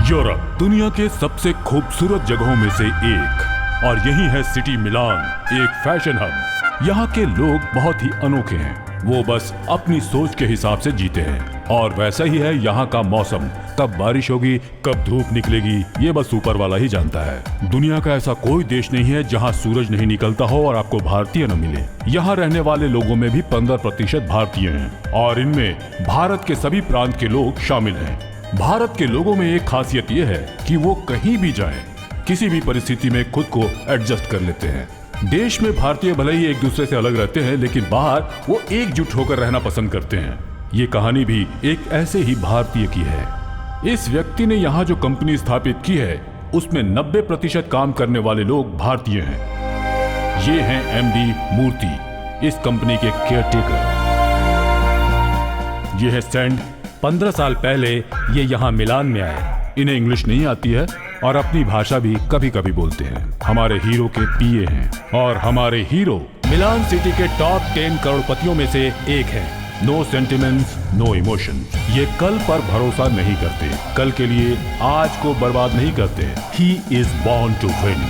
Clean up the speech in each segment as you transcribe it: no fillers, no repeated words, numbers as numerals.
Europe दुनिया के सबसे खूबसूरत जगहों में से एक, और यही है सिटी मिलान, एक फैशन हब। यहाँ के लोग बहुत ही अनोखे हैं। वो बस अपनी सोच के हिसाब से जीते हैं। और वैसा ही है यहाँ का मौसम। कब बारिश होगी, कब धूप निकलेगी, ये बस ऊपर वाला ही जानता है। दुनिया का ऐसा कोई देश नहीं है जहाँ सूरज नहीं निकलता हो और आपको भारतीय न मिले। यहाँ रहने वाले लोगों में भी 15% भारतीय हैं, और इनमें भारत के सभी प्रांत के लोग शामिल हैं। भारत के लोगों में एक खासियत ये है कि वो कहीं भी जाएं, किसी भी परिस्थिति में खुद को एडजस्ट कर लेते हैं। देश में भारतीय भले ही एक दूसरे से अलग रहते हैं, लेकिन बाहर वो एकजुट होकर रहना पसंद करते हैं। ये कहानी भी एक ऐसे ही भारतीय की है। इस व्यक्ति ने यहाँ जो कंपनी स्थापित की है, उसमें 90% काम करने वाले लोग भारतीय हैं। ये हैं एमडी मूर्ति, इस कंपनी के केयरटेकर। ये है सैंड। 15 साल पहले ये यहाँ मिलान में आए। इन्हें इंग्लिश नहीं आती है और अपनी भाषा भी कभी कभी बोलते हैं। हमारे हीरो के पीए हैं, और हमारे हीरो मिलान सिटी के टॉप 10 करोड़पतियों में से एक है। No sentiments, no emotion. ये कल पर भरोसा नहीं करते, कल के लिए आज को बर्बाद नहीं करते। He is born to win.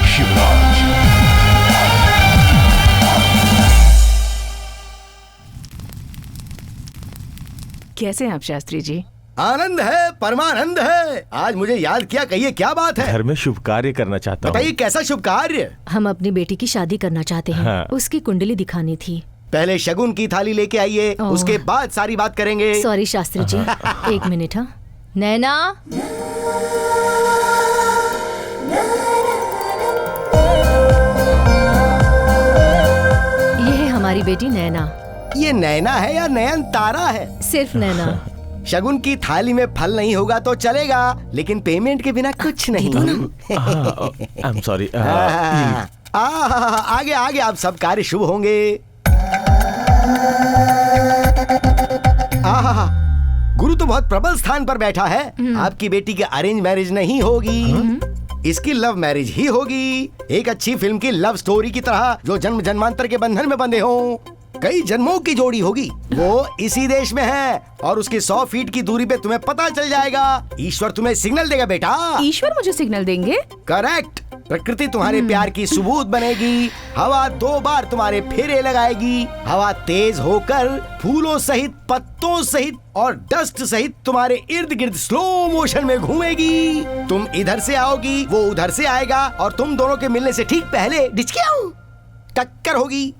Shivraj. कैसे हैं आप शास्त्री जी? आनंद है, परमानंद है। आज मुझे याद किया, कहिए क्या बात है? घर में शुभ कार्य करना चाहता हूँ। बताइए कैसा शुभ कार्य? हम अपनी बेटी की शादी करना चाहते हैं। हाँ। उसकी कुंडली दिखानी थी। पहले शगुन की थाली लेके आइए, उसके बाद सारी बात करेंगे। सॉरी शास्त्री जी, एक मिनट। हाँ नैना, ये है हमारी बेटी नैना। ये नैना है या नयन तारा है? सिर्फ नैना। शगुन की थाली में फल नहीं होगा तो चलेगा, लेकिन पेमेंट के बिना कुछ नहीं। आई एम सॉरी। आगे आगे आप सब कार्य शुभ होंगे। गुरु तो बहुत प्रबल स्थान पर बैठा है। आपकी बेटी की अरेंज मैरिज नहीं होगी, इसकी लव मैरिज ही होगी। एक अच्छी फिल्म की लव स्टोरी की तरह, जो जन्म जन्मांतर के बंधन में बंधे हों। कई जन्मों की जोड़ी होगी। वो इसी देश में है, और उसकी 100 फीट की दूरी पे तुम्हें पता चल जाएगा। ईश्वर तुम्हें सिग्नल देगा बेटा। ईश्वर मुझे सिग्नल देंगे? करेक्ट। प्रकृति तुम्हारे प्यार की सबूत बनेगी। हवा 2 बार तुम्हारे फेरे लगाएगी। हवा तेज होकर फूलों सहित, पत्तों सहित और डस्ट सहित तुम्हारे इर्द गिर्द स्लो मोशन में घूमेगी। तुम इधर से आओगी, वो उधर से आएगा, और तुम दोनों के मिलने से ठीक पहले डिचकियाऊं टक्कर होगी।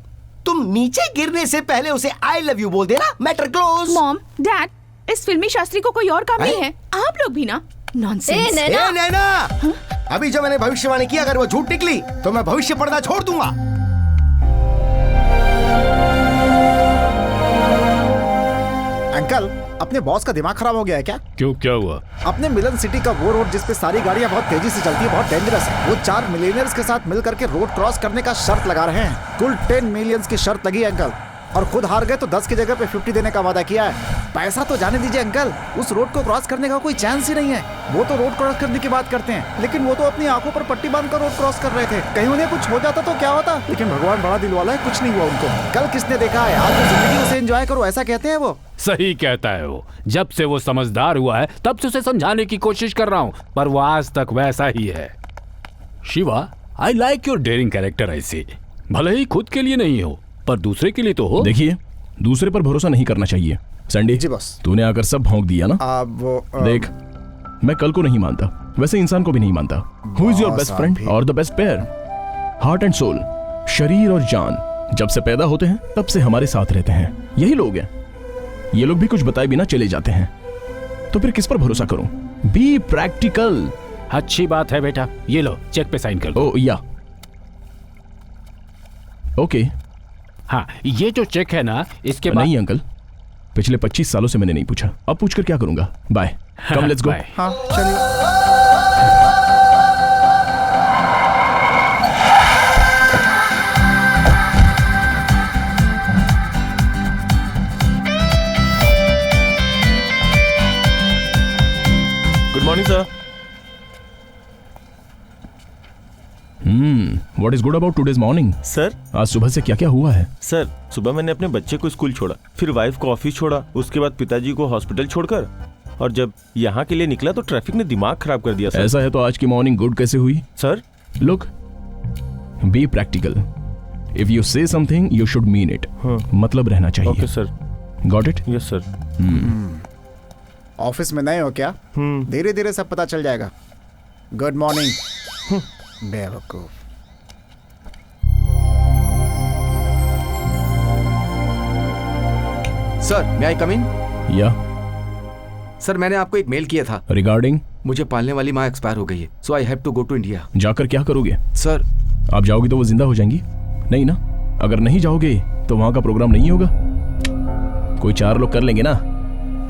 तुम नीचे गिरने से पहले उसे आई लव यू बोल देना। Matter close. मॉम, डैड, इस फिल्मी शास्त्री को कोई और काम नहीं है? आप लोग भी ना। नॉनसेंस। नैना, अभी जो मैंने भविष्यवाणी की, अगर वो झूठ निकली तो मैं भविष्य पढ़ना छोड़ दूंगा। अंकल, अपने बॉस का दिमाग खराब हो गया है क्या? क्यों, क्या हुआ? अपने मिलन सिटी का वो रोड जिस पे सारी गाड़ियां बहुत तेजी से चलती है, बहुत डेंजरस है। वो 4 मिलियनर्स के साथ मिलकर के रोड क्रॉस करने का शर्त लगा रहे हैं। कुल 10 मिलियंस की शर्त लगी है अंकल, और खुद हार गए तो 10 की जगह पे 50 देने का वादा किया है। पैसा तो जाने दीजिए अंकल, उस रोड को क्रॉस करने का कोई चांस ही नहीं है। वो तो रोड क्रॉस करने की बात करते हैं, लेकिन वो तो अपनी आंखों पर पट्टी बांधकर रोड क्रॉस कर रहे थे। कहीं उन्हें कुछ हो जाता तो क्या होता? लेकिन भगवान बड़ा दिल वाला है, कुछ नहीं हुआ उनको। कल किसने देखा है, आज तो जिंदगी उसे एंजॉय करो, ऐसा कहते हैं वो। सही कहता है वो। जब से वो समझदार हुआ है, तब से उसे समझाने की कोशिश कर रहा हूँ, पर वो आज तक वैसा ही है। Shiva, I like your daring character. ऐसे भले ही खुद के लिए नहीं हो, पर दूसरे के लिए तो हो। देखिए, दूसरे पर भरोसा नहीं करना चाहिए। संडे जी बॉस। तूने आकर सब भौंक दिया ना। देख, मैं कल को नहीं मानता, वैसे इंसान को भी नहीं मानता। Who is your best friend और the best pair? Heart and soul, शरीर और जान, जब से पैदा होते हैं तब से हमारे साथ रहते हैं। यही लोग हैं। ये लोग भी कुछ बताए बिना चले जाते हैं, तो फिर किस पर भरोसा करूं? Be practical. अच्छी बात है बेटा, ये लो चेक पे साइन कर दो। ओ या ओके। हाँ, ये जो चेक है ना, इसके बाद नहीं अंकल, पिछले 25 सालों से मैंने नहीं पूछा, अब पूछकर क्या करूंगा? Bye, come let's go. हाँ चलिए। Good morning sir. What is good about today's morning? Sir, आज सुबह से क्या क्या हुआ है? सर सुबह मैंने अपने बच्चे को स्कूल छोड़ा, फिर वाइफ को ऑफिस छोड़ा, उसके बाद पिताजी को हॉस्पिटल छोड़कर और जब यहाँ के लिए निकला तो ट्रैफिक ने दिमाग खराब कर दिया सर। ऐसा है तो आज की मॉर्निंग गुड कैसे हुई? Sir look, be practical. If you से something you should mean it. मतलब रहना चाहिए। Okay sir. Got it? Yes sir. Office में नए हो क्या? धीरे धीरे सब पता चल जाएगा। गुड मॉर्निंग बेवकूफ। सर मैं आई कम इन? या सर मैंने आपको एक मेल किया था। रिगार्डिंग? मुझे पालने वाली माँ एक्सपायर हो गई है, so I have to go to India. जाकर क्या करोगे? सर आप जाओगे तो वो जिंदा हो जाएंगी? नहीं ना? अगर नहीं जाओगे तो वहां का प्रोग्राम नहीं होगा। कोई 4 लोग कर लेंगे ना।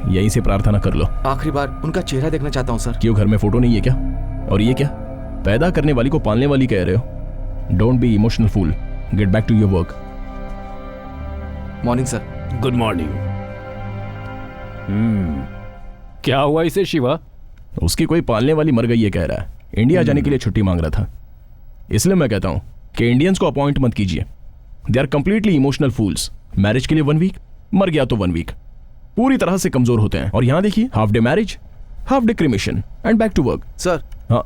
यहीं से प्रार्थना कर लो। आखिरी बार उनका चेहरा देखना चाहता हूँ सर। क्यों, घर में फोटो नहीं है क्या? और ये क्या, पैदा करने वाली को पालने वाली कह रहे हो? Don't be emotional fool, get back to your work. Morning sir. Good morning. क्या हुआ इसे शिवा? उसकी कोई पालने वाली मर गई है कह रहा है। इंडिया जाने के लिए छुट्टी मांग रहा था। इसलिए मैं कहता हूं कि इंडियंस को अपॉइंट मत कीजिए। They are completely emotional fools. Marriage के लिए 1 वीक, मर गया तो 1 वीक। पूरी तरह से कमजोर होते हैं। और यहां देखिए, half day marriage, half day cremation and back to work. Sir हाँ,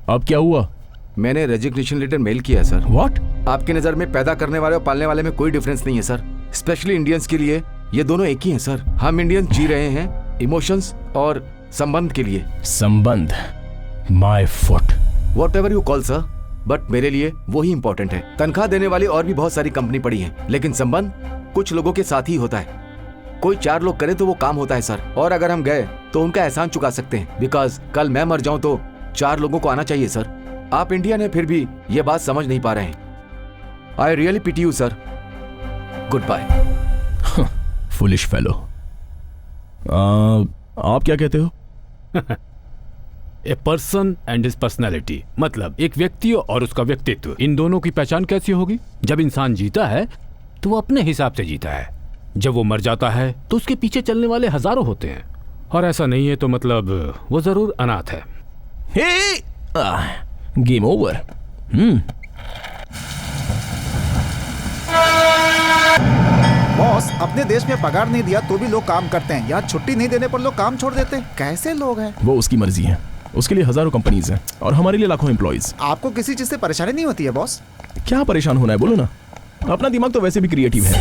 अब क्या हुआ? मैंने रेजिग्नेशन लेटर मेल किया है सर। व्हाट? आपकी नजर में पैदा करने वाले और पालने वाले में कोई डिफरेंस नहीं है सर। स्पेशली इंडियंस के लिए ये दोनों एक ही हैं सर। हम इंडियंस जी रहे हैं इमोशंस और संबंध के लिए। संबंध? My foot. What ever you call sir, but मेरे लिए वही इंपॉर्टेंट है। तनख्वाह देने वाली और भी बहुत सारी कंपनी पड़ी है, लेकिन संबंध कुछ लोगों के साथ ही होता है। कोई 4 लोग करे तो वो काम होता है सर। और अगर हम गए तो उनका एहसान चुका सकते हैं। बिकॉज कल मैं मर जाऊं तो 4 लोगों को आना चाहिए सर। आप इंडियन है फिर भी ये बात समझ नहीं पा रहे हैं। I really pity you sir. Good bye. Foolish fellow. आप क्या कहते हो? A person and his personality, मतलब एक व्यक्ति और उसका व्यक्तित्व, इन दोनों की पहचान कैसी होगी? जब इंसान जीता है तो वो अपने हिसाब से जीता है। जब वो मर जाता है तो उसके पीछे चलने वाले हजारों होते हैं। और ऐसा नहीं है तो मतलब वो जरूर अनाथ है। Game over. बॉस, अपने देश में पगार नहीं दिया तो भी लोग काम करते हैं। यहाँ छुट्टी नहीं देने पर लोग काम छोड़ देते हैं। कैसे लोग हैं? वो उसकी मर्जी है। उसके लिए हजारों कंपनीज हैं और हमारे लिए लाखों एम्प्लॉइज। आपको किसी चीज से परेशानी नहीं होती है बॉस? क्या परेशान होना है, बोलो ना। अपना दिमाग तो वैसे भी क्रिएटिव है।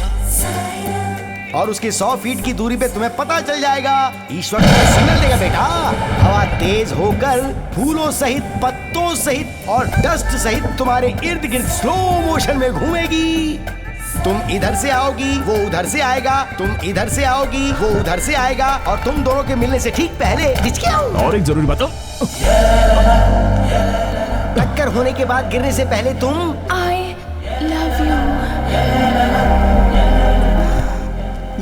और उसके 100 फीट की दूरी पे तुम्हें पता चल जाएगा। ईश्वर तुम्हें सिग्नल देगा बेटा। हवा तेज होकर फूलों सहित, पत्तों सहित और डस्ट सहित तुम्हारे इर्द गिर्द स्लो मोशन में घूमेगी। तुम इधर से आओगी, वो उधर से आएगा। तुम इधर से आओगी, वो उधर से आएगा। और तुम दोनों के मिलने से ठीक पहले और एक जरूरी बात, टक्कर होने के बाद गिरने से पहले तुम आई लव यू।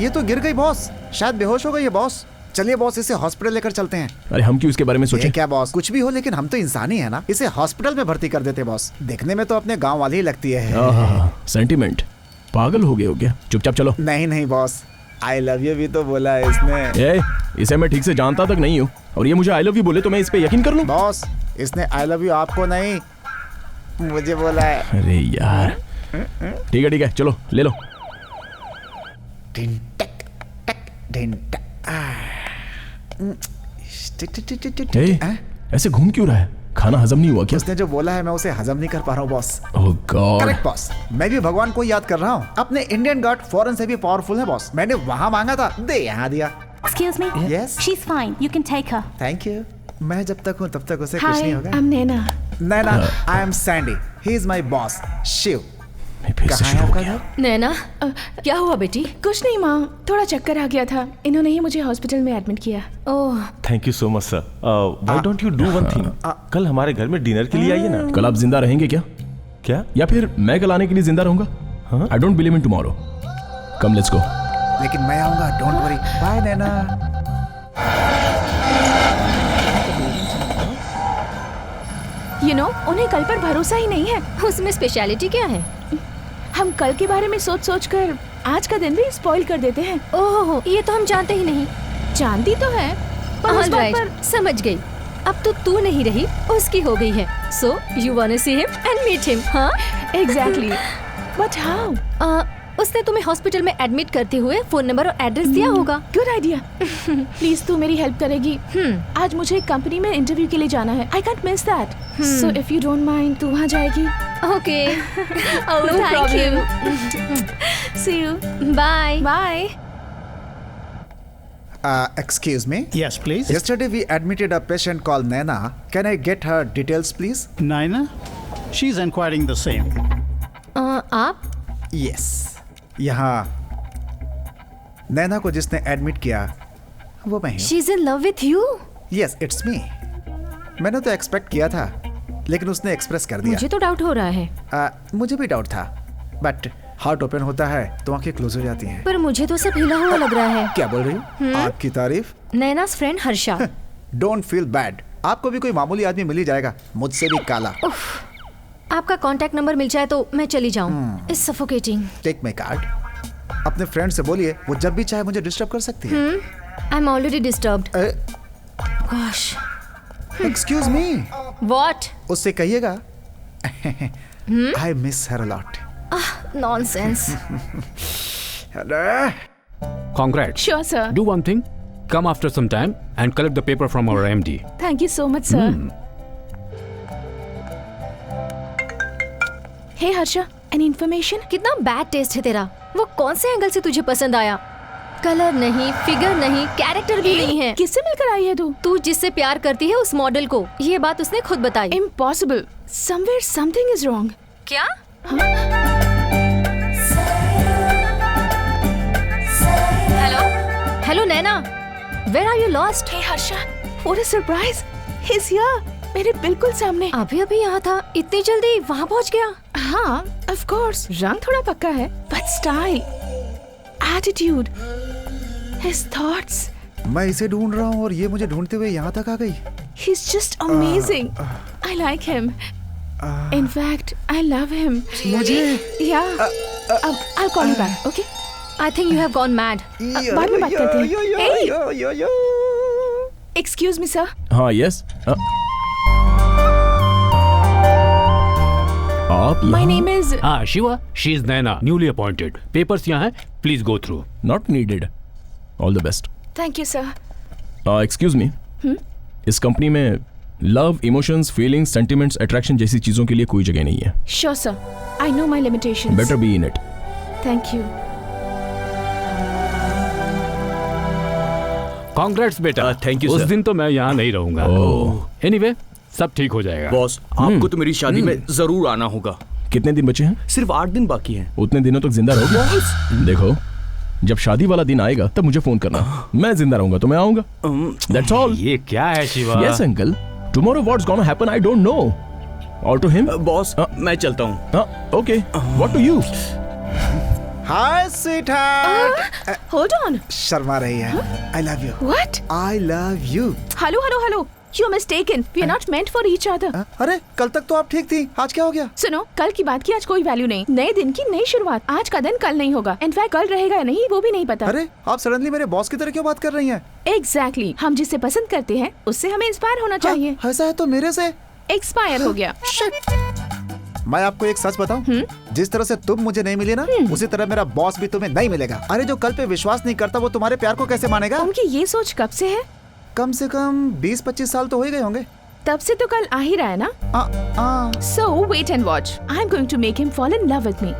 ये तो गिर गई बॉस। शायद बेहोश हो गई है बॉस। चलिए बॉस, इसे हॉस्पिटल लेकर चलते हैं। अरे हम क्यों इसके बारे में सोचें? ये क्या बॉस, कुछ भी हो लेकिन हम तो इंसान ही है ना। इसे हॉस्पिटल में भर्ती कर देते बॉस। देखने में तो अपने गांव वाली ही लगती है। सेंटिमेंट। पागल हो गए हो क्या? चुपचाप चलो। नहीं नहीं बॉस, आई लव यू भी तो बोला है इसने। इसे मैं ठीक से जानता तक नहीं हूँ और ये मुझे आई लव यू बोले तो मैं इस पे यकीन कर लूं? बॉस, इसने आई लव यू आपको नहीं मुझे बोला है। अरे यार, ठीक है चलो ले लो। टिन टक टक टिन टक। ऐसे घूम क्यों रहा है? खाना हजम नहीं हुआ क्या? उसने जो बोला है मैं उसे हजम नहीं कर पा रहा हूँ बॉस। ओह गॉड। करेक्ट बॉस, मैं भी भगवान को याद कर रहा हूँ। अपने इंडियन गॉड फॉरेन से भी पावरफुल है बॉस। मैंने वहाँ मांगा था, दे यहाँ दिया। Excuse me? Yes? She's fine. You can take her. Thank you. मैं जब तक हूँ तब तक उसे कुछ हाय, नहीं आई होगा। Am Naina. Naina, I am Sandy. He is my boss Shiv. फिर से कहाँ है शुरू हो आपका गया। घर? नैना, क्या हुआ बेटी? कुछ नहीं माँ, थोड़ा चक्कर आ गया था। इन्होंने ही मुझे हॉस्पिटल में एडमिट किया। Oh, thank you so much sir. Why don't you do one thing? कल हमारे घर में डिनर के लिए आइए ना। कल आप जिंदा रहेंगे क्या? क्या? या फिर मैं कल आने के लिए जिंदा रहूंगा? I don't believe in tomorrow. Come let's go. लेकिन मैं आऊंगा, don't worry. Bye Naina. You know, उन्हें कल पर भरोसा ही नहीं है। उसमें स्पेशलिटी क्या है? हम कल के बारे में सोच सोच कर आज का दिन भी स्पॉइल कर देते हैं। ओह, ये तो हम जानते ही नहीं। जानती तो है पर उस बात पर समझ गई। अब तो तू नहीं रही, उसकी हो गई है। So you want to see him and meet him? हाँ, एग्जैक्टली। But how? उसने तुम्हें हॉस्पिटल में एडमिट करते हुए फोन नंबर और एड्रेस दिया होगा। Good idea. प्लीज तू मेरी हेल्प करेगी। आज मुझे कंपनी में इंटरव्यू के लिए जाना है। I can't miss that. So if you don't mind, तू वहाँ जाएगी? Okay. Oh No thank you. See you. Bye Bye. Excuse me. Yes, please. Yesterday we admitted a patient called Naina. Can I get her details, please? Naina? She's inquiring the same. आप? Yes. यहाँ नैना को जिसने admit किया वो मैं हूँ। She is in love with you. Yes, it's me. मैंने तो एक्सपेक्ट किया था, लेकिन उसने एक्सप्रेस कर दिया। मुझे तो डाउट हो रहा है। मुझे भी डाउट था, बट हार्ट ओपन होता है तो आंखें क्लोज हो जाती हैं। पर मुझे तो सब हिला हुआ लग रहा है। क्या बोल रही हो? आपकी तारीफ? Naina's friend Harsha. Don't feel bad, आपको भी कोई मामूली आदमी मिल ही जाएगा, मुझसे भी काला। आपका कांटेक्ट नंबर मिल जाए तो मैं चली जाऊं। It's suffocating. Take my card. अपने फ्रेंड से बोलिए वो जब भी चाहे मुझे डिस्टर्ब कर सकती है। I am already disturbed. Gosh. Excuse me. What? उससे कहिएगा I miss her a lot. Nonsense. Congrats. Sure, sir. Do one thing. Come after some time and collect the paper from our MD. Thank you so much, sir. Hey, Harsha. Any information? कितना bad taste है तेरा। वो कौन से angle से तुझे पसंद आया? कलर नहीं, फिगर नहीं, कैरेक्टर भी नहीं है। किससे मिलकर आई है तू? तू जिससे प्यार करती है उस मॉडल को। ये बात उसने खुद बताई। Impossible. Somewhere something is wrong. क्या? Hello Naina, where are you lost? Hey, Harsha. What a surprise. He's here. मेरे बिल्कुल सामने। अभी अभी यहाँ था, इतनी जल्दी वहाँ पहुँच गया? हाँ, of course. रंग थोड़ा पक्का है, but style, attitude, his thoughts. मैं इसे ढूंढ रहा हूँ और ये मुझे ढूंढते हुए यहाँ तक आ गई। He's just amazing. I like him. In fact, I love him. मुझे? Yeah. I'll call you back. Okay? I think you have gone mad. बाद में बात करते हैं. Hey. Excuse me, sir. हाँ यस। आप My name is. Ah, Shiva. She is Naina, newly appointed. Papers यहाँ हैं. Please go through. Not needed. All the best. Thank you, sir. Excuse me. इस कंपनी में love, emotions, feelings, sentiments, attraction जैसी चीजों के लिए कोई जगह नहीं है। Sure, sir. I know my limitations. Better be in it. Thank you. Congrats बेटा। thank you, उस sir. दिन तो मैं यहाँ नहीं रहूंगा। Anyway, सब ठीक हो जाएगा। बॉस, आपको तो मेरी शादी में जरूर आना होगा। कितने दिन बचे हैं? सिर्फ 8 दिन बाकी हैं। उतने दिनों तक जिंदा रहोगे? देखो, जब शादी वाला दिन आएगा तब मुझे फोन करना। मैं जिंदा रहूंगा तो मैं आऊंगा। That's all. ये क्या है Shiva? Yes, uncle. Tomorrow what's gonna happen I don't know. Or to him? Boss, मैं चलता हूँ। Okay. What to you? Hi sweetheart. Hold on. Sharma रही है। I love you. What? I love you. Hello. You're mistaken. We are not meant for each other. अरे कल तक तो आप ठीक थी, आज क्या हो गया? सुनो, कल की बात की आज कोई वैल्यू नहीं। नए दिन की नई शुरुआत। आज का दिन कल नहीं होगा। इनफैक्ट कल रहेगा या नहीं वो भी नहीं पता। अरे आप सडनली मेरे बॉस की तरह क्यों बात कर रही हैं? Exactly. हम जिसे पसंद करते हैं उससे हमें इंस्पायर होना चाहिए। ऐसा है तो मेरे से एक्सपायर हो गया। मैं आपको एक सच बताऊं, जिस तरह से तुम मुझे नहीं मिली ना, उसी तरह मेरा बॉस भी तुम्हें नहीं मिलेगा। अरे जो कल पे विश्वास नहीं करता वो तुम्हारे प्यार को कैसे मानेगा? उनकी ये सोच कब से है? कम से कम 20-25 साल तो हो ही गए होंगे। तब से तो कल आ ही रहा है ना? So wait and watch. I'm going to make him fall in love with me.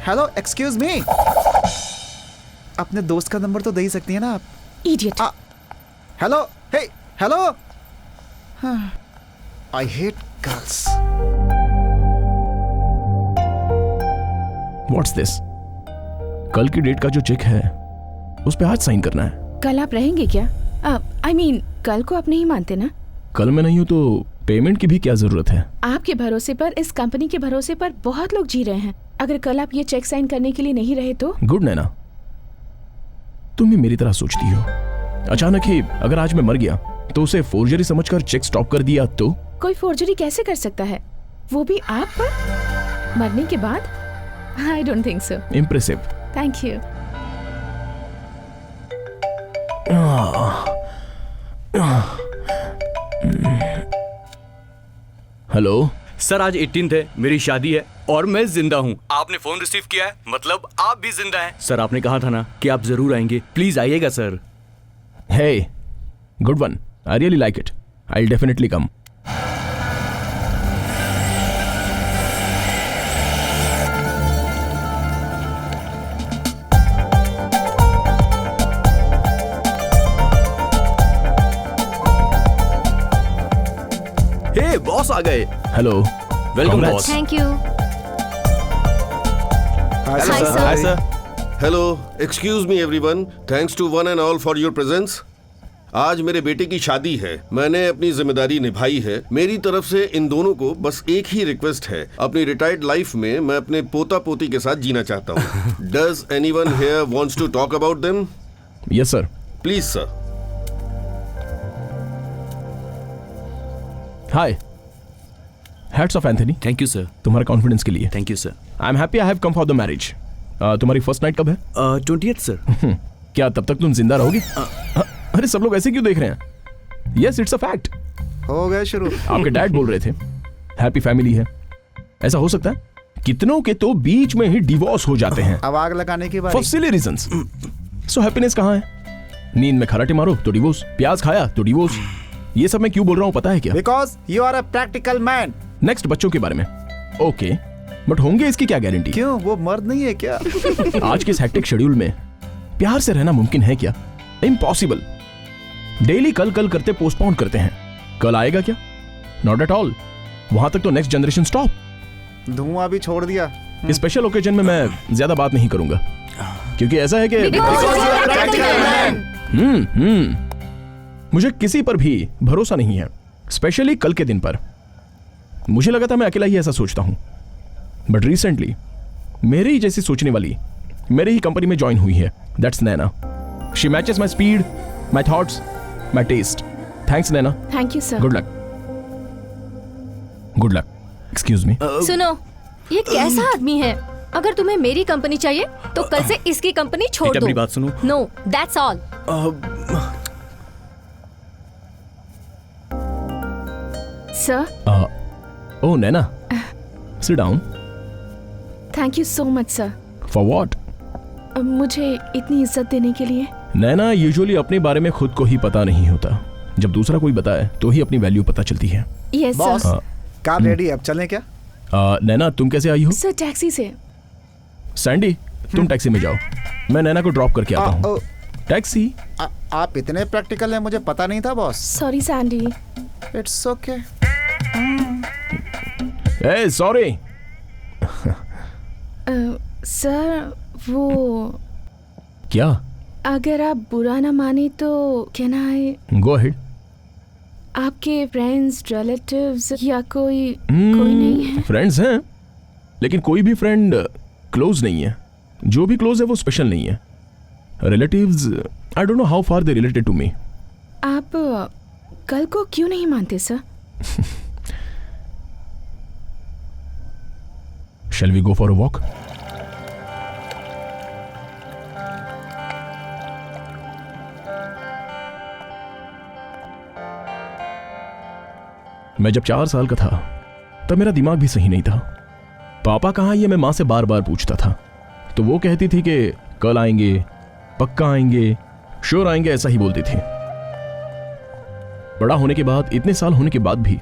Hello, excuse मी। अपने दोस्त का नंबर तो दे ही सकती है ना आप? Idiot. Hello, hey, hello. I hate girls. What's this? कल की डेट का जो चेक है उस पे आज साइन करना है। कल आप रहेंगे क्या? I mean, कल को आप नहीं मानते ना? कल मैं नहीं हूँ तो पेमेंट की भी क्या जरूरत है? आपके भरोसे पर, इस कंपनी के भरोसे पर बहुत लोग जी रहे हैं। अगर कल आप ये चेक साइन करने के लिए नहीं रहे तो? गुड नैना, तुम भी मेरी तरह सोचती हो। अचानक ही अगर आज मैं मर गया तो उसे फोर्जरी समझकर चेक स्टॉप कर दिया तो? कोई फोर्जरी कैसे कर सकता है, वो भी आप पर, मरने के बाद? I don't think so. Impressive. Thank you. Hello sir, आज 18th है, मेरी शादी है। और मैं जिंदा हूँ। आपने फोन रिसीव किया है, मतलब आप भी जिंदा हैं। सर आपने कहा था ना कि आप जरूर आएंगे, प्लीज आइएगा sir. Hey, good one. I really like it. I'll definitely come. Hey boss आ गए। Hello. Welcome Congrats. Boss. Thank you. Hi, Hi, sir. sir. Hi sir. Hello, excuse me everyone, thanks to one and all for your presence. आज मेरे बेटे की शादी है, मैंने अपनी जिम्मेदारी निभाई है। मेरी तरफ से इन दोनों को बस एक ही रिक्वेस्ट है, अपनी रिटायर्ड लाइफ में मैं अपने पोता पोती के साथ जीना चाहता हूँ। Does anyone here wants to talk about them? Yes, sir. Please sir. Hi. Hats off, Anthony. Thank you sir. तुम्हारे कॉन्फिडेंस के लिए। Thank you sir. I'm happy I have come for the marriage. तुम्हारी first night कब है? 20th sir. क्या तब तक तुम जिंदा रहोगे? अरे सब लोग ऐसे क्यों देख रहे हैं? Yes, it's a fact. हो गए शुरू। आपके डैड बोल रहे थे हैप्पी फैमिली है। ऐसा हो सकता है? कितनों के तो बीच में ही डिवोर्स हो जाते हैं अब आग लगाने की फॉर बारी। सिली रीजंस। सो हैप्पीनेस कहाँ है? नींद में खराटे मारो तो डिवोर्स, प्याज खाया तो डिवोर्स। ये सब मैं क्यों बोल रहा हूँ पता है क्या? Because you are a practical man. Next बच्चों के बारे में ओके, बट होंगे इसकी क्या गारंटी? क्यों, वो मर्द नहीं है क्या? आज के इस हेक्टिक शेड्यूल में प्यार से रहना मुमकिन है क्या? इम्पॉसिबल। डेली कल कल करते पोस्टपोन करते हैं। कल आएगा क्या? Not at all. वहां तक तो नेक्स्ट जनरेशन स्टॉप। धुआं भी छोड़ दिया। स्पेशल ओकेजन में मैं ज्यादा बात नहीं करूंगा क्योंकि ऐसा है कि मुझे किसी पर भी भरोसा नहीं है, स्पेशली कल के दिन पर। मुझे लगा था मैं अकेला ही ऐसा सोचता हूं, बट रिसेंटली मेरे ही जैसी सोचने वाली मेरे ही कंपनी में ज्वाइन हुई है। That's Naina. She matches my speed, my thoughts, my taste. Thanks Naina. Thank you sir. Good luck. Good luck. Excuse me. सुनो, ये कैसा आदमी है? अगर तुम्हें मेरी कंपनी चाहिए तो कल से इसकी कंपनी छोड़ बेटा, दो। मेरी बात सुनो। No, that's all. Sir, oh Naina, sit down. Thank you so much sir. For what? मुझे इतनी इज्जत देने के लिए। नैना, यूजुअली अपने बारे में खुद को ही पता नहीं होता, जब दूसरा कोई बताए तो ही अपनी वैल्यू पता चलती है। Yes boss, sir. Car ready है, अब चलें क्या? नैना, तुम कैसे आई हो? सर टैक्सी से। सैंडी, तुम टैक्सी में जाओ, मैं नैना को ड्रॉप करके आता हूँ। टैक्सी? आप इतने प्रैक्टिकल हैं, मुझे पता नहीं था boss. Sorry Sandy. It's okay. A sorry. Sir वो, क्या? अगर आप बुरा ना माने तो कैन आई? Go ahead. आपके फ्रेंड्स, रिलेटिव्स या कोई नहीं है? फ्रेंड्स हैं, लेकिन कोई भी फ्रेंड क्लोज नहीं है। जो भी क्लोज है वो स्पेशल नहीं है। Relatives, I don't know how far they related to me. आप कल को क्यों नहीं मानते sir? Shall we go for a walk? मैं जब 4 साल का था तब मेरा दिमाग भी सही नहीं था। पापा कहाँ, ये मैं माँ से बार बार पूछता था तो वो कहती थी कि कल आएंगे, पक्का आएंगे, श्योर आएंगे, ऐसा ही बोलती थी। बड़ा होने के बाद, इतने साल होने के बाद भी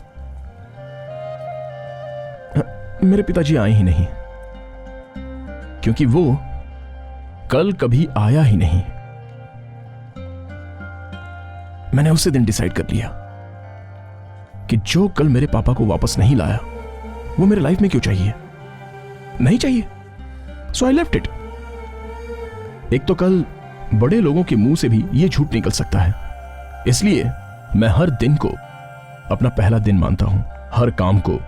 मेरे पिताजी आए ही नहीं, क्योंकि वो कल कभी आया ही नहीं। मैंने उसी दिन डिसाइड कर लिया कि जो कल मेरे पापा को वापस नहीं लाया वो मेरे लाइफ में क्यों चाहिए, नहीं चाहिए। सो आई लेफ्ट इट। एक तो कल बड़े लोगों के मुंह से भी ये झूठ निकल सकता है, इसलिए मैं हर दिन को अपना पहला दिन मानता हूं। हर काम को,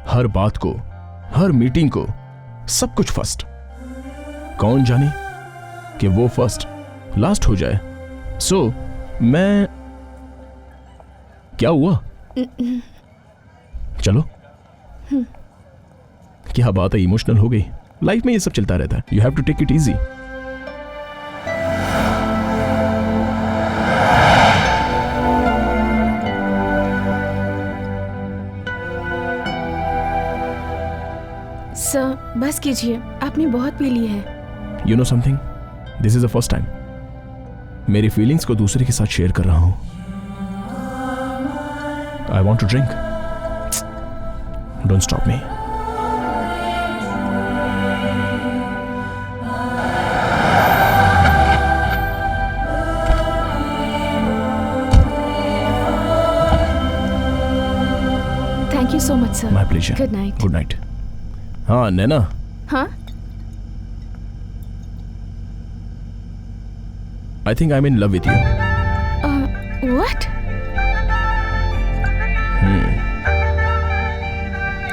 हर बात को, हर मीटिंग को, सब कुछ फर्स्ट। कौन जाने कि वो फर्स्ट लास्ट हो जाए। सो मैं, क्या हुआ? चलो, क्या बात है, इमोशनल हो गई। लाइफ में ये सब चलता रहता है। You have to take it easy. बस कीजिए, आपने बहुत पी ली है। You know something, this is the first time मेरी फीलिंग्स को दूसरे के साथ शेयर कर रहा हूं। I want to drink, don't stop me. Thank you so much sir. My pleasure. Good night. Good night. हाँ नैना, हाँ I think I'm in love with you. What?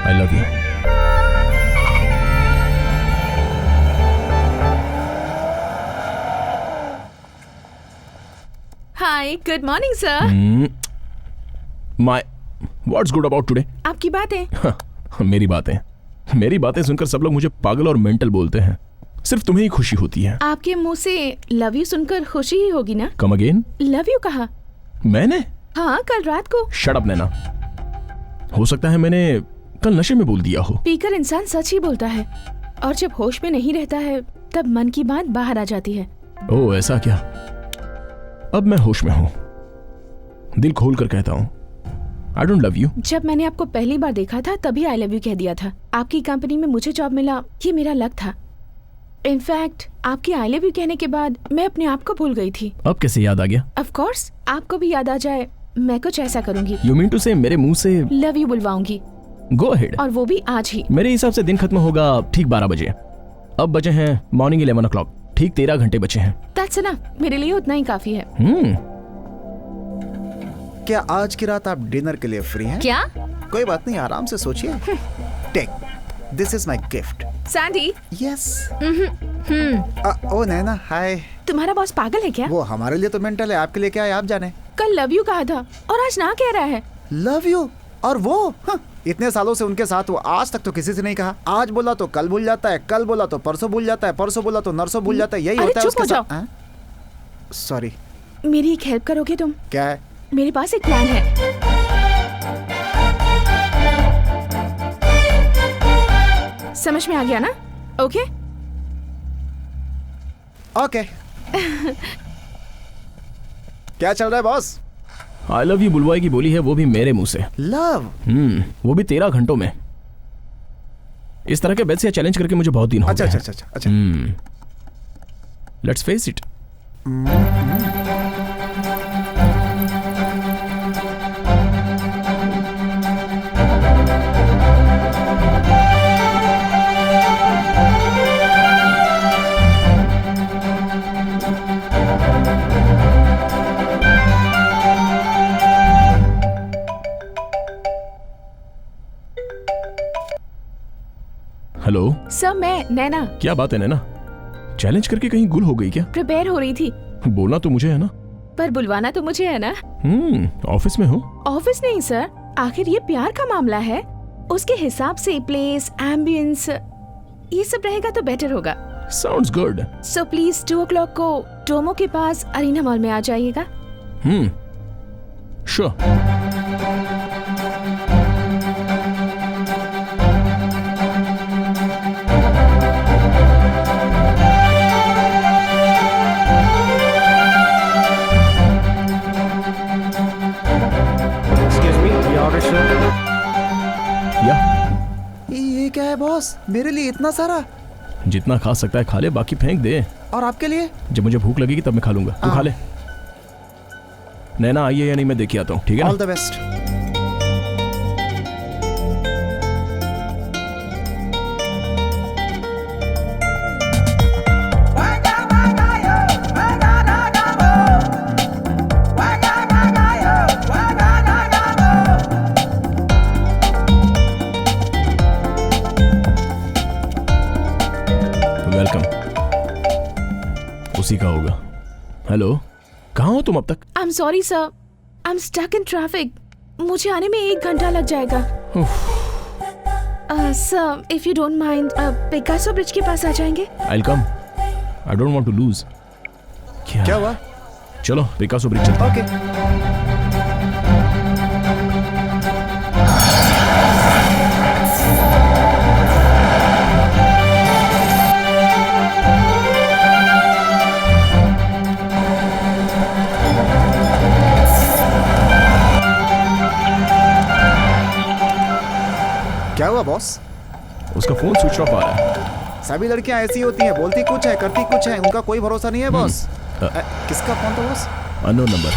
I love you. Hi, good morning sir. What's good about today? आपकी बातें। मेरी बातें सुनकर सब लोग मुझे पागल और मेंटल बोलते हैं। सिर्फ तुम्हें ही खुशी होती है। आपके मुंह से लव यू सुनकर खुशी ही होगी ना? Come again. लव यू कहा? मैंने? हाँ, कल रात को। शट अप नैना, हो सकता है मैंने कल नशे में बोल दिया हो। पीकर इंसान सच ही बोलता है, और जब होश में नहीं रहता है तब मन की बात बाहर आ जाती है। ओह ऐसा क्या? अब मैं होश में हूँ, दिल खोल कर कहता हूँ I don't love you. जब मैंने आपको पहली बार देखा था तभी आई लव यू कह दिया था। आपकी कंपनी में मुझे जॉब मिला, ये मेरा लक था। इनफैक्ट आपकी आई लव यू कहने के बाद मैं अपने आप को भूल गई थी। अब कैसे याद आ गया? ऑफ कोर्स, आपको भी याद आ जाए मैं कुछ ऐसा करूंगी। You mean to say मेरे मुंह से लव यू बुलवाऊंगी? Go ahead. और वो भी आज ही। मेरे हिसाब से दिन खत्म होगा ठीक 12 बजे। अब बजे हैं मॉर्निंग 11 o'clock, ठीक 13 घंटे बचे हैं। That's enough, मेरे लिए उतना ही काफी है। क्या आज की रात आप डिनर के लिए फ्री हैं? क्या? कोई बात नहीं, आराम से सोचिए। Take, this is my gift. Sandy. Yes. Oh Naina, hi. तुम्हारा बॉस पागल है क्या? वो हमारे लिए तो मेंटल है, आपके लिए क्या है आप जाने। कल लव यू कहा था और आज ना कह रहा है। Love you? और वो इतने सालों से उनके साथ, वो आज तक तो किसी से नहीं कहा। आज बोला तो कल भूल जाता है, कल बोला तो परसों भूल जाता है, परसों बोला तो नरसों भूल जाता है। यही होता है उसके साथ। सॉरी। मेरी एक हेल्प करोगे तुम? क्या है? मेरे पास एक प्लान है। समझ में आ गया ना? Okay okay. क्या चल रहा है बॉस? आई लव यू बुलवाएगी बोली है, वो भी मेरे मुंह से। लव? वो भी 13 घंटों में। इस तरह के बेद से चैलेंज करके मुझे बहुत दिन हो गए। अच्छा। Let's face it. Hello sir, मैं नैना। क्या बात है नैना, चैलेंज करके कहीं गुल हो गई क्या? प्रिपेयर हो रही थी। बोलना तो मुझे है ना, पर बुलवाना तो मुझे है ना। ऑफिस में हो? ऑफिस नहीं सर, आखिर ये प्यार का मामला है, उसके हिसाब से प्लेस, एम्बियंस, ये सब रहेगा तो बेटर होगा। Sounds good. So please 2 o'clock को टोमो के पास अरीना मॉल में आ जाइएगा। श्योर। ये क्या है बॉस, मेरे लिए इतना सारा? जितना खा सकता है खा ले, बाकी फेंक दे। और आपके लिए? जब मुझे भूख लगेगी तब मैं खा लूंगा, तू खा ले। नैना आई है या नहीं मैं देख के आता हूँ, ठीक है? All the best. उसी का होगा। हेलो, कहाँ हो तुम अब तक? I am sorry sir, I am stuck in traffic. मुझे आने में 1 घंटा लग जाएगा। Sir, if you don't mind, Picasso bridge के पास आ जाएंगे? I will come, I don't want to lose. क्या हुआ? चलो पिकासो ब्रिज चलते हैं। ओके। बॉस? उसका फोन स्विच ऑफ आ रहा है। सभी लड़कियां ऐसी होती हैं, बोलती कुछ है करती कुछ है, उनका कोई भरोसा नहीं है बॉस। किसका फोन था बॉस? Unknown number.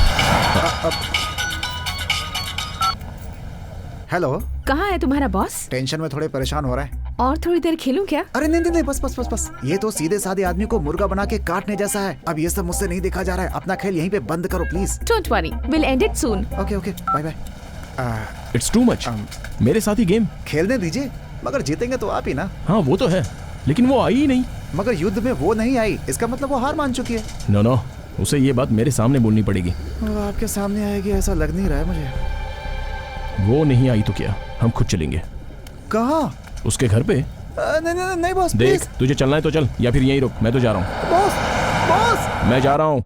हेलो, कहाँ है तुम्हारा बॉस? टेंशन में थोड़े परेशान हो रहा है। और थोड़ी देर खेलूं क्या? अरे नहीं नहीं नहीं, बस बस बस बस। ये तो सीधे साधे आदमी को मुर्गा बना के काटने जैसा है। अब ये सब मुझसे नहीं देखा जा रहा है। अपना खेल यहीं पे बंद करो please. Don't worry, we'll end it soon. Okay okay, bye bye. It's too much. मेरे साथ ही गेम खेलने दीजिए, मगर जीतेंगे तो आप ही ना। हाँ वो तो है, लेकिन वो आई ही नहीं। मगर युद्ध में वो नहीं आई, इसका मतलब वो हार मान चुकी है। नो नो, उसे ये बात मेरे सामने बोलनी पड़ेगी। वो आपके सामने आएगी ऐसा लग नहीं रहा है मुझे। वो नहीं आई तो क्या, हम खुद चलेंगे। कहाँ? उसके घर पे। नहीं नहीं नहीं बॉस, देख प्लीज। तुझे चलना है तो चल, या फिर यहीं रुक, मैं तो जा रहा हूँ। बॉस बॉस, मैं जा रहा हूँ।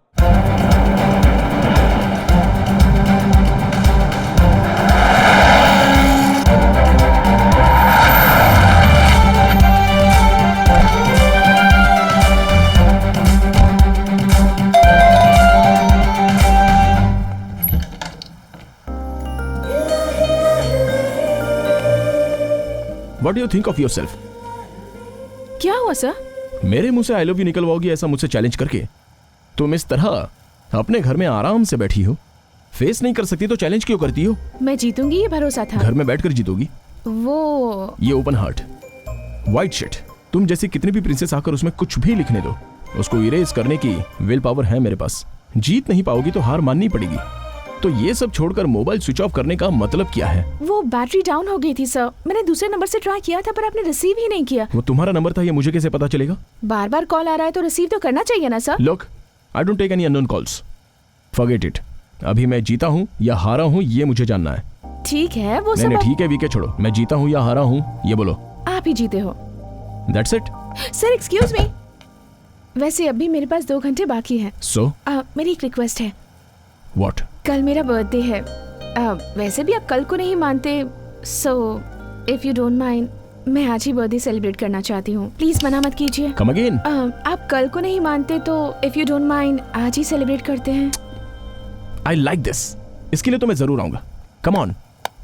What do you think of yourself? क्या हुआ सर? मेरे मुंह से आई लव यू निकलवाओगी ऐसा मुझसे चैलेंज करके? तुम इस तरह अपने घर में आराम से बैठी हो, फेस नहीं कर सकती तो चैलेंज क्यों करती हो? मैं जीतूंगी ये भरोसा था। घर में बैठकर जीतोगी? वो ये ओपन हार्ट, वाइट शिट, तुम जैसी कितनी भी प्रिंसेस आकर उसमें कुछ भी लिखने दो, उसको इरेज करने की विल पावर है मेरे पास। जीत नहीं पाओगी तो हार माननी पड़ेगी। तो ये सब छोड़कर मोबाइल स्विच ऑफ करने का मतलब क्या है? वो बैटरी डाउन हो गई थी सर, मैंने दूसरे नंबर से ट्राई किया था पर आपने रिसीव ही नहीं किया। वो तुम्हारा नंबर था, ये मुझे कैसे पता चलेगा? बार बार कॉल आ रहा है तो रिसीव तो करना चाहिए ना sir. Look, I don't take any unknown calls, forget it. अभी मैं जीता हूँ या हारा हूँ ये मुझे जानना है। ठीक है वो नहीं सब। ठीक है वीके छोड़ो, मैं जीता हूँ या हारा हूँ ये बोलो। आप ही जीते हो। That's it. Sir excuse me, वैसे अभी मेरे पास 2 घंटे बाकी है। सो मेरी एक रिक्वेस्ट है। व्हाट? कल मेरा बर्थडे है। वैसे भी आप कल को नहीं मानते, सो इफ यू डोंट माइंड मैं आज ही बर्थडे सेलिब्रेट करना चाहती हूँ। प्लीज मना मत कीजिए। Come again. आप कल को नहीं मानते तो इफ यू डोंट माइंड आज ही सेलिब्रेट करते हैं। आई लाइक दिस, इसके लिए तो मैं जरूर आऊंगा। Come on.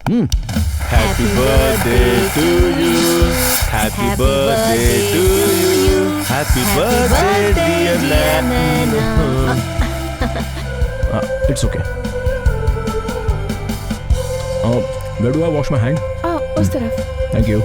Happy birthday to you, happy birthday to you, happy birthday dear Naina. It's okay. Where do I wash my hand? उस तरफ। Thank you.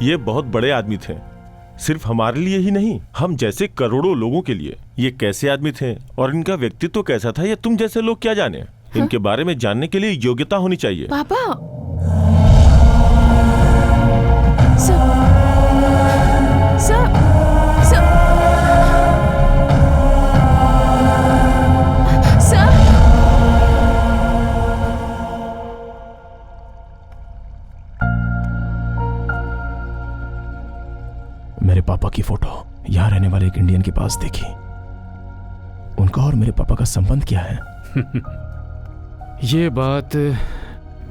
ये बहुत बड़े आदमी थे, सिर्फ हमारे लिए ही नहीं, हम जैसे करोड़ों लोगों के लिए। ये कैसे आदमी थे और इनका व्यक्तित्व कैसा था ये तुम जैसे लोग क्या जाने। इनके बारे में जानने के लिए योग्यता होनी चाहिए। पापा मेरे पापा की फोटो यहाँ रहने वाले एक इंडियन के पास देखी। उनका और मेरे पापा का संबंध क्या है? ये बात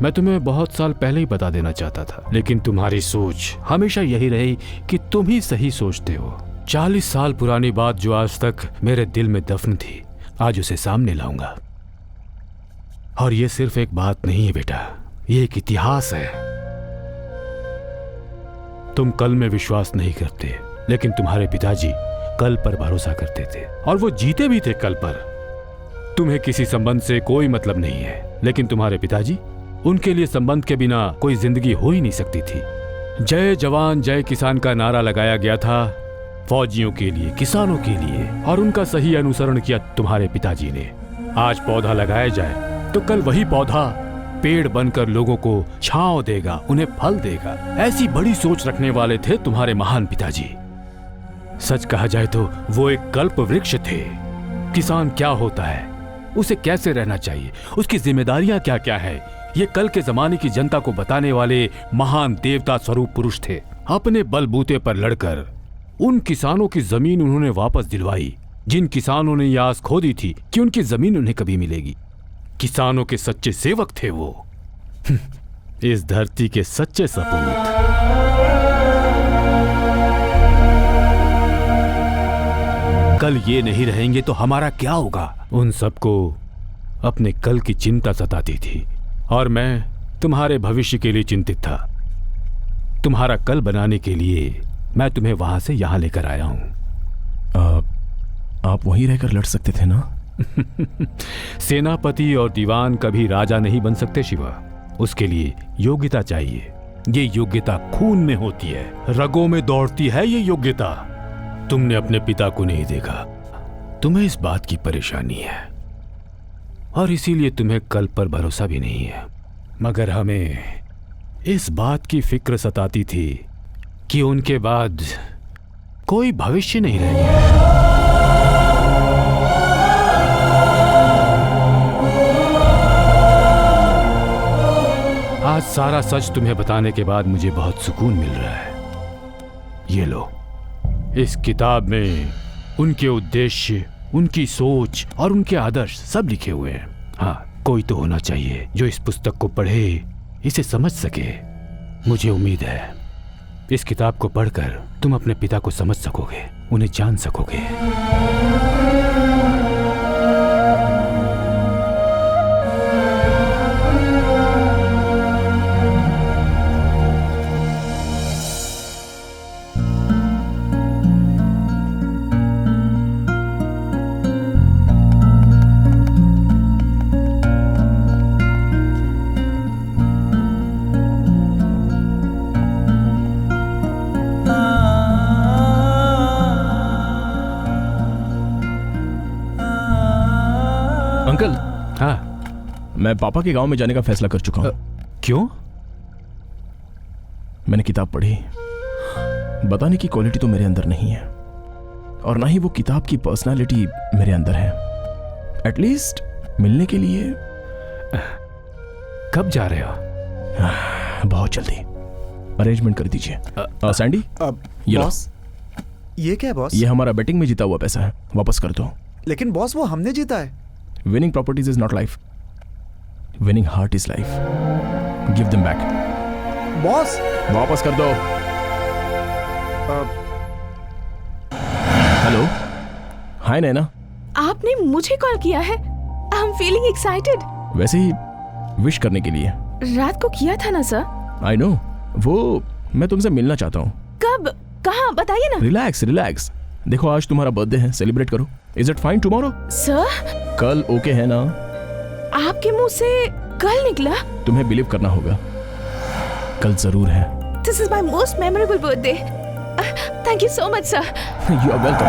मैं तुम्हें बहुत साल पहले ही बता देना चाहता था, लेकिन तुम्हारी सोच हमेशा यही रही कि तुम ही सही सोचते हो। 40 साल पुरानी बात जो आज तक मेरे दिल में दफन थी, आज उसे सामने लाऊंगा। और ये सिर्फ एक बात नहीं है बेटा, ये एक इतिहास है। तुम कल में विश्वास नहीं करते, लेकिन तुम्हारे पिताजी कल पर भरोसा करते थे और वो जीते भी थे कल पर। तुम्हें किसी संबंध से कोई मतलब नहीं है, लेकिन तुम्हारे पिताजी, उनके लिए संबंध के बिना कोई जिंदगी हो ही नहीं सकती थी। जय जवान जय किसान का नारा लगाया गया था फौजियों के लिए, किसानों के लिए, और उनका सही अनुसरण किया तुम्हारे पिताजी ने। आज पौधा लगाया जाए तो कल वही पौधा पेड़ बनकर लोगों को छांव देगा, उन्हें फल देगा। ऐसी बड़ी सोच रखने वाले थे तुम्हारे महान पिताजी। सच कहा जाए तो वो एक कल्प वृक्ष थे। किसान क्या होता है, उसे कैसे रहना चाहिए, उसकी जिम्मेदारियां क्या क्या है, ये कल के जमाने की जनता को बताने वाले महान देवता स्वरूप पुरुष थे। अपने बलबूते पर लड़कर उन किसानों की जमीन उन्होंने वापस दिलवाई जिन किसानों ने यह आस खो दी थी कि उनकी जमीन उन्हें कभी मिलेगी। किसानों के सच्चे सेवक थे वो, इस धरती के सच्चे सपूत। कल ये नहीं रहेंगे तो हमारा क्या होगा? उन सबको अपने कल की चिंता सताती थी और मैं तुम्हारे भविष्य के लिए चिंतित था। तुम्हारा कल बनाने के लिए मैं तुम्हें वहां से यहां लेकर आया हूं। आप वहीं रहकर लड़ सकते थे ना? सेनापति और दीवान कभी राजा नहीं बन सकते शिवा। उसके लिए योग्यता चाहिए। ये योग्यता खून में होती है, रगों में दौड़ती है ये योग्यता। तुमने अपने पिता को नहीं देखा, तुम्हें इस बात की परेशानी है और इसीलिए तुम्हें कल पर भरोसा भी नहीं है। मगर हमें इस बात की फिक्र सताती थी कि उनके बाद कोई भविष्य नहीं रहेगा। आज सारा सच तुम्हें बताने के बाद मुझे बहुत सुकून मिल रहा है। ये लो, इस किताब में उनके उद्देश्य, उनकी सोच और उनके आदर्श सब लिखे हुए हैं। हाँ, कोई तो होना चाहिए जो इस पुस्तक को पढ़े, इसे समझ सके। मुझे उम्मीद है इस किताब को पढ़कर तुम अपने पिता को समझ सकोगे, उन्हें जान सकोगे। अंकल, हाँ, मैं पापा के गांव में जाने का फैसला कर चुका हूं। क्यों? मैंने किताब पढ़ी, बताने की क्वालिटी तो मेरे अंदर नहीं है और ना ही वो किताब की पर्सनालिटी मेरे अंदर है। एटलीस्ट मिलने के लिए। कब जा रहे हो? बहुत जल्दी। अरेंजमेंट कर दीजिए। सैंडी, ये लो। बॉस, ये क्या है बॉस? ये हमारा बेटिंग में जीता हुआ पैसा है, वापस कर दो। लेकिन बॉस, वो हमने जीता है। Winning properties is not life. Winning heart is life. Give them back. Boss, वापस कर दो। हेलो, हाय नैना। आपने मुझे कॉल किया है? I am feeling excited. वैसे ही विश करने के लिए। रात को किया था ना सर? आई नो, वो मैं तुमसे मिलना चाहता हूँ। कब? कहाँ? बताइए ना। Relax relax. देखो, आज तुम्हारा बर्थडे है, सेलिब्रेट करो। Is it fine tomorrow? Sir, कल ओके है ना? आपके मुंह से कल निकला? तुम्हें बिलीव करना होगा, कल जरूर है। This is my most memorable birthday. Thank you so much sir. You are welcome.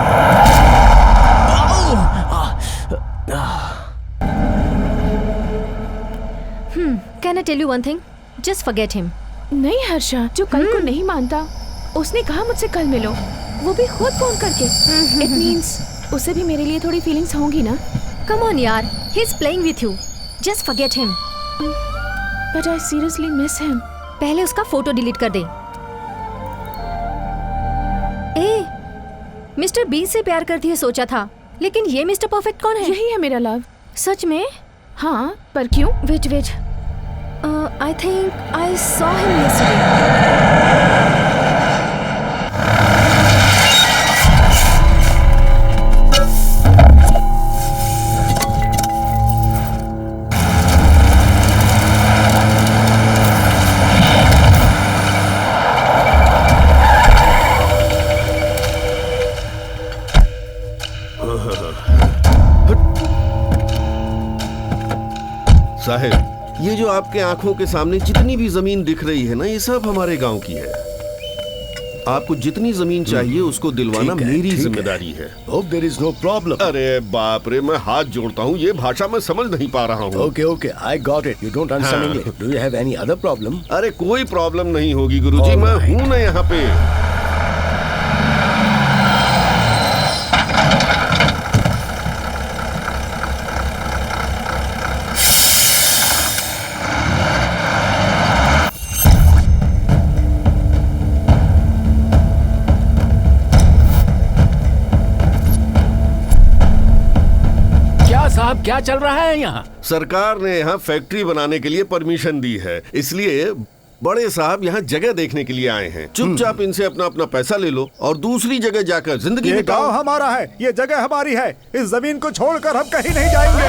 Can I tell you one thing? Just forget him. नहीं हर्षा, जो कल को नहीं मानता उसने कहा मुझसे कल मिलो, वो भी खुद फोन करके। इट मींस उसे भी मेरे लिए थोड़ी फीलिंग्स होंगी ना? कम ऑन यार, he is playing with you, just forget him. But I seriously miss him. पहले उसका फोटो डिलीट कर दे। ए, मिस्टर बी से प्यार करती है सोचा था, लेकिन ये मिस्टर परफेक्ट कौन है? यही है मेरा लव। सच में? हाँ, पर क्यों? Wait wait, I think I saw him yesterday. साहिब, ये जो आपके आंखों के सामने जितनी भी जमीन दिख रही है ना, ये सब हमारे गांव की है। आपको जितनी जमीन चाहिए उसको दिलवाना मेरी जिम्मेदारी है। Hope there is no problem. अरे बाप रे, मैं हाथ जोड़ता हूँ, ये भाषा मैं समझ नहीं पा रहा हूँ। Okay, I got it. You don't understand English. Do you have any other problem? अरे कोई प्रॉब्लम नहीं होगी गुरुजी, मैं हूँ ना यहाँ पे। क्या चल रहा है यहाँ? सरकार ने यहाँ फैक्ट्री बनाने के लिए परमिशन दी है, इसलिए बड़े साहब यहाँ जगह देखने के लिए आए हैं। चुपचाप इनसे अपना अपना पैसा ले लो और दूसरी जगह जाकर जिंदगी ये बिताओ। गांव हमारा है, ये जगह हमारी है, इस जमीन को छोड़कर हम कहीं नहीं जाएंगे।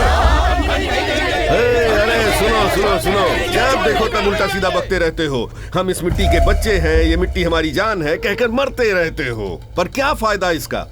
अरे सुनो सुनो सुनो, जब देखो तब उल्टा सीधा बकते रहते हो। हम इस मिट्टी के बच्चे हैं, ये मिट्टी हमारी जान है कहकर मरते रहते हो, पर क्या फायदा इसका?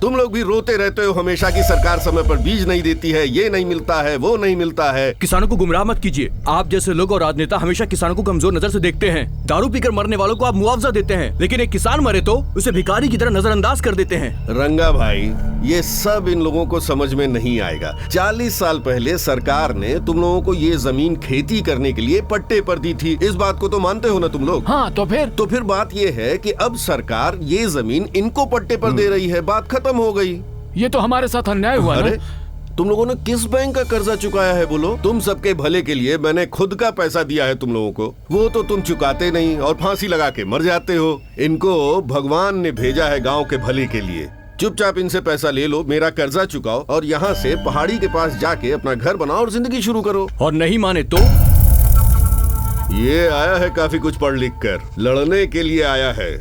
तुम लोग भी रोते रहते हो हमेशा कि सरकार समय पर बीज नहीं देती है, ये नहीं मिलता है, वो नहीं मिलता है। किसानों को गुमराह मत कीजिए। आप जैसे लोग और राजनेता हमेशा किसानों को कमजोर नजर से देखते हैं। दारू पीकर मरने वालों को आप मुआवजा देते हैं, लेकिन एक किसान मरे तो उसे भिखारी की तरह नजरअंदाज कर देते हैं। रंगा भाई, ये सब इन लोगों को समझ में नहीं आएगा। 40 साल पहले सरकार ने तुम लोगों को ये जमीन खेती करने के लिए पट्टे पर दी थी, इस बात को तो मानते हो ना तुम लोग? हाँ, तो फिर बात ये है कि अब सरकार ये जमीन इनको पट्टे पर दे रही है, बात खत्म हो गई। ये तो हमारे साथ अन्याय हुआ ना? अरे तुम लोगों ने किस बैंक का कर्जा चुकाया है बोलो? तुम सबके भले के लिए मैंने खुद का पैसा दिया है तुम लोगों को, वो तो तुम चुकाते नहीं और फांसी लगा के मर जाते हो। इनको भगवान ने भेजा है गांव के भले के लिए। चुपचाप इनसे पैसा ले लो, मेरा कर्जा चुकाओ और यहाँ से पहाड़ी के पास जाके अपना घर बनाओ और जिंदगी शुरू करो। और नहीं माने तो? ये आया है काफी कुछ पढ़ लिख कर, लड़ने के लिए आया है।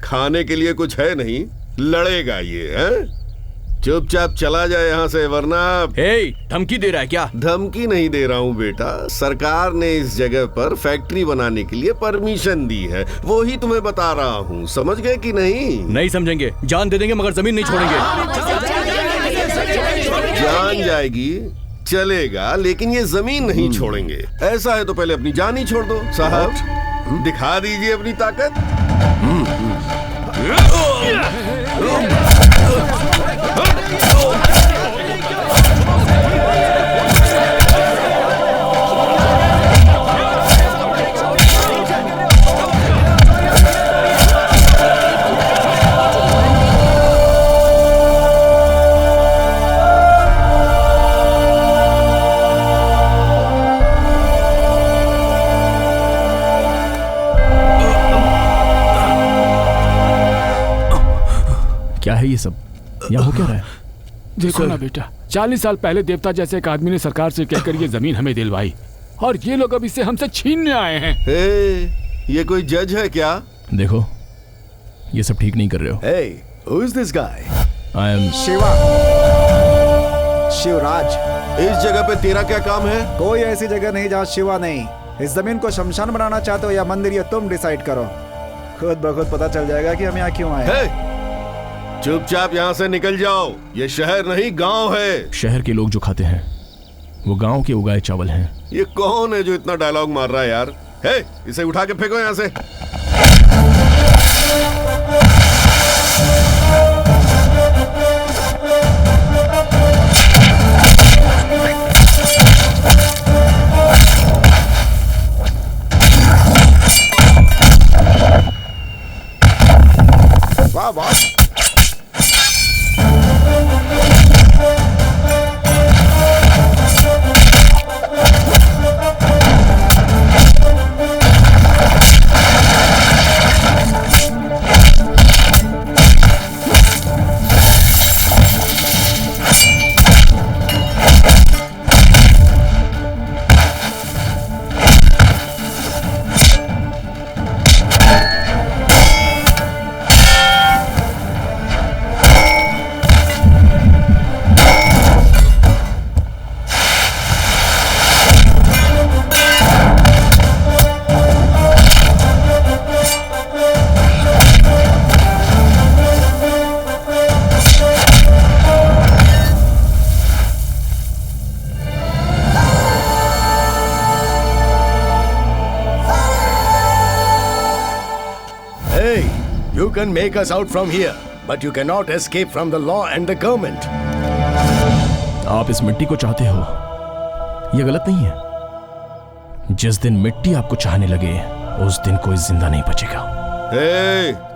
खाने के लिए कुछ है नहीं, लड़ेगा ये है? चुपचाप चला जाए यहाँ से, वरना धमकी दे रहा है क्या? धमकी नहीं दे रहा हूँ बेटा, सरकार ने इस जगह पर फैक्ट्री बनाने के लिए परमिशन दी है, वो ही तुम्हें बता रहा हूँ। समझ गए कि नहीं? नहीं समझेंगे, जान दे देंगे मगर जमीन नहीं छोड़ेंगे। जान जाएगी चलेगा, लेकिन ये जमीन नहीं छोड़ेंगे। ऐसा है तो पहले अपनी जान ही छोड़ दो। साहब दिखा दीजिए अपनी ताकत। क्या है ये सब? यहाँ हो क्या रहा है? देखो ना बेटा, 40 साल पहले देवता जैसे एक आदमी ने सरकार से कहकर ये जमीन हमें दिलवाई और ये लोग अब इसे हमसे छीनने आए हैं। ये कोई जज है क्या? देखो, ये सब ठीक नहीं कर रहे हो। Hey, who is this guy? I am Shiva, Shivraj. इस जगह पे तेरा क्या काम है? कोई ऐसी जगह नहीं जहाँ शिवा नहीं। इस जमीन को शमशान बनाना चाहते हो या मंदिर, ये तुम डिसाइड करो। खुद ब खुद पता चल जाएगा कि हम यहाँ क्यों आए। चुपचाप यहाँ से निकल जाओ, ये शहर नहीं गांव है। शहर के लोग जो खाते हैं वो गांव के उगाए चावल हैं। ये कौन है जो इतना डायलॉग मार रहा है यार? इसे उठा के फेंको यहाँ से। वाह वाह। You can make us out from here, but you cannot escape from the law and the government. आप इस मिट्टी को चाहते हो, ये गलत नहीं है। जिस दिन मिट्टी आपको चाहने लगे, उस दिन कोई जिंदा नहीं बचेगा।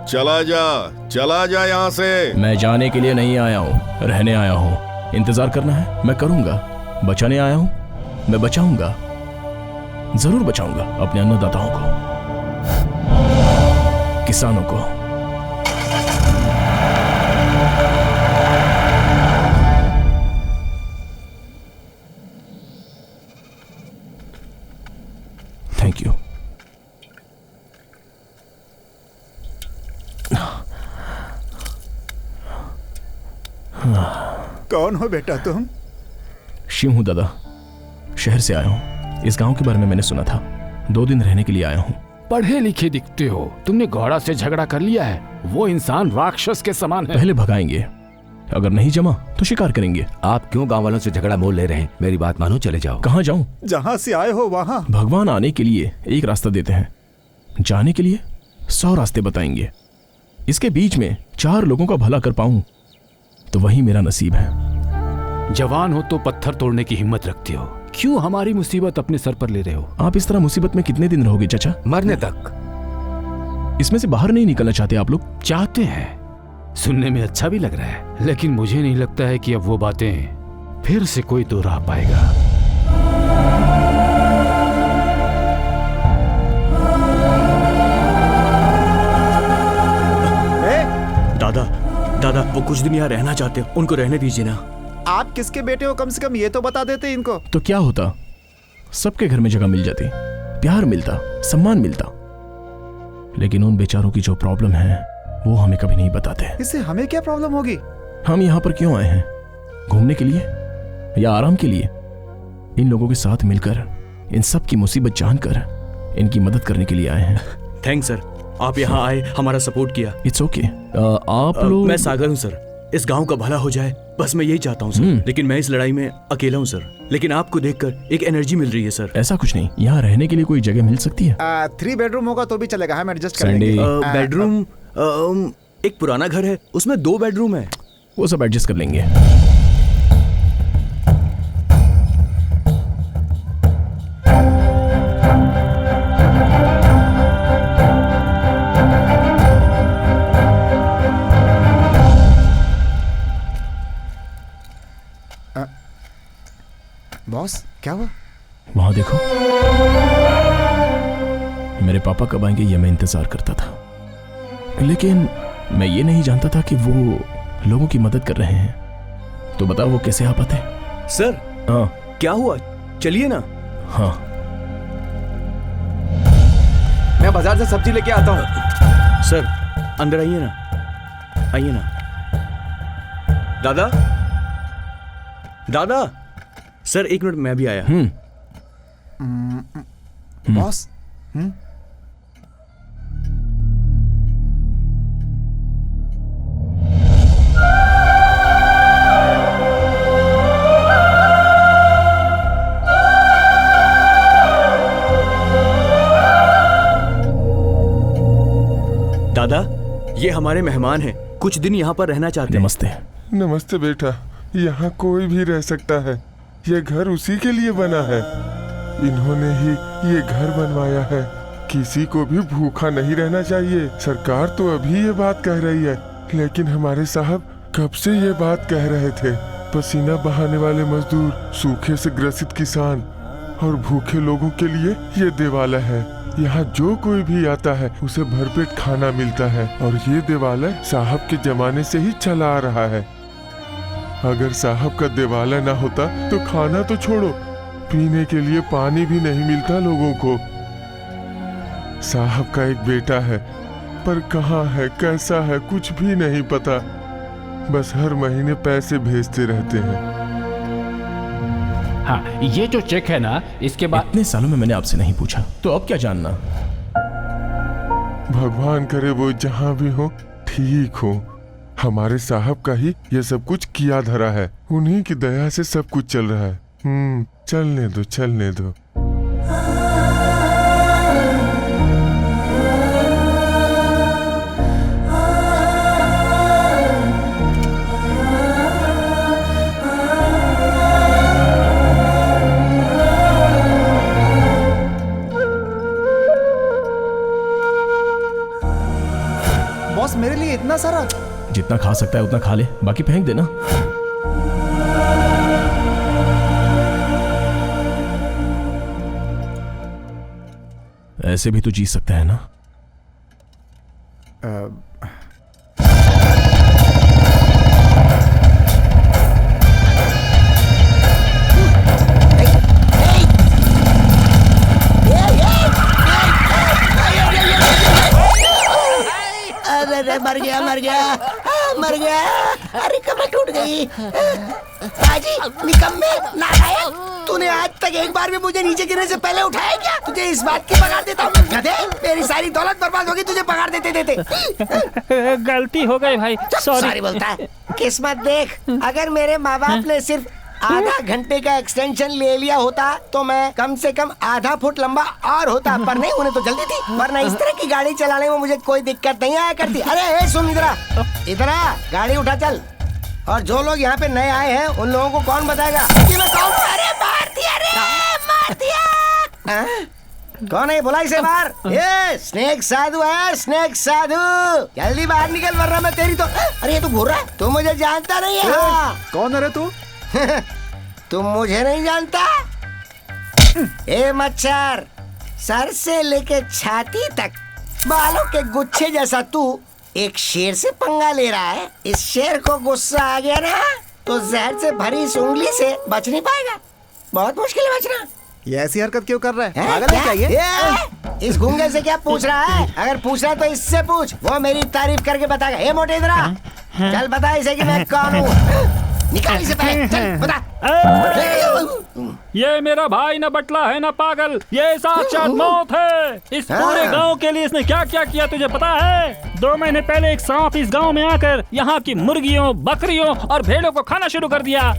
चला जा यहाँ से। मैं जाने के लिए नहीं आया हूँ, रहने आया हूँ। इंतजार करना है, मैं करूंगा। बचाने आया हूँ, मैं बचाऊंगा, जरूर बचाऊंगा अपने अन्नदाताओं को, किसानों को। कौन हो बेटा तुम? शिव हूँ दादा, शहर से आया हूँ। इस गांव के बारे में मैंने सुना था, 2 दिन रहने के लिए आया हूँ। पढ़े लिखे दिखते हो, तुमने घोड़ा से झगड़ा कर लिया है। वो इंसान राक्षस के समान है। पहले भगाएंगे, अगर नहीं जमा तो शिकार करेंगे। आप क्यों गांव वालों से झगड़ा मोल ले रहे हैं? मेरी बात मानो, चले जाओ। कहाँ जाऊँ? जहाँ से आए हो वहाँ। भगवान आने के लिए एक रास्ता देते हैं, जाने के लिए 100 रास्ते बताएंगे। इसके बीच में 4 लोगों का भला कर पाऊं तो वही मेरा नसीब है। जवान हो तो पत्थर तोड़ने की हिम्मत रखते हो, क्यों हमारी मुसीबत अपने सर पर ले रहे हो? आप इस तरह मुसीबत में कितने दिन रहोगे चाचा? मरने तक। इसमें से बाहर नहीं निकलना चाहते आप लोग? चाहते हैं, सुनने में अच्छा भी लग रहा है, लेकिन मुझे नहीं लगता है कि अब वो बातें फिर से कोई दोहरा पाएगा। दादा, दादा, वो कुछ दिन यहाँ रहना चाहते हैं, उनको रहने दीजिए ना। आप किसके बेटे हो? कम से कम ये तो बता देते इनको। तो क्या होता, सबके घर में जगह मिल जाती, प्यार मिलता, सम्मान मिलता। लेकिन उन बेचारों की जो प्रॉब्लम है वो हमें कभी नहीं बताते। इससे हमें क्या प्रॉब्लम होगी? हम यहाँ पर क्यों आए हैं? घूमने के लिए या आराम के लिए? इन लोगों के साथ मिलकर इन सब की मुसीबत जानकर इनकी मदद करने के लिए आए हैं। थैंक्स सर, आप यहाँ आए, हमारा सपोर्ट किया। It's okay. आप लोग? मैं सागर हूँ सर, इस गांव का भला हो जाए, बस मैं यही चाहता हूँ सर। लेकिन मैं इस लड़ाई में अकेला हूँ सर, लेकिन आपको देखकर एक एनर्जी मिल रही है सर। ऐसा कुछ नहीं, यहाँ रहने के लिए कोई जगह मिल सकती है? 3 बेडरूम होगा तो भी चलेगा, हम एडजस्ट कर लेंगे। बेडरूम, एक पुराना घर है, उसमें 2 बेडरूम है। वो सब एडजस्ट कर लेंगे। बॉस, क्या हुआ? वहां देखो, मेरे पापा कब आएंगे ये मैं इंतजार करता था, लेकिन मैं ये नहीं जानता था कि वो लोगों की मदद कर रहे हैं। तो बताओ वो कैसे आ पाते? सर, हाँ क्या हुआ? चलिए ना। हाँ, मैं बाजार से सब्जी लेके आता हूँ। सर, अंदर आइए ना, आइए ना। दादा, दादा, सर 1 मिनट, मैं भी आया। बॉस, दादा, ये हमारे मेहमान हैं, कुछ दिन यहाँ पर रहना चाहते हैं। नमस्ते। नमस्ते बेटा, यहाँ कोई भी रह सकता है, ये घर उसी के लिए बना है। इन्होंने ही ये घर बनवाया है। किसी को भी भूखा नहीं रहना चाहिए। सरकार तो अभी ये बात कह रही है, लेकिन हमारे साहब कब से ये बात कह रहे थे। पसीना बहाने वाले मजदूर, सूखे से ग्रसित किसान और भूखे लोगों के लिए ये देवालय है। यहाँ जो कोई भी आता है उसे भरपेट खाना मिलता है, और ये देवालय साहब के जमाने से ही चला आ रहा है। अगर साहब का देवालय ना होता तो खाना तो छोड़ो, पीने के लिए पानी भी नहीं मिलता लोगों को। साहब का एक बेटा है, पर कहाँ है, कैसा है, कुछ भी नहीं पता। बस हर महीने पैसे भेजते रहते हैं। हाँ, ये जो चेक है ना, इसके बाद इतने सालों में मैंने आपसे नहीं पूछा, तो अब क्या जानना? भगवान करे वो जहाँ भी हो ठीक हो। हमारे साहब का ही ये सब कुछ किया धरा है, उन्हीं की दया से सब कुछ चल रहा है। चलने दो, चलने दो। बॉस, मेरे लिए इतना सारा? जितना खा सकता है उतना खा ले, बाकी फेंक देना। ऐसे भी तो जी सकता है ना? अरे मर गया, मर गया, मर गया। अरे कमर टूट गई। बाजी निकम्मे नालायक, तूने आज तक एक बार भी मुझे नीचे गिरने से पहले उठाया क्या? तुझे इस बात की पगार देता हूँ। गधे, मेरी सारी दौलत बर्बाद होगी तुझे पगार देते देते। गलती हो गई भाई, सॉरी बोलता है। किस्मत देख, अगर मेरे माँ बाप ने सिर्फ आधा घंटे का एक्सटेंशन ले लिया होता तो मैं कम से कम आधा फुट लंबा और होता, पर नहीं, उन्हें तो जल्दी थी। वरना इस तरह की गाड़ी चलाने में मुझे कोई दिक्कत नहीं आया करती। अरे सुन, इधर आ, गाड़ी उठा चल। और जो लोग यहाँ पे नए आए हैं उन लोगों को कौन बताएगा कि मैं कौन? अरे मार दिया रे, मार दिया। कौन है? बुला इसे बाहर। ये स्नेक साधु है, स्नेक साधु, जल्दी बाहर निकल वरना मैं तेरी तो। अरे ये तू घूर रहा है, तू मुझे जानता नहीं है। कौन है रे तू? तुम मुझे नहीं जानता? ए मच्छर, सर से लेके छाती तक बालों के गुच्छे जैसा तू एक शेर से पंगा ले रहा है। इस शेर को गुस्सा आ गया ना तो जहर से भरी इस उंगली से बच नहीं पाएगा। बहुत मुश्किल है बचना। ये ऐसी हरकत क्यों कर रहा है? पागल है क्या ये? इस गूंगे से क्या पूछ रहा है? अगर पूछ रहा है तो इससे पूछ, वो मेरी तारीफ करके बताएगा। ए मोटे इधर आ, चल बता इसे कि मैं कौन हूँ। निकाल इसे पहले, चल बता। ये मेरा भाई न बटला है न पागल, ये साक्षात मौत है। इस पूरे गांव के लिए इसने क्या क्या किया तुझे पता है? 2 महीने पहले एक सांप इस गांव में आकर यहाँ की मुर्गियों, बकरियों और भेड़ों को खाना शुरू कर दिया।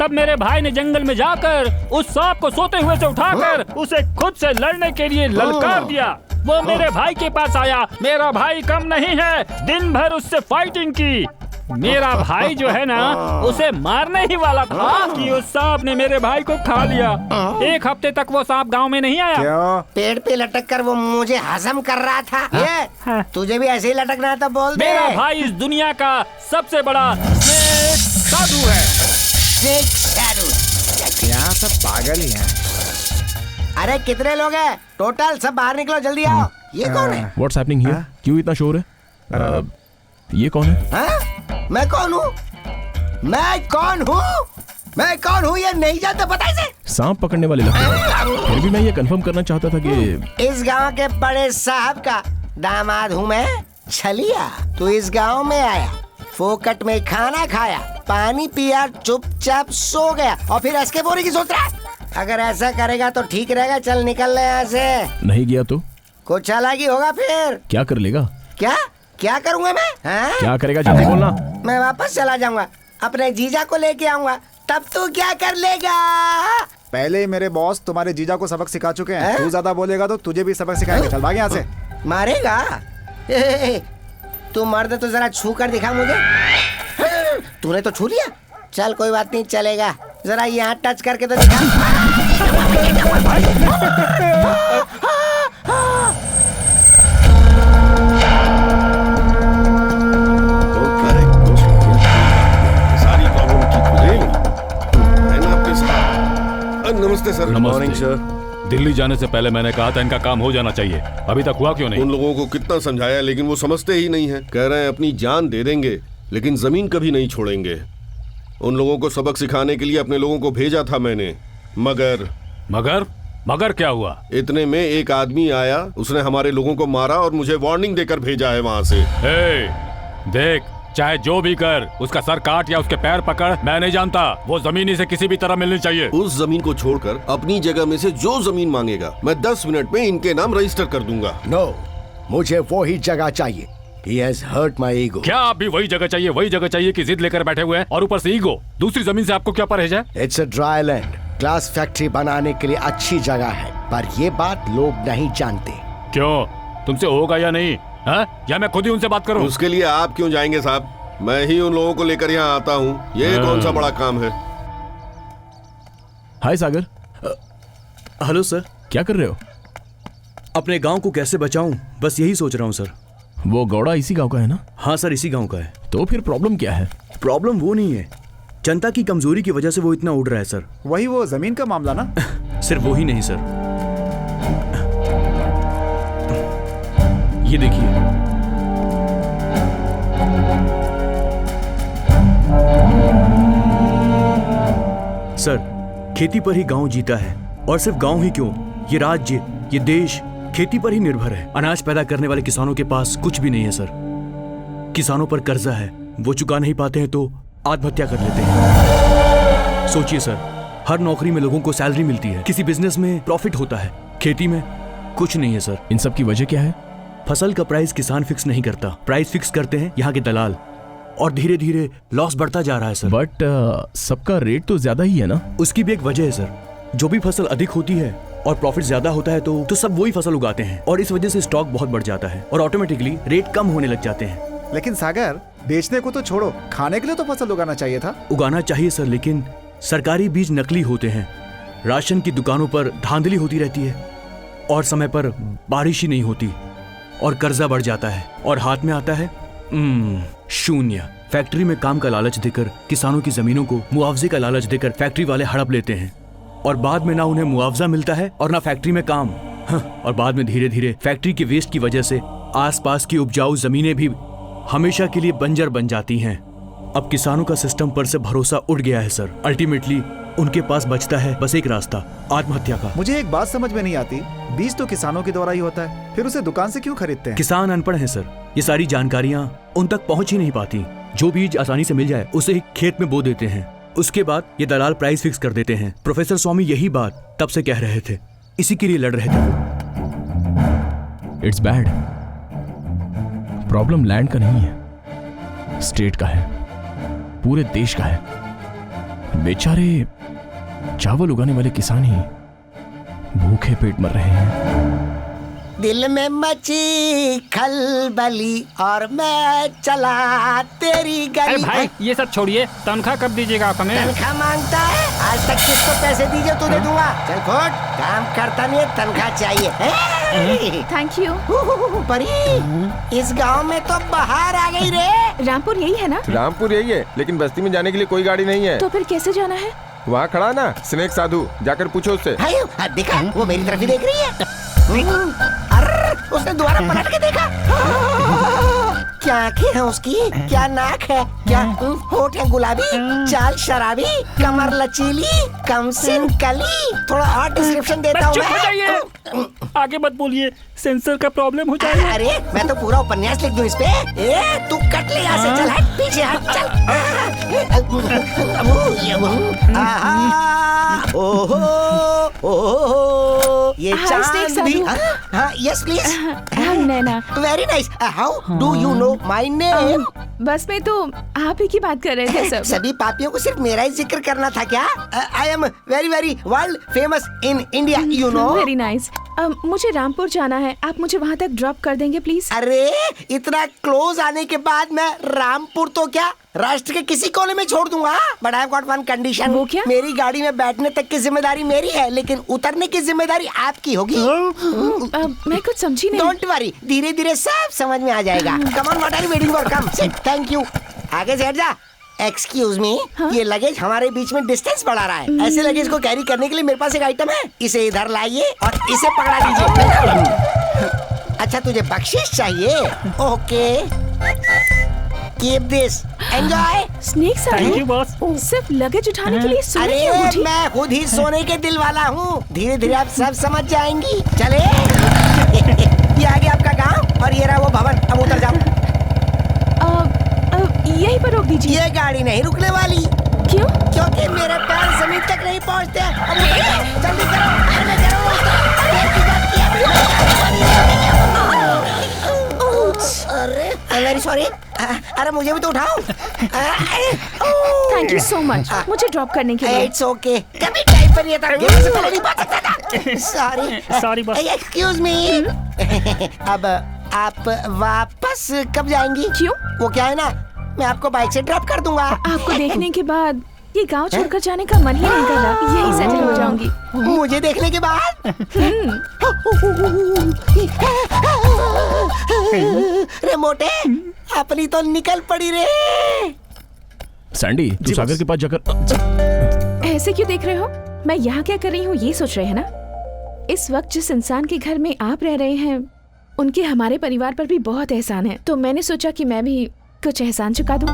तब मेरे भाई ने जंगल में जाकर उस सांप को सोते हुए से उठाकर उसे खुद से लड़ने के लिए ललकार दिया। वो मेरे भाई के पास आया। मेरा भाई कम नहीं है, दिन भर उससे फाइटिंग की। मेरा भाई जो है ना, उसे मारने ही वाला था कि उस सांप ने मेरे भाई को खा लिया। 1 हफ्ते तक वो सांप गांव में नहीं आया। क्यों? पेड़ पे लटक कर वो मुझे हजम कर रहा था। ये तुझे भी ऐसे ही लटकना है तो बोल दे। मेरा भाई इस दुनिया का सबसे बड़ा स्नेक साधु है। स्नेक साधु? यहाँ सब पागल ही हैं। अरे कितने लोग हैं टोटल? सब बाहर निकलो, जल्दी आओ। ये कौन है? What's happening here? क्यों इतना शोर है? ये कौन है? मैं कौन हूँ? मैं कौन हूँ? मैं कौन हूँ ये नहीं जानता, पता है? सांप पकड़ने वाले लगते हैं। फिर भी मैं ये कंफर्म करना चाहता था कि इस गांव के बड़े साहब का दामाद हूँ मैं, छलिया। तू इस गांव में आया, फोकट में खाना खाया, पानी पिया, चुपचाप सो गया और फिर ऐसे बोलने की सोच रहा है? अगर ऐसा करेगा तो ठीक रहेगा। चल निकल ले यहाँ से। नहीं गया तो कुछ चालाकी होगा फिर। क्या कर लेगा? क्या क्या करूँगा मैं? क्या करेगा जल्दी बोलना। मैं वापस चला जाऊंगा, अपने जीजा को लेके आऊंगा, तब तू क्या कर लेगा? पहले ही मेरे बॉस तुम्हारे जीजा को सबक सिखा चुके हैं। तू ज्यादा बोलेगा तो तुझे भी सबक सिखाएंगे। चल भाग यहाँ से। मारेगा? तू मर्द तो जरा छू कर दिखा मुझे। तूने तो छू लिया, चल कोई बात नहीं, चलेगा। जरा यहाँ टच करके तो दिखा। नमस्ते सर। Morning sir. दिल्ली जाने से पहले मैंने कहा था इनका काम हो जाना चाहिए, अभी तक हुआ क्यों नहीं? उन लोगों को कितना समझाया लेकिन वो समझते ही नहीं है। कह रहे हैं अपनी जान दे देंगे लेकिन जमीन कभी नहीं छोड़ेंगे। उन लोगों को सबक सिखाने के लिए अपने लोगों को भेजा था मैंने, मगर मगर क्या हुआ? इतने में एक आदमी आया, उसने हमारे लोगों को मारा और मुझे वार्निंग देकर भेजा है वहाँ से। देख, चाहे जो भी कर, उसका सर काट या उसके पैर पकड़, मैं नहीं जानता। वो जमीन से किसी भी तरह मिलनी चाहिए। उस जमीन को छोड़कर अपनी जगह में से जो जमीन मांगेगा मैं 10 मिनट में इनके नाम रजिस्टर कर दूंगा। नो, मुझे वो ही जगह चाहिए। He has hurt my ego. क्या आप भी वही जगह चाहिए कि जिद लेकर बैठे हुए हैं और ऊपर से ईगो? दूसरी जमीन से आपको क्या परहेज है? It's a dry land. Glass factory बनाने के लिए अच्छी जगह है, पर ये बात लोग नहीं जानते। क्यों? तुमसे होगा या नहीं? या मैं खुद ही उनसे बात करूं? उसके लिए आप क्यों जाएंगे साहब? मैं ही उन लोगों को लेकर यहाँ आता हूँ। ये कौन सा बड़ा काम है? हाय सागर। Hello sir. क्या कर रहे हो? अपने गांव को कैसे बचाऊं, बस यही सोच रहा हूँ सर। वो गौड़ा इसी गांव का है ना? हाँ सर, इसी गांव का है। तो फिर प्रॉब्लम क्या है? प्रॉब्लम वो नहीं है, जनता की कमजोरी की वजह से वो इतना उड़ रहा है सर। वही वो जमीन का मामला ना? सिर्फ वो ही नहीं सर, ये देखिए। सर, खेती पर ही गांव जीता है, और सिर्फ गांव ही क्यों, ये राज्य, ये देश खेती पर ही निर्भर है। अनाज पैदा करने वाले किसानों के पास कुछ भी नहीं है सर। किसानों पर कर्जा है, वो चुका नहीं पाते हैं तो आत्महत्या कर लेते हैं। सोचिए सर, हर नौकरी में लोगों को सैलरी मिलती है, किसी बिजनेस में प्रॉफिट होता है, खेती में कुछ नहीं है सर। इन सब की वजह क्या है? फसल का प्राइस किसान फिक्स नहीं करता, प्राइस फिक्स करते हैं यहाँ के दलाल, और धीरे धीरे लॉस बढ़ता जा रहा है सर। बट सबका रेट तो ज्यादा ही है ना? उसकी भी एक वजह है सर, जो भी फसल अधिक होती है और प्रॉफिट ज्यादा होता है तो सब वही फसल उगाते हैं, और इस वजह से स्टॉक बहुत बढ़ जाता है और ऑटोमेटिकली रेट कम होने लग जाते हैं। लेकिन सागर, बेचने को तो छोड़ो, खाने के लिए तो फसल उगाना चाहिए था। उगाना चाहिए सर, लेकिन सरकारी बीज नकली होते हैं, राशन की दुकानों पर धांधली होती रहती है, और समय पर बारिश ही नहीं होती, और कर्जा बढ़ जाता है, और हाथ में आता है शून्य। फैक्ट्री में काम का लालच देकर किसानों की जमीनों को मुआवजे का लालच देकर फैक्ट्री वाले हड़प लेते हैं, और बाद में ना उन्हें मुआवजा मिलता है और ना फैक्ट्री में काम। और बाद में धीरे धीरे फैक्ट्री के वेस्ट की वजह से आसपास की उपजाऊ जमीनें भी हमेशा के लिए बंजर बन जाती हैं। अब किसानों का सिस्टम पर से भरोसा उठ गया है सर। अल्टीमेटली उनके पास बचता है बस एक रास्ता, आत्महत्या का। मुझे एक बात समझ में नहीं आती, बीज तो किसानों के द्वारा ही होता है, फिर उसे दुकान से क्यों खरीदते हैं? किसान अनपढ़ हैं सर, ये सारी जानकारियां उन तक पहुंच ही नहीं पाती। जो बीज आसानी से मिल जाए उसे ही खेत में बो देते हैं, उसके बाद ये दलाल प्राइस फिक्स कर देते हैं। प्रोफेसर स्वामी यही बात तब से कह रहे थे, इसी के लिए लड़ रहे थे। It's bad. प्रॉब्लम लैंड का नहीं है, स्टेट का है, पूरे देश का है। बेचारे चावल उगाने वाले किसान ही भूखे पेट मर रहे हैं। दिल में मची खलबली और मैं चला तेरी गली। अरे भाई ये सब छोड़िए, तनख्वाह कब दीजिएगा आप हमें? तनख्वाह मांगता है? आज तक किसको पैसे दीजिए तुझे दूंगा। चल खोट, काम करता नहीं है, तनख्वाह चाहिए। Thank you. परी, इस गांव में तो बाहर आ गई रे। रामपुर यही है ना? रामपुर यही है, लेकिन बस्ती में जाने के लिए कोई गाड़ी नहीं है। तो फिर कैसे जाना है? वहाँ खड़ा ना स्नेक साधु, जाकर पूछो उससे। देखा, वो मेरी तरफ ही देख रही है। अरे उसने दोबारा पलट के देखा। क्या आंखें हैं उसकी, क्या नाक है, क्या होठ है गुलाबी, चाल शराबी, कमर लचीली, कमसिन कली। थोड़ा और डिस्क्रिप्शन देता हूँ मैं। आगे मत बोलिए, सेंसर का प्रॉब्लम हो जाएगा। अरे मैं तो पूरा उपन्यास लिख दूं इस पे। तू कट ले यहाँ से, चल हट पीछे हट, चल। ओहो, ये चांद भी। हाँ yes please. Naina. Very nice. How do you know my name? बस में तो आप ही की बात कर रहे थे सब। सभी पापियों को सिर्फ मेरा ही जिक्र करना था क्या? I am very very world famous in India, you know. Very nice. मुझे रामपुर जाना है, आप मुझे वहाँ तक ड्रॉप कर देंगे प्लीज? अरे इतना क्लोज आने के बाद मैं रामपुर तो क्या, राष्ट्र के किसी कोने में छोड़ दूंगा। But I have got one condition. वो क्या? मेरी गाड़ी में बैठने तक की जिम्मेदारी मेरी है, लेकिन उतरने की जिम्मेदारी आपकी होगी। मैं कुछ समझी नहीं। डोंट वरी, धीरे धीरे सब समझ में आ जाएगा। Come on, what are you waiting for? Come sit, thank you. आगे से हट जा। एक्सक्यूज मी, ये लगेज हमारे बीच में डिस्टेंस बढ़ा रहा है। ऐसे लगेज को कैरी करने के लिए मेरे पास एक आइटम है, इसे इधर लाइए और इसे पकड़ा लीजिए। अच्छा तुझे बख्शिश चाहिए? Okay, keep this, enjoy. Snake thank you boss. सिर्फ लगेज उठाने के लिए सोने अरे की अंगूठी? मैं खुद ही सोने के दिल वाला हूँ, धीरे धीरे आप सब समझ जाएंगी। चले। ये आ गया आपका गांव और ये रहा वो भवन, अब उतर जाओ। यहीं पर रोक दीजिए। ये गाड़ी नहीं रुकने वाली। क्यों? क्योंकि मेरे पैर जमीन तक नहीं पहुंचते। अब जल्दी करो, जल्दी करो। अरे वेरी सॉरी। अरे मुझे भी तो उठाओ। थैंक यू सो मच मुझे ड्रॉप करने के लिए। It's okay. कभी टाइम पर ये था, गिरने से पहले नहीं पहुंच सकता था। Sorry boss. एक्सक्यूज मी। अब आप वापस कब जाएंगी? क्यों? वो क्या है ना, मैं आपको बाइक से ड्रॉप कर दूंगा। आपको देखने के बाद ये गांव छोड़कर जाने का मन ही नहीं कर रहा, यही सेटल हो जाऊंगी। मुझे देखने के बाद? रे मोटे, अपनी तो निकल पड़ी रे। सैंडी, तू सागर के पास जाकर ऐसे क्यों देख रहे हो? मैं यहाँ क्या कर रही हूँ ये सोच रहे हैं ना? इस वक्त जिस इंसान के घर में आप रह रहे हैं उनके हमारे परिवार पर भी बहुत एहसान है, तो मैंने सोचा कि मैं भी कुछ एहसान चुका दूं।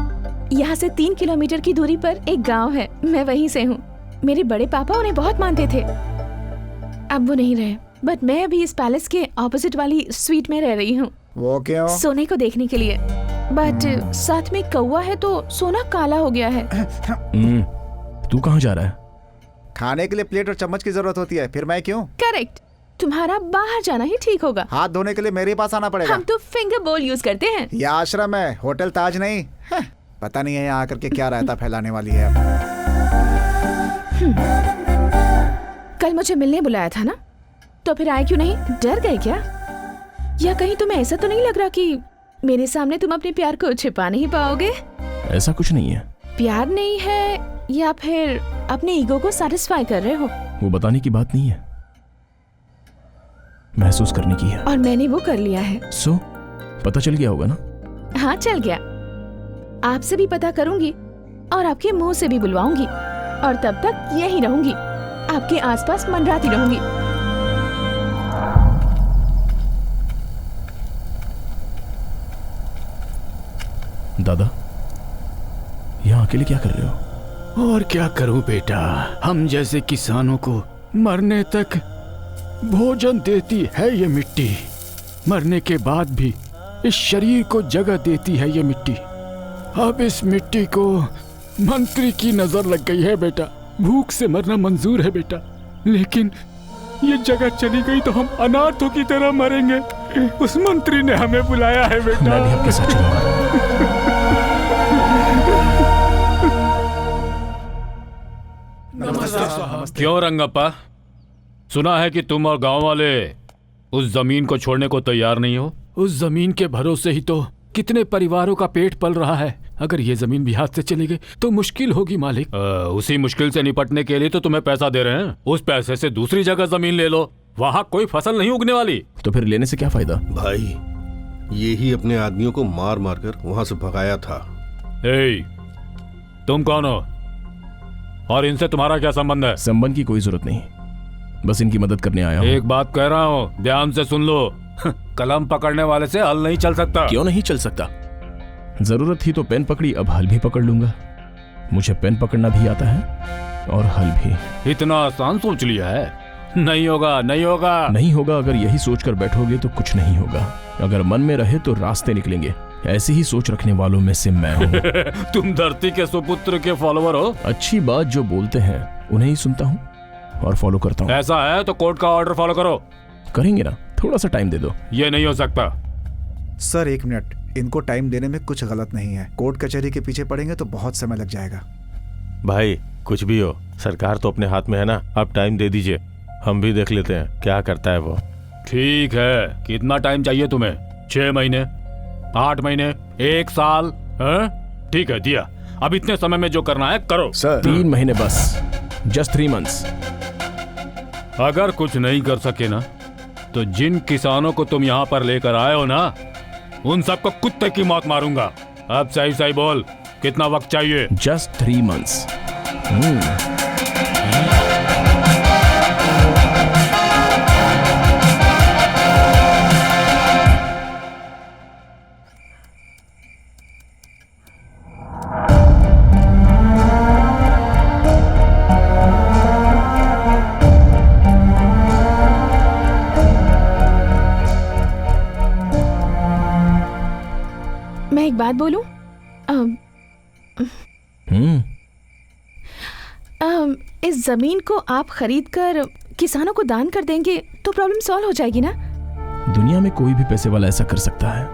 यहाँ से 3 किलोमीटर की दूरी पर एक गांव है, मैं वहीं से हूँ। मेरे बड़े पापा उन्हें बहुत मानते थे, अब वो नहीं रहे, बट मैं अभी इस पैलेस के ऑपोजिट वाली स्वीट में रह रही हूँ। वो क्यों? सोने को देखने के लिए। बट साथ में कौवा है तो सोना काला हो गया है। तू कहाँ जा रहा है? खाने के लिए प्लेट और चम्मच की जरूरत होती है, फिर मैं क्यों? करेक्ट, तुम्हारा बाहर जाना ही ठीक होगा। हाथ धोने के लिए मेरे पास आना पड़ेगा। हम तो फिंगर बोल यूज करते हैं। ये आश्रम है, होटल ताज नहीं। पता नहीं है यहाँ आकर के क्या रायता फैलाने वाली है। कल मुझे मिलने बुलाया था ना, तो फिर आए क्यों नहीं? डर गए क्या? या कहीं तुम्हें ऐसा तो नहीं लग रहा कि मेरे सामने तुम अपने प्यार को छिपा नहीं पाओगे? ऐसा कुछ नहीं है। प्यार नहीं है या फिर अपने ईगो को सैटिस्फाई कर रहे हो? वो बताने की बात नहीं है, महसूस करने की है। और मैंने वो कर लिया है। सो पता चल गया होगा ना? हाँ चल गया। आपसे भी पता करूंगी और आपके मुंह से भी बुलवाऊंगी, और तब तक यहीं रहूंगी, आपके आसपास मंडराती रहूंगी। दादा, यहाँ अकेले क्या कर रहे हो? और क्या करूं बेटा, हम जैसे किसानों को मरने तक भोजन देती है ये मिट्टी, मरने के बाद भी इस शरीर को जगह देती है ये मिट्टी। अब इस मिट्टी को मंत्री की नजर लग गई है बेटा, भूख से मरना मंजूर है बेटा, लेकिन ये जगह चली गई तो हम अनाथों की तरह मरेंगे। उस मंत्री ने हमें बुलाया है बेटा। मैं भी आपके साथ चलूंगा। क्यों रंगप्पा, सुना है कि तुम और गांव वाले उस जमीन को छोड़ने को तैयार नहीं हो? उस जमीन के भरोसे ही तो कितने परिवारों का पेट पल रहा है। अगर ये जमीन भी हाथ से चली गई तो मुश्किल होगी मालिक। उसी मुश्किल से निपटने के लिए तो तुम्हें पैसा दे रहे हैं। उस पैसे से दूसरी जगह जमीन ले लो, वहाँ कोई फसल नहीं उगने वाली। तो फिर लेने से क्या फायदा? भाई, ये ही अपने आदमियों को मार मार कर वहाँ से भगाया था। तुम कौन हो और इनसे तुम्हारा क्या संबंध है? संबंध की कोई जरूरत नहीं, बस इनकी मदद करने आया हूँ। एक बात कह रहा हूँ, ध्यान से सुन लो। कलम पकड़ने वाले से हल नहीं चल सकता। क्यों नहीं चल सकता? जरूरत थी तो पेन पकड़ी, अब हल भी पकड़ लूंगा। मुझे पेन पकड़ना भी आता है और हल भी। इतना आसान सोच लिया है? नहीं होगा, नहीं होगा, नहीं होगा। अगर यही सोचकर बैठोगे तो कुछ नहीं होगा। अगर मन में रहे तो रास्ते निकलेंगे। ऐसी ही सोच रखने वालों में से मैं हूँ। तुम धरती के सुपुत्र के फॉलोवर हो। अच्छी बात जो बोलते हैं उन्हें ही सुनता हूँ और फॉलो करता हूँ। ऐसा है तो कोर्ट का ऑर्डर फॉलो करो। करेंगे ना, थोड़ा सा टाइम दे दो। ये नहीं हो सकता। सर एक मिनट, इनको टाइम देने में कुछ गलत नहीं है। कोर्ट कचहरी के पीछे पड़ेंगे तो बहुत समय लग जाएगा। भाई कुछ भी हो, सरकार तो अपने हाथ में है ना। अब टाइम दे दीजिए, हम भी देख लेते हैं क्या करता है वो। ठीक है, कितना टाइम चाहिए तुम्हें? 6 महीने, 8 महीने, 1 साल? ठीक है, दिया। अब इतने समय में जो करना है करो। सर 3 महीने बस, जस्ट 3 मंथ्स। अगर कुछ नहीं कर सके ना, तो जिन किसानों को तुम यहाँ पर लेकर आए हो ना, उन सबको कुत्ते की मौत मारूंगा। अब सही सही बोल, कितना वक्त चाहिए? Just 3 months. मैं एक बात बोलूं? इस जमीन को आप खरीद कर किसानों को दान कर देंगे तो प्रॉब्लम सॉल्व हो जाएगी ना? दुनिया में कोई भी पैसे वाला ऐसा कर सकता है,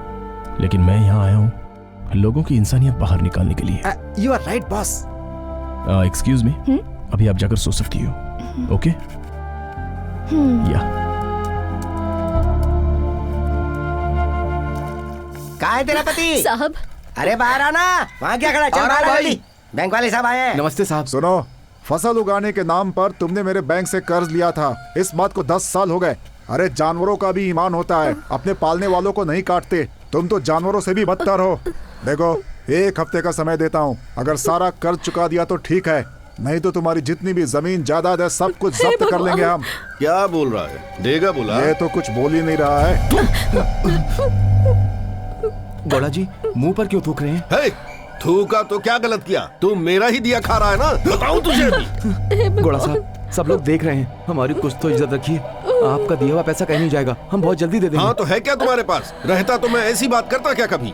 लेकिन मैं यहाँ आया हूँ लोगों की इंसानियत बाहर निकालने के लिए। You are right boss. Excuse me, अभी आप जाकर सो सकती हो। ओके? या कहाँ है तेरा पति? साहब, अरे बाहर आना। वहाँ क्या खड़ा? चल बाहर आ जल्दी। बैंक वाले साहब आए हैं। नमस्ते साहब। सुनो, फसल उगाने के नाम पर तुमने मेरे बैंक से कर्ज लिया था। इस बात को 10 साल हो गए। अरे जानवरों का भी ईमान होता है, अपने पालने वालों को नहीं काटते। तुम तो जानवरों से भी बदतर हो। देखो, 1 हफ्ते का समय देता हूँ। अगर सारा कर्ज चुका दिया तो ठीक है, नहीं तो तुम्हारी जितनी भी जमीन जायदाद है सब कुछ जब्त कर लेंगे हम। क्या बोल रहा है? देगा बोला? ये तो कुछ बोल ही नहीं रहा है। गौड़ा जी, मुंह पर क्यों थूक रहे हैं? हे, थूका तो क्या गलत किया? तू मेरा ही दिया खा रहा है ना? बताऊं तुझे अभी। गौड़ा साहब, सब लोग देख रहे हैं, हमारी कुछ तो इज्जत रखिए। आपका दिया हुआ पैसा कहीं नहीं जाएगा, हम बहुत जल्दी दे देंगे। हाँ तो है क्या तुम्हारे पास? रहता तो मैं ऐसी बात करता क्या कभी?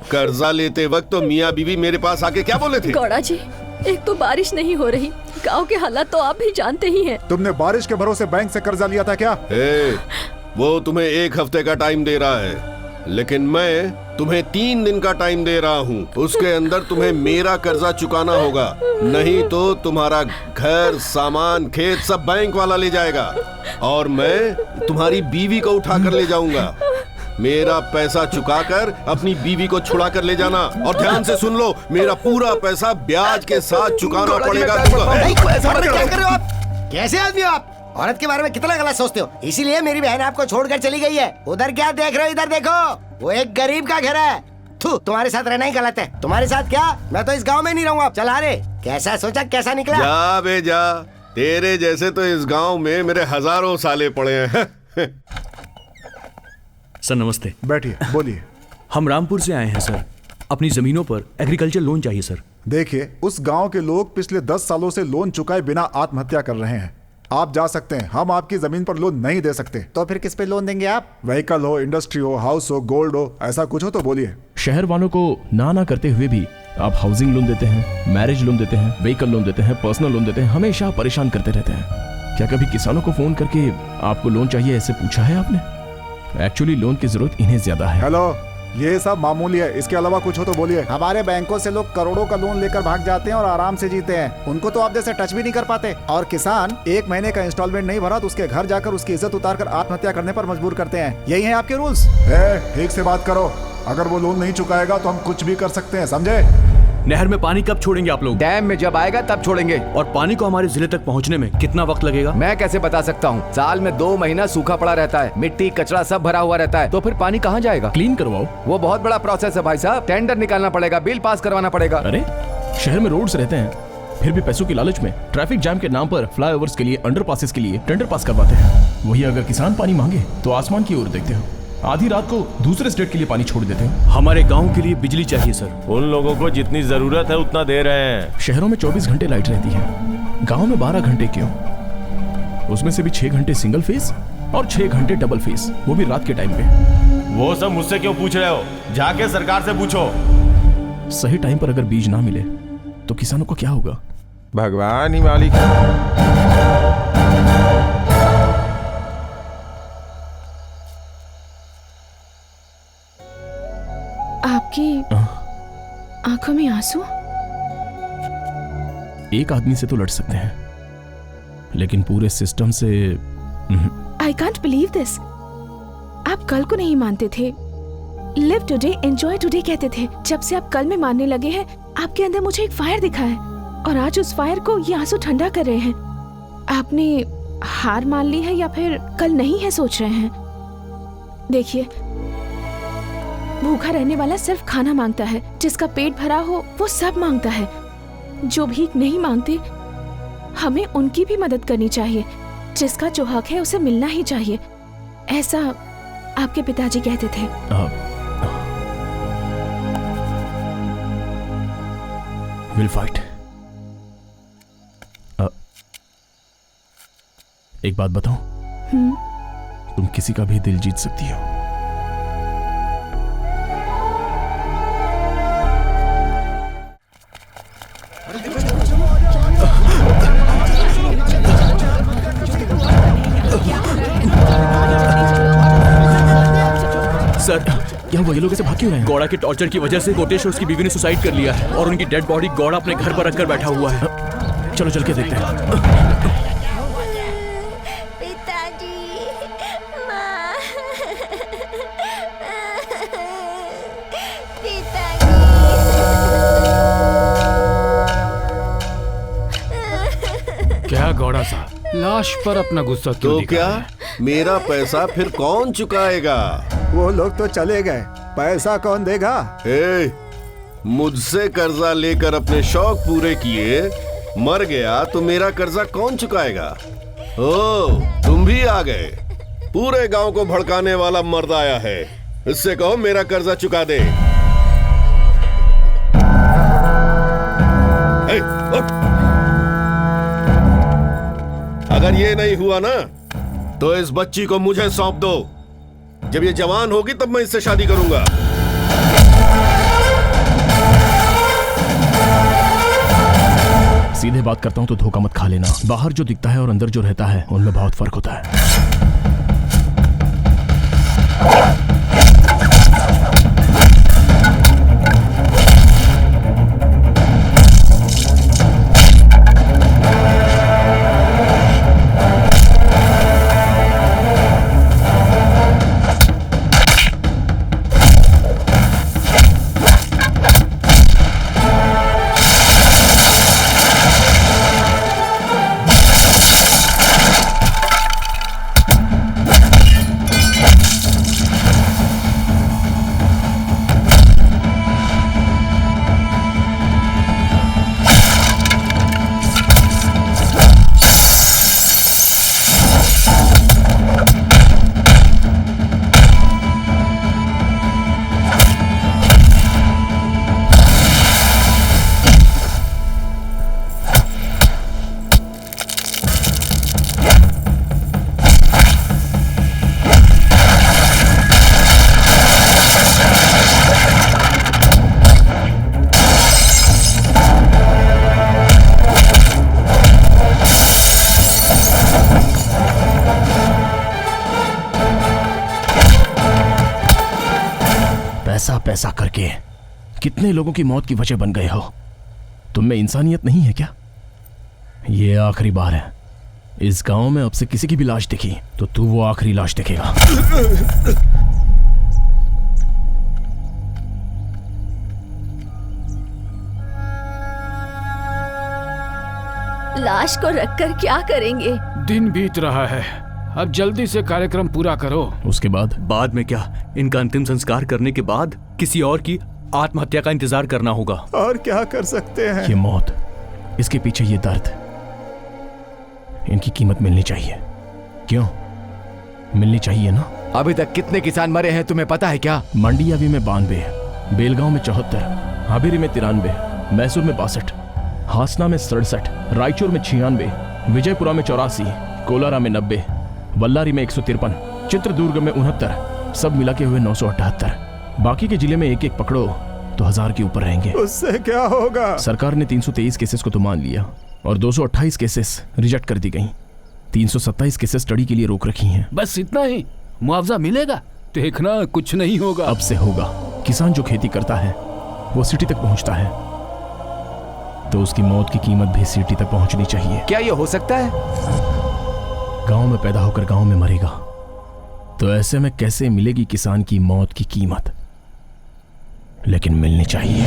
कर्जा लेते वक्त तो मियाँ बीवी मेरे पास आके क्या बोले थे? गौड़ा जी, एक तो बारिश नहीं हो रही, गांव के हालात तो आप भी जानते ही हैं। तुमने बारिश के भरोसे बैंक से कर्जा लिया था क्या? वो तुम्हें 1 हफ्ते का टाइम दे रहा है, लेकिन मैं तुम्हें 3 दिन का टाइम दे रहा हूँ। उसके अंदर तुम्हें मेरा कर्जा चुकाना होगा, नहीं तो तुम्हारा घर, सामान, खेत सब बैंक वाला ले जाएगा और मैं तुम्हारी बीवी को उठा कर ले जाऊंगा। मेरा पैसा चुकाकर अपनी बीवी को छुड़ा कर ले जाना, और ध्यान से सुन लो, मेरा पूरा पैसा ब्याज के साथ चुकाना पड़ेगा। क्या कर रहे हो आप? कैसे आदमी हो आप? औरत के बारे में कितना गलत सोचते हो, इसीलिए मेरी बहन आपको छोड़कर चली गई है। उधर क्या देख रहे हो, इधर देखो, वो एक गरीब का घर है। तुम्हारे साथ रहना ही गलत है। तुम्हारे साथ क्या, मैं तो इस गांव में नहीं रहूंगा। चला रे, कैसा सोचा कैसा निकला। जा बे जा, तेरे जैसे तो इस गांव में मेरे हजारों साले पड़े हैं। सर नमस्ते। बैठिए, बोलिए। हम रामपुर से आए हैं सर, अपनी जमीनों पर एग्रीकल्चर लोन चाहिए सर। देखिए, उस गांव के लोग पिछले 10 सालों से लोन चुकाए बिना आत्महत्या कर रहे हैं। आप जा सकते हैं, हम आपकी जमीन पर लोन नहीं दे सकते। तो फिर किस पे लोन देंगे आप? व्हीकल हो, इंडस्ट्री हो, हाउस हो, गोल्ड हो, ऐसा कुछ हो तो बोलिए। शहर वालों को ना करते हुए भी आप हाउसिंग लोन देते हैं, मैरिज लोन देते हैं, व्हीकल लोन देते हैं, पर्सनल लोन देते हैं, हमेशा परेशान करते रहते हैं। क्या कभी किसानों को फोन करके आपको लोन चाहिए ऐसे पूछा है आपने? एक्चुअली लोन की जरूरत इन्हें ज्यादा है। हेलो, ये सब मामूली है, इसके अलावा कुछ हो तो बोलिए। हमारे बैंकों से लोग करोड़ों का लोन लेकर भाग जाते हैं और आराम से जीते हैं। उनको तो आप जैसे टच भी नहीं कर पाते। और किसान 1 महीने का इंस्टॉलमेंट नहीं भरा तो उसके घर जाकर उसकी इज्जत उतारकर आत्महत्या करने पर मजबूर करते हैं। यही है आपके रूल्स। ठीक से बात करो, अगर वो लोन नहीं चुकाएगा तो हम कुछ भी कर सकते हैं, समझे? नहर में पानी कब छोड़ेंगे आप लोग? डैम में जब आएगा तब छोड़ेंगे। और पानी को हमारे जिले तक पहुंचने में कितना वक्त लगेगा? मैं कैसे बता सकता हूँ? साल में 2 महीना सूखा पड़ा रहता है, मिट्टी कचरा सब भरा हुआ रहता है, तो फिर पानी कहाँ जाएगा? क्लीन करवाओ। वो बहुत बड़ा प्रोसेस है भाई साहब, टेंडर निकालना पड़ेगा, बिल पास करवाना पड़ेगा। अरे शहर में रोड्स रहते हैं, फिर भी पैसों की लालच में ट्रैफिक जाम के नाम पर फ्लाईओवर्स के लिए, अंडरपासेस के लिए टेंडर पास करवाते हैं। वही अगर किसान पानी मांगे तो आसमान की ओर देखते हो, आधी रात को दूसरे स्टेट के लिए पानी छोड़ देते हो। हमारे गांव के लिए बिजली चाहिए सर। उन लोगों को जितनी जरूरत है उतना दे रहे हैं। शहरों में 24 घंटे लाइट रहती है, गांव में 12 घंटे क्यों? उसमें से भी 6 घंटे सिंगल फेस और 6 घंटे डबल फेस, वो भी रात के टाइम पे। वो सब मुझसे क्यों पूछ रहे हो? जाके सरकार से पूछो। सही टाइम पर अगर बीज ना मिले तो किसानों को क्या होगा? भगवान ही मालिक है। आपकी आंखों में आंसू? एक आदमी से तो लड़ सकते हैं, लेकिन पूरे सिस्टम से आई कांट बिलीव दिस। आप कल को नहीं मानते थे, लिव टुडे एंजॉय टुडे कहते थे। जब से आप कल में मानने लगे हैं, आपके अंदर मुझे एक फायर दिखा है, और आज उस फायर को ये आंसू ठंडा कर रहे हैं। आपने हार मान ली है या फिर कल नहीं है सोच रहे हैं? देखिए, भूखा रहने वाला सिर्फ खाना मांगता है, जिसका पेट भरा हो वो सब मांगता है। जो भीख नहीं मांगते, हमें उनकी भी मदद करनी चाहिए। जिसका जो हक है उसे मिलना ही चाहिए, ऐसा आपके पिताजी कहते थे। Will fight. एक बात बताओ, तुम किसी का भी दिल जीत सकती हो। सर, क्या हुआ? ये लोग ऐसे भाग क्यों रहे हैं? गौड़ा के टॉर्चर की वजह से कोटेश और उसकी बीवी ने सुसाइड कर लिया है, और उनकी डेड बॉडी गौड़ा अपने घर पर रखकर बैठा हुआ है। चलो चल के देखते हैं। पिताजी, माँ, क्या गौड़ा साहब, लाश पर अपना गुस्सा क्यों तो क्या मेरा पैसा फिर कौन चुकाएगा? वो लोग तो चले गए, पैसा कौन देगा? मुझसे कर्जा लेकर अपने शौक पूरे किए, मर गया तो मेरा कर्जा कौन चुकाएगा? ओ, तुम भी आ गए। पूरे गांव को भड़काने वाला मर्द आया है, इससे कहो मेरा कर्जा चुका दे। अगर ये नहीं हुआ ना, तो इस बच्ची को मुझे सौंप दो। जब ये जवान होगी तब मैं इससे शादी करूंगा। सीधे बात करता हूँ तो धोखा मत खा लेना। बाहर जो दिखता है और अंदर जो रहता है उनमें बहुत फर्क होता है। पैसा करके कितने लोगों की मौत की वजह बन गए हो। तुम में इंसानियत नहीं है क्या? ये आखिरी बार है। इस गांव में अब से किसी की भी लाश दिखी तो तू वो आखिरी लाश देखेगा। लाश को रखकर क्या करेंगे? दिन बीत रहा है, अब जल्दी से कार्यक्रम पूरा करो। उसके बाद में क्या? इनका अंतिम संस्कार करने के बाद किसी और की आत्महत्या का इंतजार करना होगा। और क्या कर सकते हैं? ये मौत, इसके पीछे ये दर्द, इनकी कीमत मिलनी चाहिए। क्यों मिलनी चाहिए ना? अभी तक कितने किसान मरे हैं तुम्हें पता है क्या? मंडियावी में 92, बेलगांव में 74, हाबिरी में 93, मैसूर में 62, हासना में 67, रायचूर में 96, विजयपुरा में 84, कोलारा में 90, बल्लारी में 153, चित्रदुर्ग में 69, सब मिला के हुए 978। बाकी के जिले में एक एक पकड़ो तो 1000 के ऊपर रहेंगे। उससे क्या होगा? सरकार ने 323 केसेस को तो मान लिया और 228 केसेस रिजेक्ट कर दी गई। 327 केसेस स्टडी के लिए रोक रखी हैं। बस इतना ही? मुआवजा मिलेगा? देखना कुछ नहीं होगा। अब से होगा। किसान जो खेती करता है वो सिटी तक पहुंचता है तो उसकी मौत की कीमत भी सिटी तक पहुंचनी चाहिए। क्या ये हो सकता है? गांव में पैदा होकर गांव में मरेगा तो ऐसे में कैसे मिलेगी किसान की मौत की कीमत? लेकिन मिलनी चाहिए।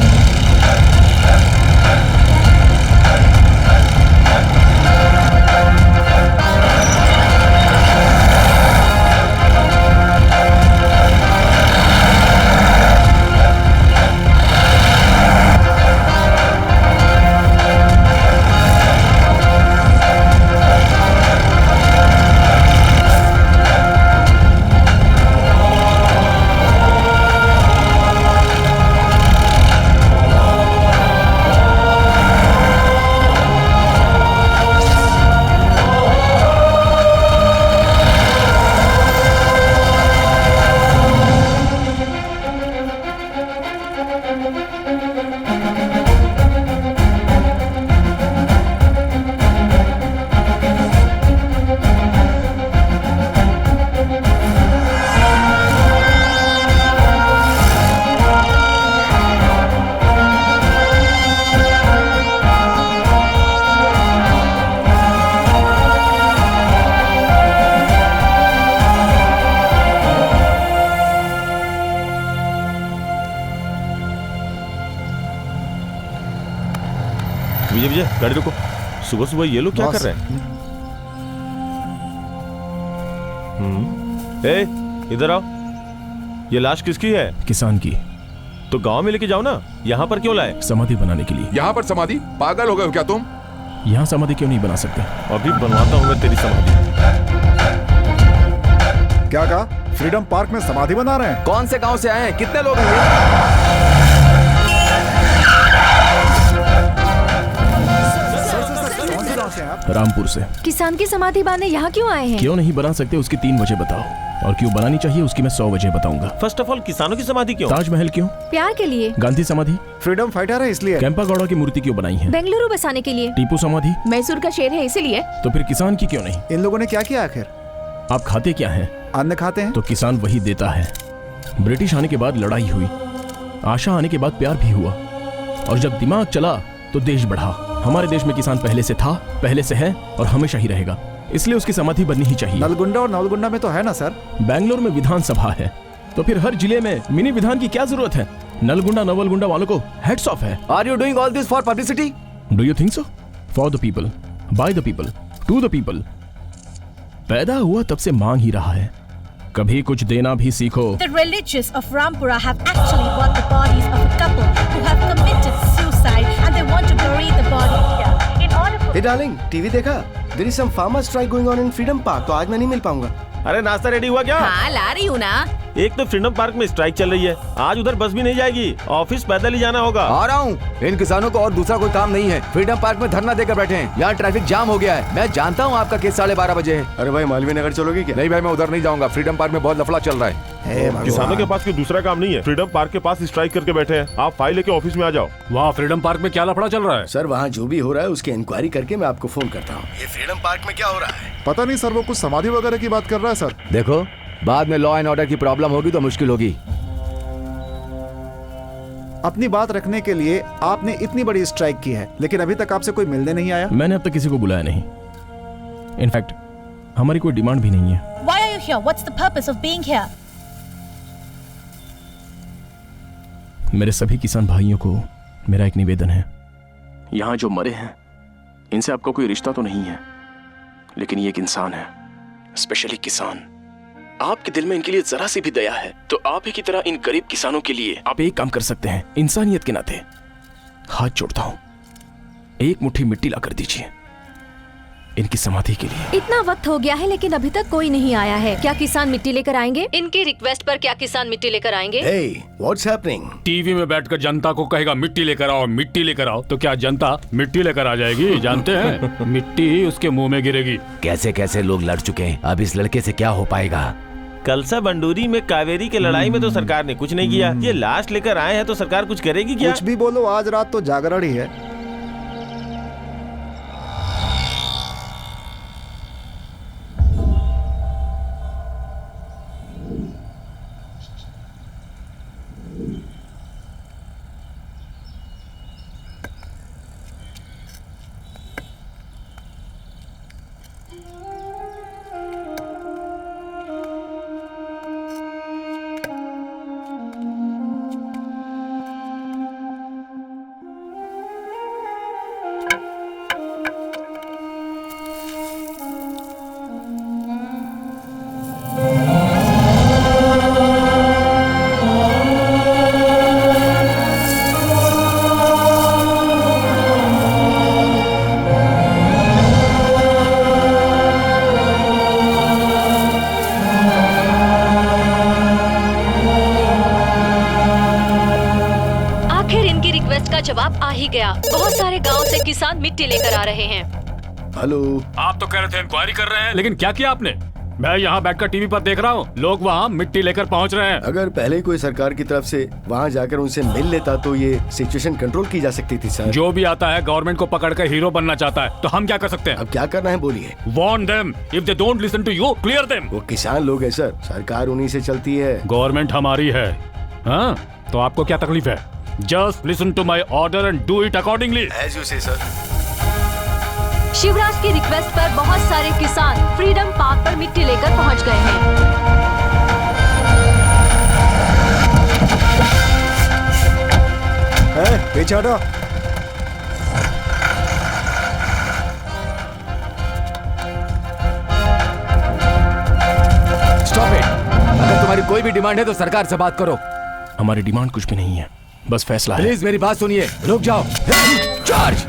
विजय गाड़ी रोको। सुबह सुबह ये लोग क्या कर रहे हैं? इधर आओ। ये लाश किसकी है? किसान की। तो गांव में लेके जाओ ना, यहाँ पर क्यों लाए? समाधि बनाने के लिए। यहाँ पर समाधि? पागल हो गए हो क्या तुम? यहाँ समाधि क्यों नहीं बना सकते? अभी बनवाता हूँ मैं तेरी समाधि। क्या कहा? फ्रीडम पार्क में समाधि बना रहे हैं? कौन से गांव से आए हैं? कितने लोग हैं? आप? रामपुर से। किसान की समाधि बांधने यहाँ क्यों आए हैं? क्यों नहीं बना सकते उसकी 3 वजह बताओ, और क्यों बनानी चाहिए उसकी मैं 100 वजह बताऊंगा। फर्स्ट ऑफ ऑल किसानों की समाधि क्यों? ताजमहल क्यों? प्यार के लिए। गांधी समाधि? फ्रीडम फाइटर है इसलिए। कैंपागौड़ा की मूर्ति क्यों बनाई है? बेंगलुरु बसाने के लिए। टीपू समाधि? मैसूर का शेर है इसीलिए। तो फिर किसान की क्यों नहीं? इन लोगों ने क्या किया आखिर? आप खाते क्या हैं? अन्न खाते हैं। तो किसान वही देता है। ब्रिटिश आने के बाद लड़ाई हुई, आशा आने के बाद प्यार भी हुआ, और जब दिमाग चला तो देश बढ़ा। हमारे देश में किसान पहले से था, पहले से है और हमेशा ही रहेगा, इसलिए उसकी समाधि बननी ही चाहिए। नलगुंडा और नवलगुंडा में तो है ना सर? बेंगलोर में विधानसभा है, तो फिर हर जिले में मिनी विधान की क्या जरूरत है? नलगुंडा नवलगुंडा वालों को हेड्स ऑफ है। Are you doing all this for publicity? Do you think so? For the people, by the people, to the people. पैदा हुआ तब से मांग ही रहा है, कभी कुछ देना भी सीखो। The religious of Rampura have actually brought the bodies of a couple who have committed suicide and they want to bury the body here. In order for... Hey darling, TV देखा? There is some farmer strike going on in Freedom Park, तो आज मैं नहीं मिल पाऊंगा। अरे नाश्ता ready हुआ क्या? हाँ ला रही हूँ ना। एक तो फ्रीडम पार्क में स्ट्राइक चल रही है, आज उधर बस भी नहीं जाएगी, ऑफिस पैदल ही जाना होगा। आ रहा हूँ। इन किसानों को और दूसरा कोई काम नहीं है, फ्रीडम पार्क में धरना देकर बैठे हैं। यहाँ ट्रैफिक जाम हो गया है। मैं जानता हूँ आपका केस 12:30 बजे है। अरे भाई मालवीय नगर चलोगे क्या? नहीं भाई, मैं उधर नहीं जाऊंगा। फ्रीडम पार्क में बहुत लफड़ा चल रहा है। किसानों के पास कोई दूसरा काम नहीं है, फ्रीडम पार्क के पास स्ट्राइक करके बैठे हैं। आप फाइल लेके ऑफिस में आ जाओ। वहाँ फ्रीडम पार्क में क्या लफड़ा चल रहा है? सर वहाँ जो भी हो रहा है उसकी इंक्वायरी करके मैं आपको फोन करता हूँ। ये फ्रीडम पार्क में क्या हो रहा है? पता नहीं सर, वो कुछ समाधि वगैरह की बात कर रहा है सर। देखो, बाद में लॉ एंड ऑर्डर की प्रॉब्लम होगी तो मुश्किल होगी। अपनी बात रखने के लिए आपने इतनी बड़ी स्ट्राइक की है, लेकिन अभी तक आपसे कोई मिलने नहीं आया। मैंने अब तक किसी को बुलाया नहीं। इनफैक्ट हमारी कोई डिमांड भी नहीं है। Why are you here? What's the purpose of being here? मेरे सभी किसान भाइयों को मेरा एक निवेदन है। यहाँ जो मरे हैं इनसे आपका कोई रिश्ता तो नहीं है, लेकिन ये एक इंसान है, स्पेशली किसान। आपके दिल में इनके लिए जरा सी भी दया है तो आप ही की तरह इन गरीब किसानों के लिए आप एक काम कर सकते हैं। इंसानियत के नाते हाथ जोड़ता हूं, एक मुट्ठी मिट्टी ला कर दीजिए इनकी समाधि के लिए। इतना वक्त हो गया है लेकिन अभी तक कोई नहीं आया है। क्या किसान मिट्टी लेकर आएंगे? इनकी रिक्वेस्ट पर क्या किसान मिट्टी लेकर आएंगे? Hey, what's happening? टीवी में बैठकर जनता को कहेगा मिट्टी लेकर आओ, मिट्टी लेकर आओ, तो क्या जनता मिट्टी लेकर आ जाएगी? जानते हैं मिट्टी ही उसके मुंह में गिरेगी। कैसे कैसे लोग लड़ चुके हैं, अब इस लड़के से क्या हो पाएगा? कलसा बंडूरी में कावेरी के लड़ाई में तो सरकार ने कुछ नहीं किया, ये लास्ट लेकर आए हैं तो सरकार कुछ करेगी क्या? कुछ भी बोलो, आज रात तो जागरण ही है। जवाब आ ही गया। बहुत सारे गांव से किसान मिट्टी लेकर आ रहे हैं। हेलो, आप तो कह रहे थे इंक्वायरी कर रहे हैं, लेकिन क्या किया आपने? मैं यहाँ बैठकर टीवी पर देख रहा हूँ, लोग वहाँ मिट्टी लेकर पहुँच रहे हैं। अगर पहले कोई सरकार की तरफ से वहाँ जाकर उनसे मिल लेता तो ये सिचुएशन कंट्रोल की जा सकती थी सर। जो भी आता है गवर्नमेंट को पकड़कर हीरो बनना चाहता है, तो हम क्या कर सकते हैं? अब क्या करना है बोलिए। Warn them. If they don't listen to you, clear them. वो किसान लोग है सर, सरकार उन्हीं से चलती है। गवर्नमेंट हमारी है, हाँ? तो आपको क्या तकलीफ है? Just listen to my order and do it accordingly. As you say, sir. Shivraj की रिक्वेस्ट पर बहुत सारे किसान फ्रीडम पार्क पर मिट्टी लेकर पहुंच गए हैं। पीछे हटो। Stop it. अगर तुम्हारी कोई भी डिमांड है तो सरकार से बात करो। हमारी डिमांड कुछ भी नहीं है, बस फैसला है। प्लीज मेरी बात सुनिए, रुक जाओ। चार्ज।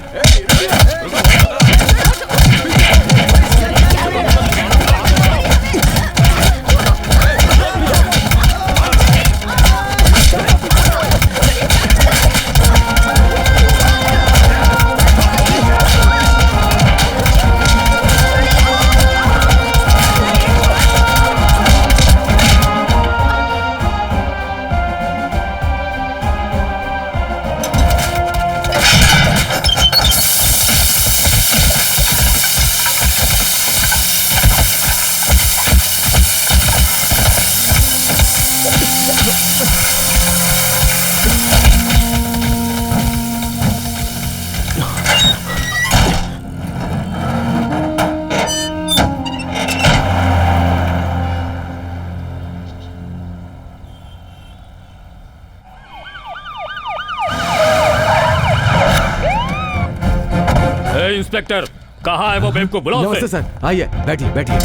इंस्पेक्टर, कहाँ है वो बेवकूफ? बुलाओ उसे। नमस्ते सर, आइए बैठिए बैठिए।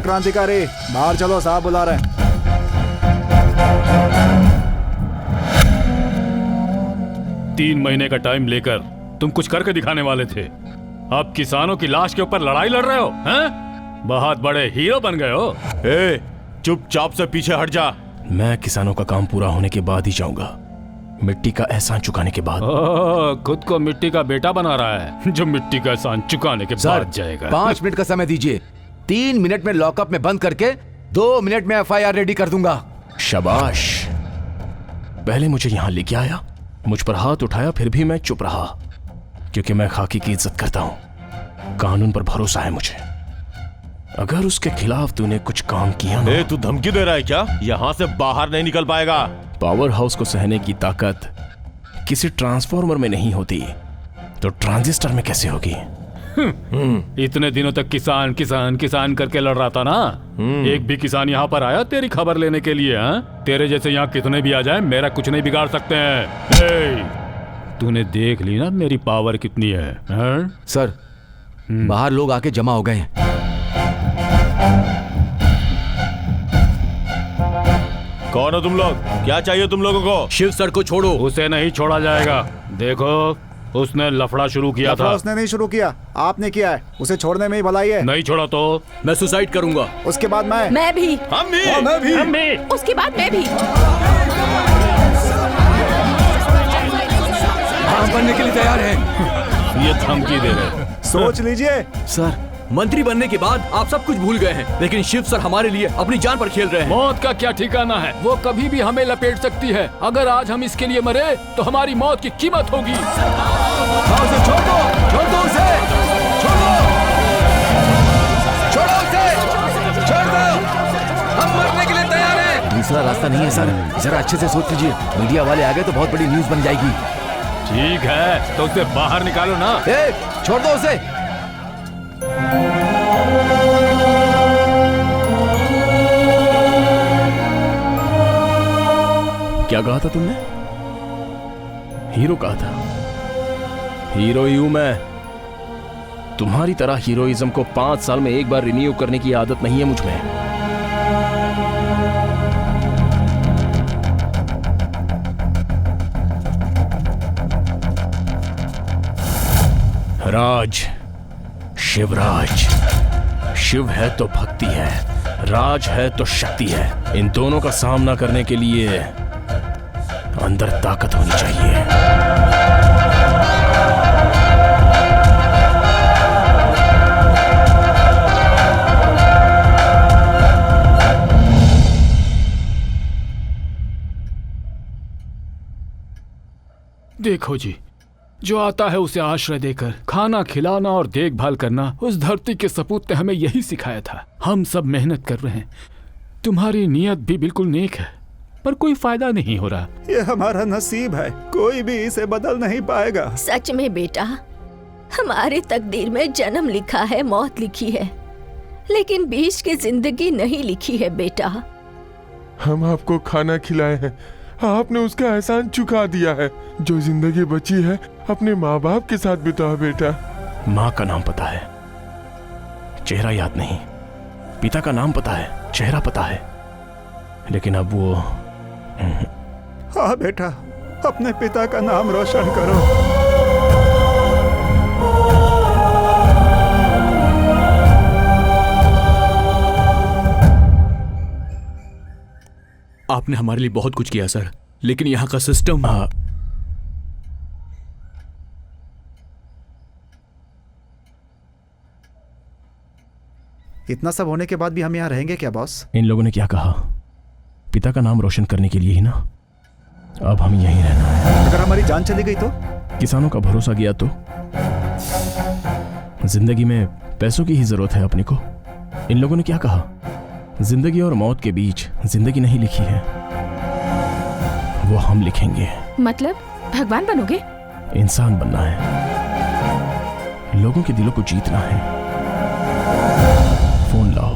क्रांतिकारी, बाहर चलो, साहब बुला रहे हैं। 3 महीने का टाइम लेकर तुम कुछ करके दिखाने वाले थे, अब किसानों की लाश के ऊपर लड़ाई लड़ रहे हो हैं? बहुत बड़े हीरो बन गए हो। ए, चुपचाप से पीछे हट जा। मैं किसानों का काम पूरा होने के बाद ही जाऊंगा, मिट्टी का एहसान चुकाने के बाद। खुद को मिट्टी का बेटा बना रहा है, जो मिट्टी का एहसान चुकाने के बाद जाएगा। 5 मिनट का समय दीजिए, 3 मिनट में लॉकअप में बंद करके 2 मिनट में FIR रेडी कर दूंगा। शाबाश, पहले मुझे यहाँ लेके आया, मुझ पर हाथ उठाया, फिर भी मैं चुप रहा, क्योंकि मैं खाकी की इज्जत करता हूँ। कानून पर भरोसा है मुझे। अगर उसके खिलाफ तूने कुछ काम किया ना। तू धमकी दे रहा है क्या? यहाँ से बाहर नहीं निकल पाएगा। पावर हाउस को सहने की ताकत किसी ट्रांसफॉर्मर में नहीं होती, तो ट्रांजिस्टर में कैसे होगी? इतने दिनों तक किसान किसान किसान करके लड़ रहा था ना, एक भी किसान यहाँ पर आया तेरी खबर लेने के लिए? तेरे जैसे यहाँ कितने भी आ जाए, मेरा कुछ नहीं बिगाड़ सकते हैं। तूने देख ली ना मेरी पावर कितनी है? सर, बाहर लोग आके जमा हो गए हैं। कौन हो तुम लोग? क्या चाहिए तुम लोगों को? शिव सर को छोड़ो। उसे नहीं छोड़ा जाएगा। देखो, उसने लफड़ा शुरू किया था। उसने नहीं शुरू किया, आपने किया है। उसे छोड़ने में ही भलाई है। नहीं छोड़ा तो मैं सुसाइड करूंगा। उसके बाद मैं भी। हम भी। हम भी। उसके बाद मैं भी। हम बनने के लिए तैयार हैं। ये धमकी दे रहे। सोच लीजिए सर, मंत्री बनने के बाद आप सब कुछ भूल गए हैं, लेकिन शिव सर हमारे लिए अपनी जान पर खेल रहे हैं। मौत का क्या ठिकाना है, वो कभी भी हमें लपेट सकती है। अगर आज हम इसके लिए मरे तो हमारी मौत की कीमत होगी। उसे छोड़ दो, छोड़ दो उसे, छोड़ो, छोड़ो उसे, छोड़ दो, हम मरने के लिए तैयार हैं। दूसरा रास्ता नहीं है सर, जरा अच्छे से सोच लीजिए। मीडिया वाले आ गए तो बहुत बड़ी न्यूज बन जाएगी। ठीक है, तो उसे बाहर निकालो ना। छोड़ दो उसे। क्या कहा था तुमने? हीरो कहा था। हीरो ही हूं मैं। तुम्हारी तरह हीरोइज्म को 5 साल में एक बार रिन्यू करने की आदत नहीं है मुझ में। राज, शिवराज। शिव है तो भक्ति है, राज है तो शक्ति है। इन दोनों का सामना करने के लिए अंदर ताकत होनी चाहिए। देखो जी, जो आता है उसे आश्रय देकर खाना खिलाना और देखभाल करना, उस धरती के सपूत ने हमें यही सिखाया था। हम सब मेहनत कर रहे हैं, तुम्हारी नीयत भी बिल्कुल नेक है, पर कोई फायदा नहीं हो रहा। ये हमारा नसीब है, कोई भी इसे बदल नहीं पाएगा। सच में बेटा, हमारे तकदीर में जन्म लिखा है, मौत लिखी है, लेकिन बीच की जिंदगी नहीं लिखी है बेटा। हम आपको खाना खिलाए हैं, आपने उसका एहसान चुका दिया है। जो जिंदगी बची है अपने माँ बाप के साथ बिताओ बेटा। माँ का नाम पता है, चेहरा याद नहीं। पिता का नाम पता है, चेहरा पता है, लेकिन अब वो। हाँ बेटा, अपने पिता का नाम रोशन करो। आपने हमारे लिए बहुत कुछ किया सर, लेकिन यहाँ का सिस्टम। इतना सब होने के बाद भी हम यहाँ रहेंगे क्या बॉस? इन लोगों ने क्या कहा? पिता का नाम रोशन करने के लिए ही ना। अब हम यहीं रहना है। अगर हमारी जान चली गई तो? किसानों का भरोसा गया तो? जिंदगी में पैसों की ही जरूरत है अपने को। इन लोगों ने क्या कहा? जिंदगी और मौत के बीच जिंदगी नहीं लिखी है, वो हम लिखेंगे। मतलब भगवान बनोगे? इंसान बनना है, लोगों के दिलों को जीतना है। फोन लाओ।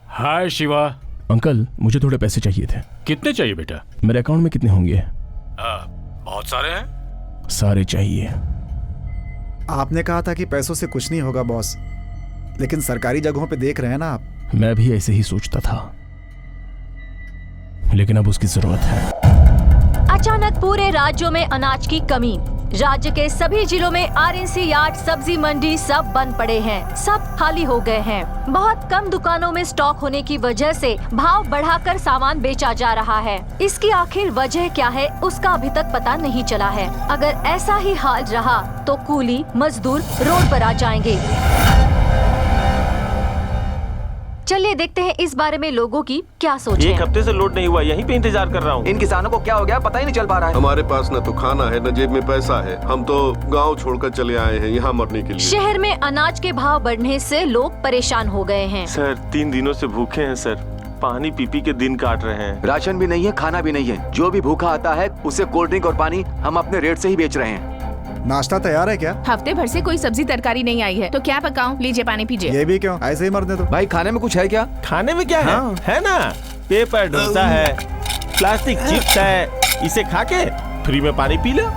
हाय शिवा। अंकल, मुझे थोड़े पैसे चाहिए थे। कितने चाहिए बेटा? मेरे अकाउंट में कितने होंगे? बहुत सारे हैं। सारे चाहिए। आपने कहा था कि पैसों से कुछ नहीं होगा बॉस, लेकिन सरकारी जगहों पे देख रहे हैं ना आप। मैं भी ऐसे ही सोचता था, लेकिन अब उसकी जरूरत है। अचानक पूरे राज्यों में अनाज की कमी। राज्य के सभी जिलों में आरएनसी यार्ड, सब्जी मंडी सब बंद पड़े हैं, सब खाली हो गए हैं। बहुत कम दुकानों में स्टॉक होने की वजह से भाव बढ़ाकर सामान बेचा जा रहा है। इसकी आखिर वजह क्या है, उसका अभी तक पता नहीं चला है। अगर ऐसा ही हाल रहा तो कूली मजदूर रोड पर आ जाएंगे। चलिए देखते हैं इस बारे में लोगों की क्या सोच है। एक हफ्ते से लोड नहीं हुआ, यहीं पे इंतजार कर रहा हूँ। इन किसानों को क्या हो गया पता ही नहीं चल पा रहा है। हमारे पास न तो खाना है न जेब में पैसा है। हम तो गांव छोड़कर चले आए हैं यहाँ मरने के लिए। शहर में अनाज के भाव बढ़ने से लोग परेशान हो गए हैं। सर 3 दिनों से भूखे हैं सर, पानी पी पी के दिन काट रहे हैं। राशन भी नहीं है, खाना भी नहीं है। जो भी भूखा आता है उसे कोल्ड ड्रिंक और पानी हम अपने रेट से ही बेच रहे हैं। नाश्ता तैयार है क्या? हफ्ते भर से कोई सब्जी तरकारी नहीं आई है तो क्या पकाऊं? लीजिए पानी पीजिए। ये भी क्यों? ऐसे ही मरने दो। भाई खाने में कुछ है क्या? खाने में क्या है ना, पेपर डोसा है, प्लास्टिक चिप्स है, इसे खा के फ्री में पानी पी लो।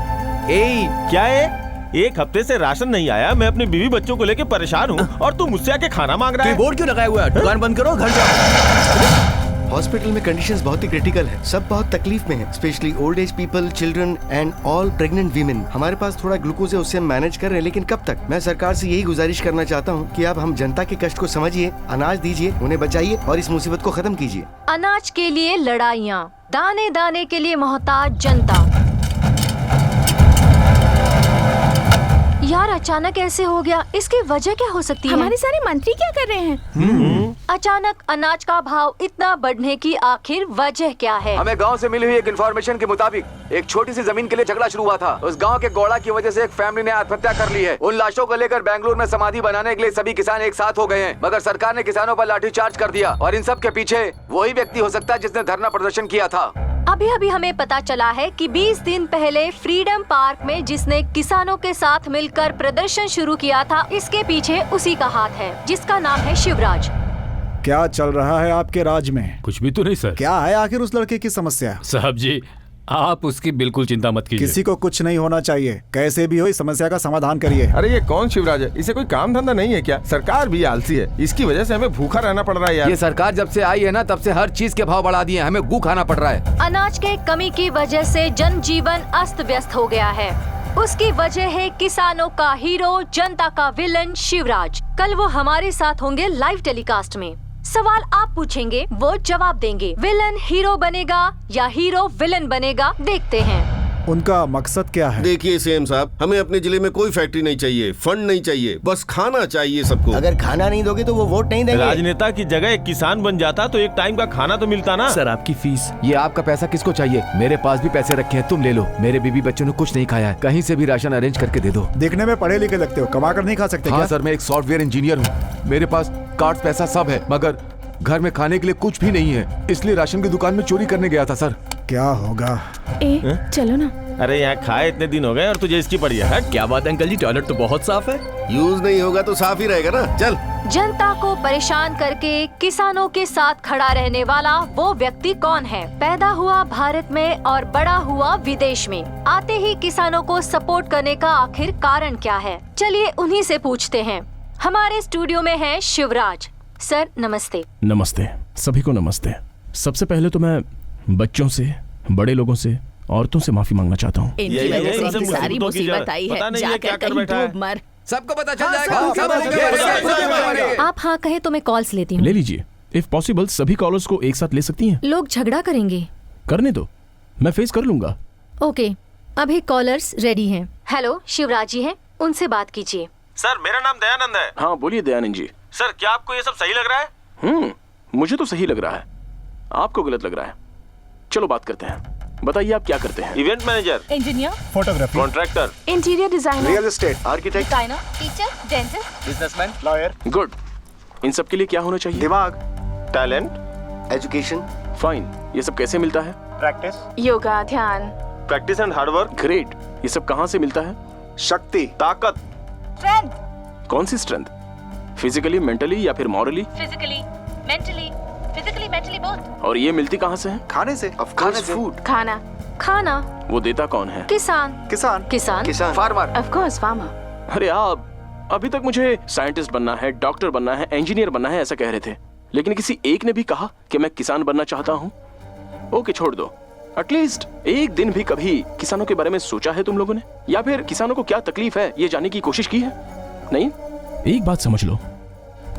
क्या है, एक हफ्ते से राशन नहीं आया, मैं अपने बीवी बच्चों को लेके परेशान हूँ और तू मुझसे आके खाना मांग रहा है। बोर्ड क्यों लगाया हुआ है? दुकान बंद करो, घर जाओ। हॉस्पिटल में कंडीशंस बहुत ही क्रिटिकल है, सब बहुत तकलीफ में हैं, specially old age people, children and all pregnant women. हमारे पास थोड़ा ग्लूकोज है, उससे हम मैनेज कर रहे हैं, लेकिन कब तक? मैं सरकार से यही गुजारिश करना चाहता हूँ कि आप हम जनता के कष्ट को समझिए, अनाज दीजिए, उन्हें बचाइए और इस मुसीबत को खत्म कीजिए। अनाज के लिए लड़ाइयाँ, दाने दाने के लिए मोहताज जनता। यार अचानक ऐसे हो गया, इसकी वजह क्या हो सकती है? हमारे सारे मंत्री क्या कर रहे हैं? अचानक अनाज का भाव इतना बढ़ने की आखिर वजह क्या है? हमें गांव से मिली हुई एक इन्फॉर्मेशन के मुताबिक एक छोटी सी जमीन के लिए झगड़ा शुरू हुआ था। उस गांव के गौड़ा की वजह से एक फैमिली ने आत्महत्या कर ली है। उन लाशों को लेकर बेंगलुरु में समाधि बनाने के लिए सभी किसान एक साथ हो गए हैं, मगर सरकार ने किसानों पर लाठीचार्ज कर दिया और इन सब के पीछे वही व्यक्ति हो सकता है जिसने धरना प्रदर्शन किया था। अभी अभी हमें पता चला है कि 20 दिन पहले फ्रीडम पार्क में जिसने किसानों के साथ मिलकर प्रदर्शन शुरू किया था, इसके पीछे उसी का हाथ है, जिसका नाम है शिवराज। क्या चल रहा है आपके राज्य में? कुछ भी तो नहीं सर। क्या है आखिर उस लड़के की समस्या? साहब जी आप उसकी बिल्कुल चिंता मत कीजिए। किसी को कुछ नहीं होना चाहिए, कैसे भी हो इस समस्या का समाधान करिए। अरे ये कौन शिवराज है? इसे कोई काम धंधा नहीं है क्या? सरकार भी आलसी है, इसकी वजह से हमें भूखा रहना पड़ रहा है यार। ये सरकार जब से आई है ना, तब से हर चीज के भाव बढ़ा दिए, हमें गू खाना पड़ रहा है। अनाज के कमी की वजह से जनजीवन अस्त व्यस्त हो गया है। उसकी वजह है किसानों का हीरो, जनता का विलन शिवराज। कल वो हमारे साथ होंगे लाइव टेलीकास्ट में। सवाल आप पूछेंगे, वो जवाब देंगे। विलन हीरो बनेगा या हीरो विलन बनेगा, देखते हैं। उनका मकसद क्या है? देखिए सीएम साहब, हमें अपने जिले में कोई फैक्ट्री नहीं चाहिए, फंड नहीं चाहिए, बस खाना चाहिए सबको। अगर खाना नहीं दोगे तो वो वोट नहीं देंगे। राजनेता की जगह एक किसान बन जाता तो एक टाइम का खाना तो मिलता ना। सर आपकी फीस। ये आपका पैसा किसको चाहिए? मेरे पास भी पैसे रखे हैं, तुम ले लो। मेरे बीबी बच्चों ने कुछ नहीं खाया है, कहीं से भी राशन अरेंज करके दे दो। देखने में पढ़े लिखे लगते हो, कमा कर नहीं खा सकते हाँ क्या? सर, मैं एक सॉफ्टवेयर इंजीनियर हूँ, मेरे पास कार्ड पैसा सब है, मगर घर में खाने के लिए कुछ भी नहीं है, इसलिए राशन की दुकान में चोरी करने गया था सर। क्या होगा? चलो ना। अरे यहाँ खाए इतने दिन हो गए और तुझे इसकी पड़ी है। क्या बात है अंकल जी, टॉयलेट तो बहुत साफ है। यूज नहीं होगा तो साफ ही रहेगा ना। चल। जनता को परेशान करके किसानों के साथ खड़ा रहने वाला वो व्यक्ति कौन है? पैदा हुआ भारत में और बड़ा हुआ विदेश में, आते ही किसानों को सपोर्ट करने का आखिर कारण क्या है? चलिए उन्हीं से पूछते हैं। हमारे स्टूडियो में है शिवराज सर, नमस्ते। नमस्ते, सभी को नमस्ते। सबसे पहले तो मैं बच्चों से, बड़े लोगों से, औरतों से माफी मांगना चाहता हूँ। इनकी वजह से इनकी सारी मुसीबत आई है, जाकर कहीं डूब मर। सबको पता चल जाएगा। आप हाँ कहे तो मैं कॉल्स लेती हूँ। ले लीजिए। इफ पॉसिबल सभी कॉलर्स को एक साथ ले सकती हैं। लोग झगड़ा करेंगे। करने दो, मैं फेस कर लूंगा। ओके, अभी कॉलर्स रेडी हैं। हेलो, शिवराज जी हैं, उनसे बात कीजिए। सर मेरा नाम दयानंद है। हाँ बोलिए दयानंद जी। सर क्या आपको ये सब सही लग रहा है? मुझे तो सही लग रहा है, आपको गलत लग रहा है। चलो बात करते हैं, बताइए आप क्या करते हैं? Event manager, engineer, photography, contractor, interior designer, real estate, architect, designer, teacher, dentist, businessman, lawyer. Good. इन सब के लिए क्या होना चाहिए? दिमाग, टैलेंट, एजुकेशन। फाइन। ये सब कैसे मिलता है? प्रैक्टिस, योगा, ध्यान, प्रैक्टिस एंड हार्डवर्क। ग्रेट। ये सब कहाँ से मिलता है? शक्ति, ताकत। स्ट्रेंथ, कौन सी स्ट्रेंथ? फिजिकली, मेंटली या फिर मॉरली? Physically, mentally both. और ये मिलती कहाँ से है? खाने से। Of course food. खाना। खाना। वो देता कौन है? किसान। किसान किसान फार्मर। Of course farmer. अरे आप अभी तक मुझे साइंटिस्ट बनना है, डॉक्टर बनना है, इंजीनियर बनना है ऐसा कह रहे थे, लेकिन किसी एक ने भी कहा कि मैं किसान बनना चाहता हूँ। ओके छोड़ दो, एटलीस्ट एक दिन भी कभी किसानों के बारे में सोचा है तुम लोगों ने? या फिर किसानों को क्या तकलीफ है ये जानने की कोशिश की है? नहीं। एक बात समझ लो,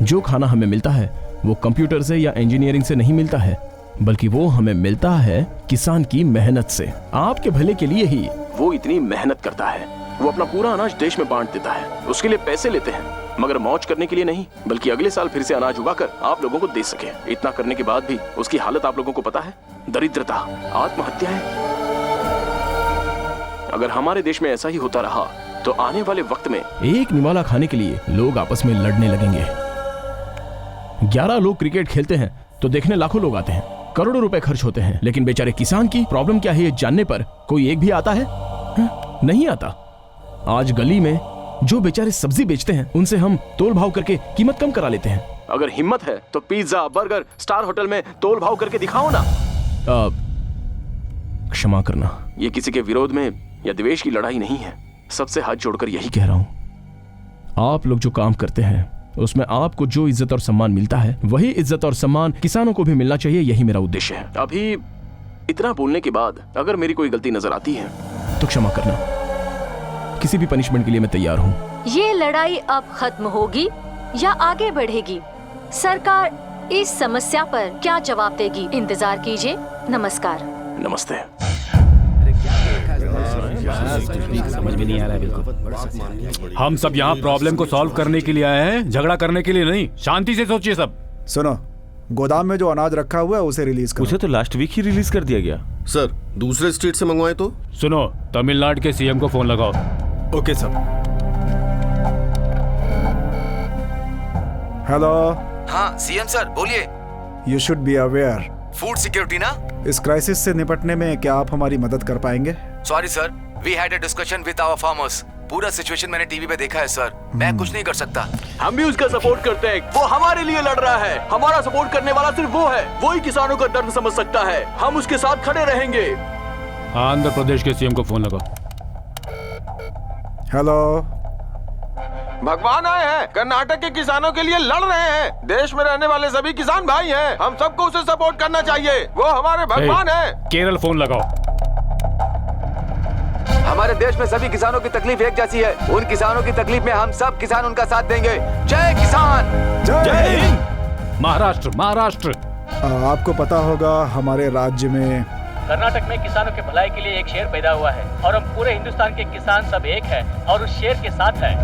जो खाना हमें मिलता है वो कंप्यूटर से या इंजीनियरिंग से नहीं मिलता है, बल्कि वो हमें मिलता है किसान की मेहनत से, आपके भले के लिए ही। वो इतनी मेहनत करता है, वो अपना पूरा अनाज देश में बांट देता है, उसके लिए पैसे लेते हैं, मगर मौज करने के लिए नहीं, बल्कि अगले साल फिर से अनाज उगाकर आप लोगों को दे सके। इतना करने के बाद भी उसकी हालत आप लोगों को पता है, दरिद्रता, आत्महत्या है। अगर हमारे देश में ऐसा ही होता रहा तो आने वाले वक्त में एक निवाला खाने के लिए लोग आपस में लड़ने लगेंगे। 11 लोग क्रिकेट खेलते हैं तो देखने लाखों लोग आते हैं, करोड़ों रुपए खर्च होते हैं, लेकिन बेचारे किसान की प्रॉब्लम क्या है ये जानने पर कोई एक भी आता है? नहीं आता। आज गली में जो बेचारे सब्जी बेचते हैं उनसे हम तोल भाव करके कीमत कम करा लेते हैं। अगर हिम्मत है तो पिज्जा, बर्गर, स्टार होटल में तोल भाव करके दिखाओ ना। क्षमा करना, ये किसी के विरोध में या द्वेष की लड़ाई नहीं है, सबसे हाथ जोड़कर यही कह रहा हूं। आप लोग जो काम करते हैं उसमें आपको जो इज्जत और सम्मान मिलता है वही इज्जत और सम्मान किसानों को भी मिलना चाहिए, यही मेरा उद्देश्य है। अभी इतना बोलने के बाद अगर मेरी कोई गलती नजर आती है तो क्षमा करना, किसी भी पनिशमेंट के लिए मैं तैयार हूँ। ये लड़ाई अब खत्म होगी या आगे बढ़ेगी? सरकार इस समस्या पर क्या जवाब देगी? इंतजार कीजिए। नमस्कार। नमस्ते। समझ में नहीं आ रहा है बिल्कुल। हम सब यहाँ प्रॉब्लम को सॉल्व करने के लिए आए हैं, झगड़ा करने के लिए नहीं। शांति से सोचिए सब। सुनो, गोदाम में जो अनाज रखा हुआ है उसे रिलीज करो। उसे तो लास्ट वीक ही रिलीज कर दिया गया। सर, दूसरे स्टेट से मंगवाए तो? सुनो, तमिलनाडु के सीएम को फोन लगाओ। Okay sir. हेलो। हाँ सीएम सर बोलिए। You should be aware. Food security ना? इस क्राइसिस से निपटने में क्या आप हमारी मदद कर पाएंगे? Sorry sir, we had a discussion with our farmers. पूरा सिचुएशन मैंने टीवी पे देखा है सर, मैं कुछ नहीं कर सकता। हम भी उसका सपोर्ट करते हैं, वो हमारे लिए लड़ रहा है। हमारा सपोर्ट करने वाला सिर्फ वो है, वो ही किसानों का दर्द समझ सकता है। हम उसके साथ खड़े रहेंगे। आंध्र प्रदेश के सीएम को फोन लगाओ। हेलो। भगवान आए हैं, कर्नाटक के किसानों के लिए लड़ रहे हैं। देश में रहने वाले सभी किसान भाई हैं, हम सबको उसे सपोर्ट करना चाहिए, वो हमारे भगवान हैं। केरल फोन लगाओ। हमारे देश में सभी किसानों की तकलीफ एक जैसी है, उन किसानों की तकलीफ में हम सब किसान उनका साथ देंगे। जय किसान। जय हिंद। महाराष्ट्र। महाराष्ट्र। आपको पता होगा हमारे राज्य में कर्नाटक में किसानों के भलाई के लिए एक शेर पैदा हुआ है और हम पूरे हिंदुस्तान के किसान सब एक हैं और उस शेर के साथ हैं।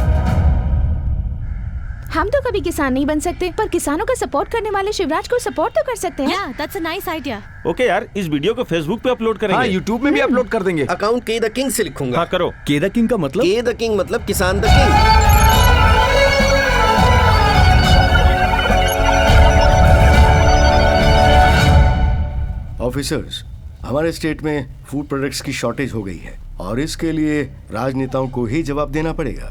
हम तो कभी किसान नहीं बन सकते, पर किसानों का सपोर्ट करने वाले शिवराज को सपोर्ट तो कर सकते हैं। Yeah, that's a nice idea. Okay यार, इस वीडियो को फेसबुक पे अपलोड करेंगे। हाँ, यूट्यूब में भी अपलोड कर देंगे। अकाउंट के द किंग से लिखूंगा। हाँ करो। के द किंग का मतलब? के द किंग मतलब किसान द किंग। ऑफिसर्स, हमारे स्टेट में फूड प्रोडक्ट्स की शॉर्टेज हो गई है और इसके लिए राजनेताओं को ही जवाब देना पड़ेगा।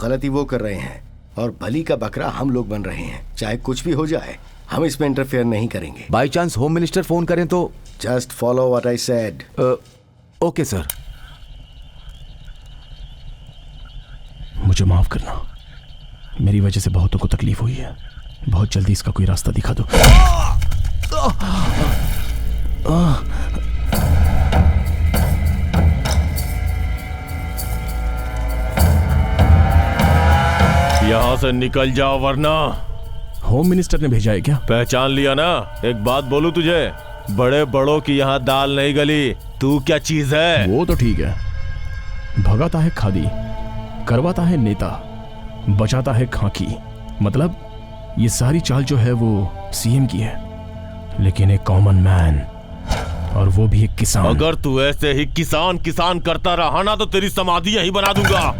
गलती वो कर रहे हैं और भली का बकरा हम लोग बन रहे हैं। चाहे कुछ भी हो जाए, हम इसमें इंटरफेयर नहीं करेंगे। By chance home minister phone करें तो? Just follow what I said. Okay sir. मुझे माफ करना, मेरी वजह से बहुतों को तकलीफ हुई है। बहुत जल्दी इसका कोई रास्ता दिखा दो। यहाँ से निकल जाओ वरना। होम मिनिस्टर ने भेजा है क्या? पहचान लिया ना? एक बात बोलूं तुझे, बड़े बड़ों की यहाँ दाल नहीं गली। तू क्या चीज है? वो तो ठीक है, भगाता है खादी, करवाता है नेता, बचाता है खाकी। मतलब ये सारी चाल जो है वो सीएम की है, लेकिन एक कॉमन मैन, और वो भी एक किसान। अगर तू ऐसे ही किसान किसान करता रहा ना तो तेरी समाधि यहीं बना दूंगा।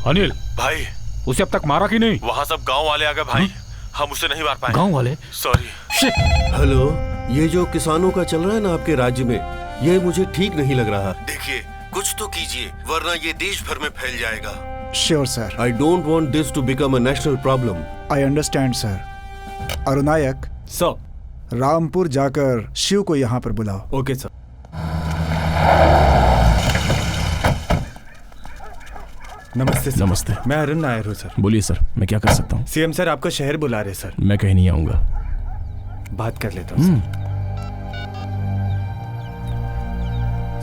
अनिल भाई उसे अब तक मारा कि नहीं? वहाँ सब गांव वाले आ गए भाई, हम उसे नहीं मार पाए। गांव वाले? सॉरी। हेलो, ये जो किसानों का चल रहा है ना आपके राज्य में, ये मुझे ठीक नहीं लग रहा। देखिए कुछ तो कीजिए वरना ये देश भर में फैल जाएगा। Sure sir. I don't want this to become a national problem. I understand sir. अरुणायक सर, रामपुर जाकर शिव को यहाँ पर बुलाओ। Okay sir. नमस्ते सर। नमस्ते। मैं अरुण नायर हूँ सर। बोलिए सर, मैं क्या कर सकता हूँ? सीएम सर आपका शहर बुला रहे सर। मैं कहीं नहीं आऊंगा। बात कर लेता हूँ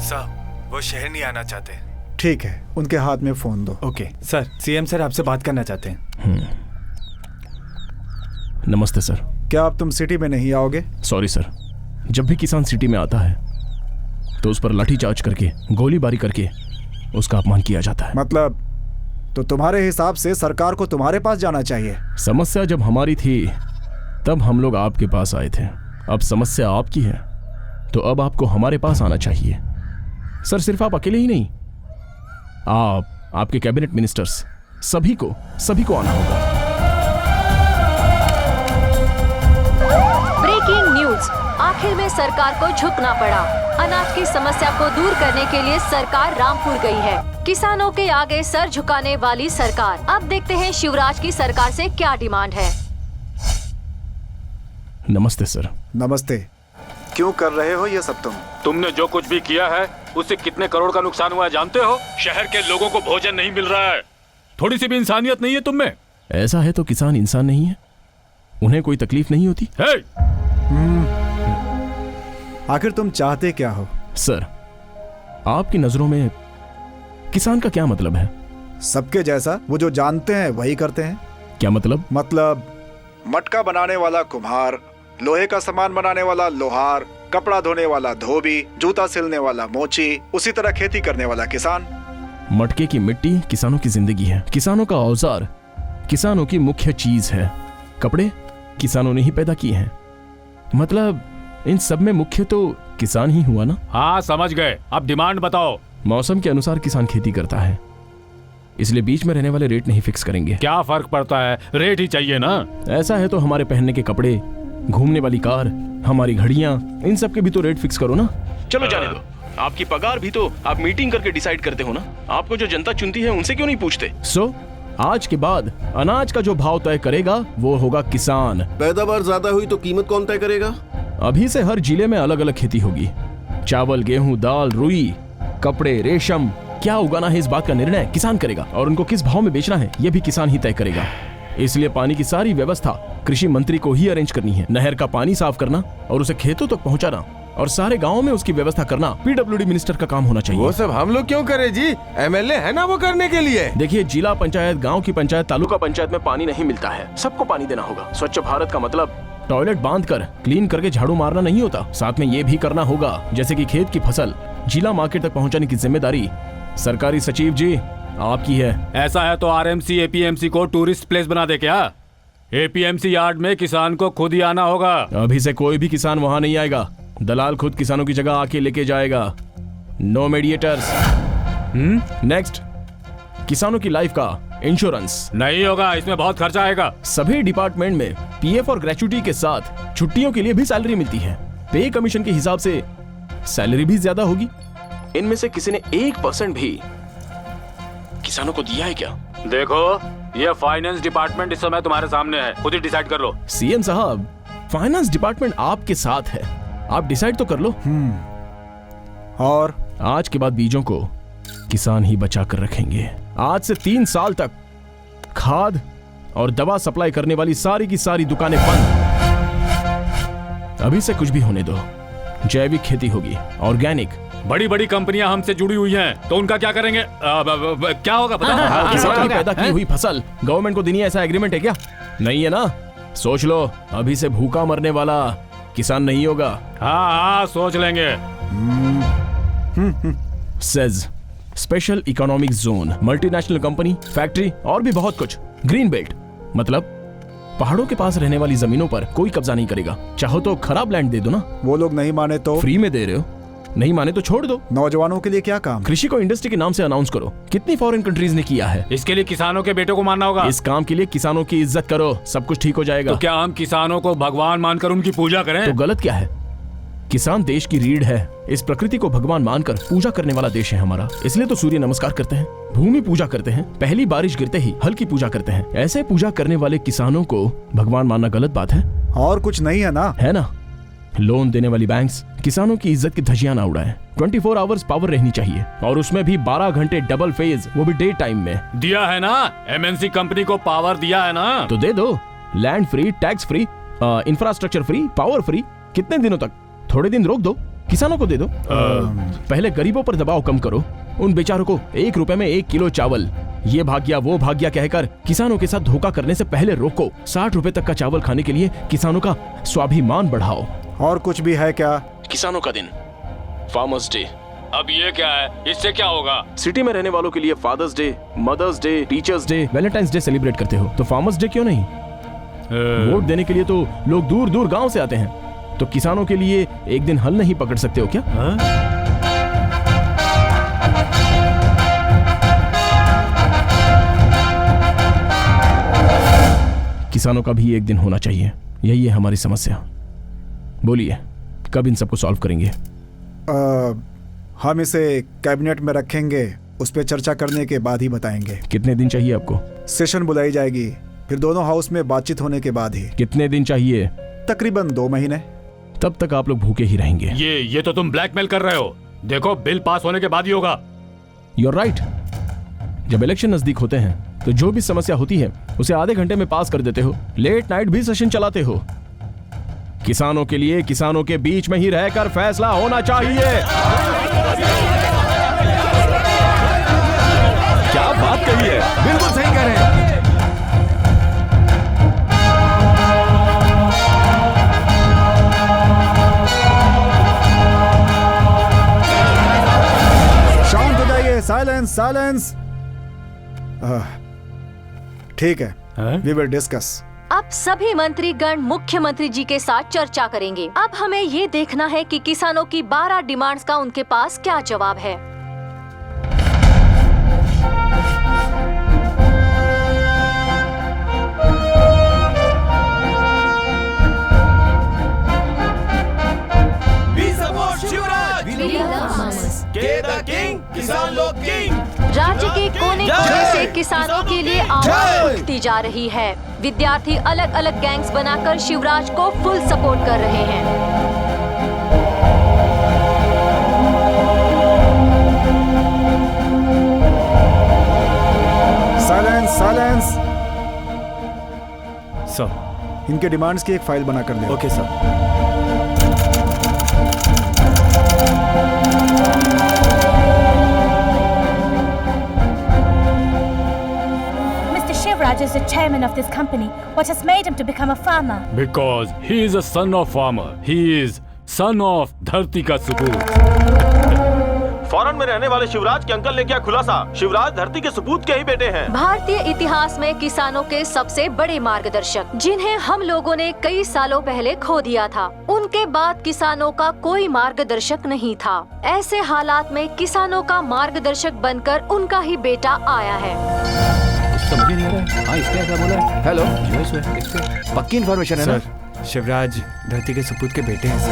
सर। वो शहर नहीं आना चाहते। ठीक है, उनके हाथ में फोन दो। ओके सर, सीएम सर आपसे बात करना चाहते हैं। नमस्ते सर। क्या अब तुम सिटी में नहीं आओगे? सॉरी सर, जब भी किसान सिटी में आता है तो उस पर लाठीचार्ज करके, गोलीबारी करके उसका अपमान किया जाता है। मतलब तो तुम्हारे हिसाब से सरकार को तुम्हारे पास जाना चाहिए। समस्या जब हमारी थी तब हम लोग आपके पास आए थे। अब समस्या आपकी है तो अब आपको हमारे पास आना चाहिए। सर सिर्फ आप अकेले ही नहीं, आप, आपके कैबिनेट मिनिस्टर्स, सभी को आना होगा। ब्रेकिंग न्यूज, आखिर में सरकार को झुकना पड़ा। अनाज की समस्या को दूर करने के लिए सरकार रामपुर गई है। किसानों के आगे सर झुकाने वाली सरकार। अब देखते हैं शिवराज की सरकार से क्या डिमांड है। नमस्ते सर। नमस्ते। क्यों कर रहे हो ये सब? तुमने जो कुछ भी किया है उससे कितने करोड़ का नुकसान हुआ है जानते हो? शहर के लोगों को भोजन नहीं मिल रहा है। थोड़ी सी भी इंसानियत नहीं है तुम में? ऐसा है तो किसान इंसान नहीं है? उन्हें कोई तकलीफ नहीं होती? आखिर तुम चाहते क्या हो? सर, आपकी नजरों में किसान का क्या मतलब है? सबके जैसा, वो जो जानते हैं वही करते हैं। क्या मतलब? मतलब मटका बनाने वाला कुम्हार, लोहे का सामान बनाने वाला लोहार, कपड़ा धोने वाला धोबी, जूता सिलने वाला मोची, उसी तरह खेती करने वाला किसान। मटके की मिट्टी किसानों की जिंदगी है। किसानों का औजार किसानों की मुख्य चीज है। कपड़े किसानों ने ही पैदा किए हैं। मतलब इन सब में मुख्य तो किसान ही हुआ ना? हाँ समझ गए। अब डिमांड बताओ। मौसम के अनुसार किसान खेती करता है, इसलिए बीच में रहने वाले रेट नहीं फिक्स करेंगे। क्या फर्क पड़ता है, रेट ही चाहिए ना। ऐसा है तो हमारे पहनने के कपड़े, घूमने वाली कार, हमारी घड़ियां, इन सब के भी तो रेट फिक्स करो ना। चलो जाने दो, आपकी पगार भी तो आप मीटिंग करके डिसाइड करते हो ना। आपको जो जनता चुनती है उनसे क्यों नहीं पूछते? आज के बाद अनाज का जो भाव तय करेगा वो होगा किसान। पैदावार ज्यादा हुई तो कीमत कौन तय करेगा? अभी से हर जिले में अलग अलग खेती होगी। चावल, गेहूं, दाल, रुई, कपड़े, रेशम, क्या उगाना है इस बात का निर्णय किसान करेगा, और उनको किस भाव में बेचना है ये भी किसान ही तय करेगा। इसलिए पानी की सारी व्यवस्था कृषि मंत्री को ही अरेंज करनी है। नहर का पानी साफ करना और उसे खेतों तक पहुंचाना और सारे गांवों में उसकी व्यवस्था करना पीडब्ल्यूडी मिनिस्टर का काम होना चाहिए। वो सब हम लोग क्यों करें जी? एमएलए है ना वो करने के लिए। देखिए, जिला पंचायत, गांव की पंचायत, तालुका पंचायत में पानी नहीं मिलता है, सबको पानी देना होगा। स्वच्छ भारत का मतलब टॉयलेट बांध कर क्लीन करके झाड़ू मारना नहीं होता। साथ में ये भी करना होगा जैसे कि खेत की फसल जिला मार्केट तक पहुंचाने की जिम्मेदारी सरकारी सचिव जी आपकी है। ऐसा है तो आरएमसी एपीएमसी को टूरिस्ट प्लेस बना दे क्या? एपीएमसी यार्ड में किसान को खुद ही आना होगा। अभी से कोई भी किसान वहां नहीं आएगा, दलाल खुद किसानों की जगह आके लेके जाएगा। No mediators. नेक्स्ट, किसानों की लाइफ का इंश्योरेंस नहीं होगा, इसमें बहुत खर्चा आएगा। सभी डिपार्टमेंट में पीएफ और ग्रेचुइटी के साथ छुट्टियों के लिए भी सैलरी मिलती है। पे कमीशन के हिसाब से सैलरी भी ज्यादा होगी। इनमें से किसी ने 1% भी किसानों को दिया है क्या? देखो, ये फाइनेंस डिपार्टमेंट इस समय तुम्हारे सामने है, खुद ही डिसाइड कर लो। सीएम साहब, फाइनेंस डिपार्टमेंट आपके साथ है, आप डिसाइड तो कर लो। और आज के बाद बीजों को किसान ही बचा कर रखेंगे। आज से 3 साल तक खाद और दवा सप्लाई करने वाली सारी की सारी दुकानें बंद। अभी से कुछ भी होने दो, जैविक खेती होगी, ऑर्गेनिक। बड़ी बड़ी कंपनियां हमसे जुड़ी हुई हैं, तो उनका क्या करेंगे? क्या होगा पता? किसान की पैदा की हुई फसल गवर्नमेंट को देनी है, ऐसा एग्रीमेंट है क्या? नहीं है ना? सोच लो, अभी से भूखा मरने वाला किसान नहीं होगा। हाँ, सोच लेंगे। Says special economic zone, multinational company, factory और भी बहुत कुछ। ग्रीन बेल्ट मतलब पहाड़ों के पास रहने वाली जमीनों पर कोई कब्जा नहीं करेगा। चाहो तो खराब लैंड दे दो ना। वो लोग नहीं माने तो? फ्री में दे रहे हो, नहीं माने तो छोड़ दो। नौजवानों के लिए क्या काम? कृषि को इंडस्ट्री के नाम से अनाउंस करो। कितनी फॉरेन कंट्रीज ने किया है। इसके लिए किसानों के बेटों को मानना होगा। इस काम के लिए किसानों की इज्जत करो, सब कुछ ठीक हो जाएगा। तो क्या हम किसानों को भगवान मानकर उनकी पूजा करें? तो गलत क्या है? किसान देश की रीढ़ है। इस प्रकृति को भगवान मानकर पूजा करने वाला देश है हमारा। इसलिए तो सूर्य नमस्कार करते हैं, भूमि पूजा करते हैं, पहली बारिश गिरते ही हल की पूजा करते हैं। ऐसे पूजा करने वाले किसानों को भगवान मानना गलत बात है? और कुछ नहीं है ना? है ना। लोन देने वाली बैंक्स किसानों की इज्जत की धज्जियां ना उड़ाएं। 24 आवर्स पावर रहनी चाहिए, और उसमें भी 12 घंटे डबल फेज, वो भी डे टाइम में। दिया है ना, एमएनसी कंपनी को पावर दिया है ना, तो दे दो। Land free, tax free, infrastructure free, power free. कितने दिनों तक? थोड़े दिन रोक दो, किसानों को दे दो। पहले गरीबों पर दबाव कम करो। उन बेचारों को 1 रुपए में 1 किलो चावल, ये भाग गया वो भाग गया कहकर किसानों के साथ धोखा करने से पहले रोको। 60 रुपए तक का चावल खाने के लिए किसानों का स्वाभिमान बढ़ाओ। और कुछ भी है क्या? किसानों का दिन, फार्मर्स डे। अब ये क्या है? इससे क्या होगा? सिटी में रहने वालों के लिए Father's Day, Mother's Day, Teachers' Day, Valentine's Day celebrate करते हो, तो फार्मर्स डे क्यों नहीं? वोट देने के लिए तो लोग दूर दूर गांव से आते हैं, तो किसानों के लिए एक दिन हल नहीं पकड़ सकते हो क्या? किसानों का भी एक दिन होना चाहिए। यही है हमारी समस्या। बोलिए, कब इन सबको सॉल्व करेंगे? हम इसे कैबिनेट में रखेंगे, उस पर चर्चा करने के बाद ही बताएंगे। कितने दिन चाहिए आपको? सेशन बुलाई जाएगी, फिर दोनों हाउस में बातचीत होने के बाद ही। कितने दिन चाहिए? तकरीबन 2 महीने। तब तक आप लोग भूखे ही रहेंगे। ये तो तुम ब्लैकमेल कर रहे हो। देखो, बिल पास होने के बाद ही होगा। You're right। जब इलेक्शन नजदीक होते हैं तो जो भी समस्या होती है उसे आधे घंटे में पास कर देते हो। लेट नाइट भी सेशन चलाते हो। किसानों के लिए किसानों के बीच में ही रहकर फैसला होना चाहिए। क्या बात कही है, बिल्कुल सही कह रहे हैं। शांत हो जाइए, साइलेंस साइलेंस। ठीक है, वी विल डिस्कस। अब सभी मंत्रीगण मुख्यमंत्री जी के साथ चर्चा करेंगे। अब हमें ये देखना है कि किसानों की 12 डिमांड्स का उनके पास क्या जवाब है। किसान लोग किंग। राज्य के कोने कोने से किसानों के लिए आवाज उठती जा रही है। विद्यार्थी अलग अलग गैंग्स बनाकर शिवराज को फुल सपोर्ट कर रहे हैं। Silence silence. सर, इनके डिमांड्स की एक फाइल बना कर दे। Okay sir. Shivraj is the chairman of this company. What has made him to become a farmer? Because he is a son of farmer. He is son of धरती का सपूत। Foreign में रहने वाले शिवराज के अंकल ने क्या खुलासा? शिवराज धरती के सपूत के ही बेटे हैं। भारतीय इतिहास में किसानों के सबसे बड़े मार्गदर्शक, जिन्हें हम लोगों ने कई सालों पहले खो दिया था। उनके बाद किसानों का कोई मार्गदर्शक नहीं था। ऐसे हालात में किसानों का मार्गदर्शक बनकर उनका ही बेटा आया है। समझ नहीं आ रहा है। हाँ, इसने ऐसा बोला है। हेलो, किससे? पक्की इन्फॉर्मेशन है ना? सर, शिवराज धरती के सपूत के बेटे हैं सर,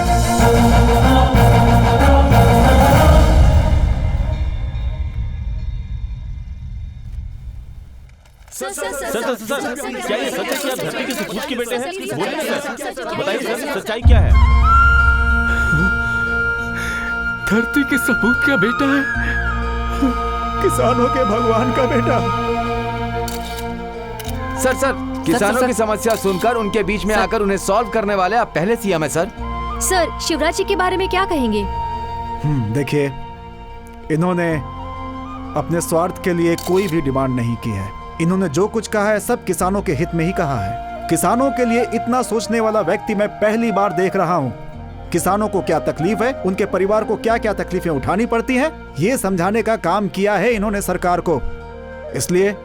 क्या ये सच है कि आप धरती के सपूत के बेटे हैं? बोलिए ना सर, बताइए सर, सच्चाई क्या है? धरती के सपूत का बेटा है, किसानों के भगवान का बेटा। सर, किसानों की समस्या सुनकर उनके बीच में आकर उन्हें सॉल्व करने वाले आप पहले सीएम है सर। सर, शिवराज जी के बारे में क्या कहेंगे? देखिए, इन्होंने अपने स्वार्थ के लिए कोई भी डिमांड नहीं की है। इन्होंने जो कुछ कहा है सब किसानों के हित में ही कहा है। किसानों के लिए इतना सोचने वाला व्यक्ति मैं पहली बार देख रहा हूँ। किसानों को क्या तकलीफ है, उनके परिवार को क्या क्या तकलीफें उठानी पड़ती हैं, ये समझाने का काम किया है इन्होंने सरकार को। इसलिए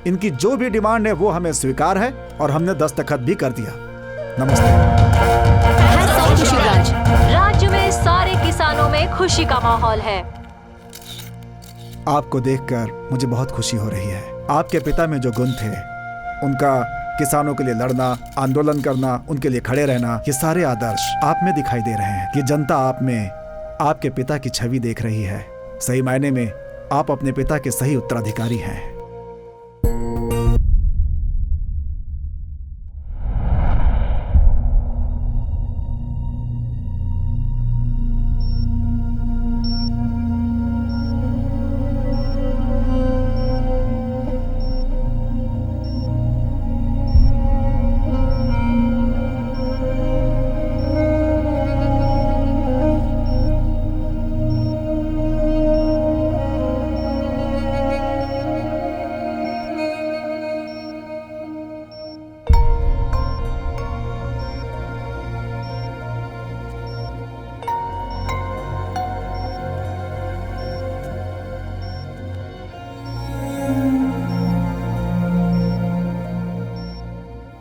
इनकी जो भी डिमांड है वो हमें स्वीकार है और हमने दस्तखत भी कर दिया। नमस्ते। राज्य में सारे किसानों में खुशी का माहौल है। आपको देखकर मुझे बहुत खुशी हो रही है। आपके पिता में जो गुण थे, उनका किसानों के लिए लड़ना, आंदोलन करना, उनके लिए खड़े रहना, ये सारे आदर्श आप में दिखाई दे रहे हैं। ये जनता आप में आपके पिता की छवि देख रही है। सही मायने में आप अपने पिता के सही उत्तराधिकारी हैं।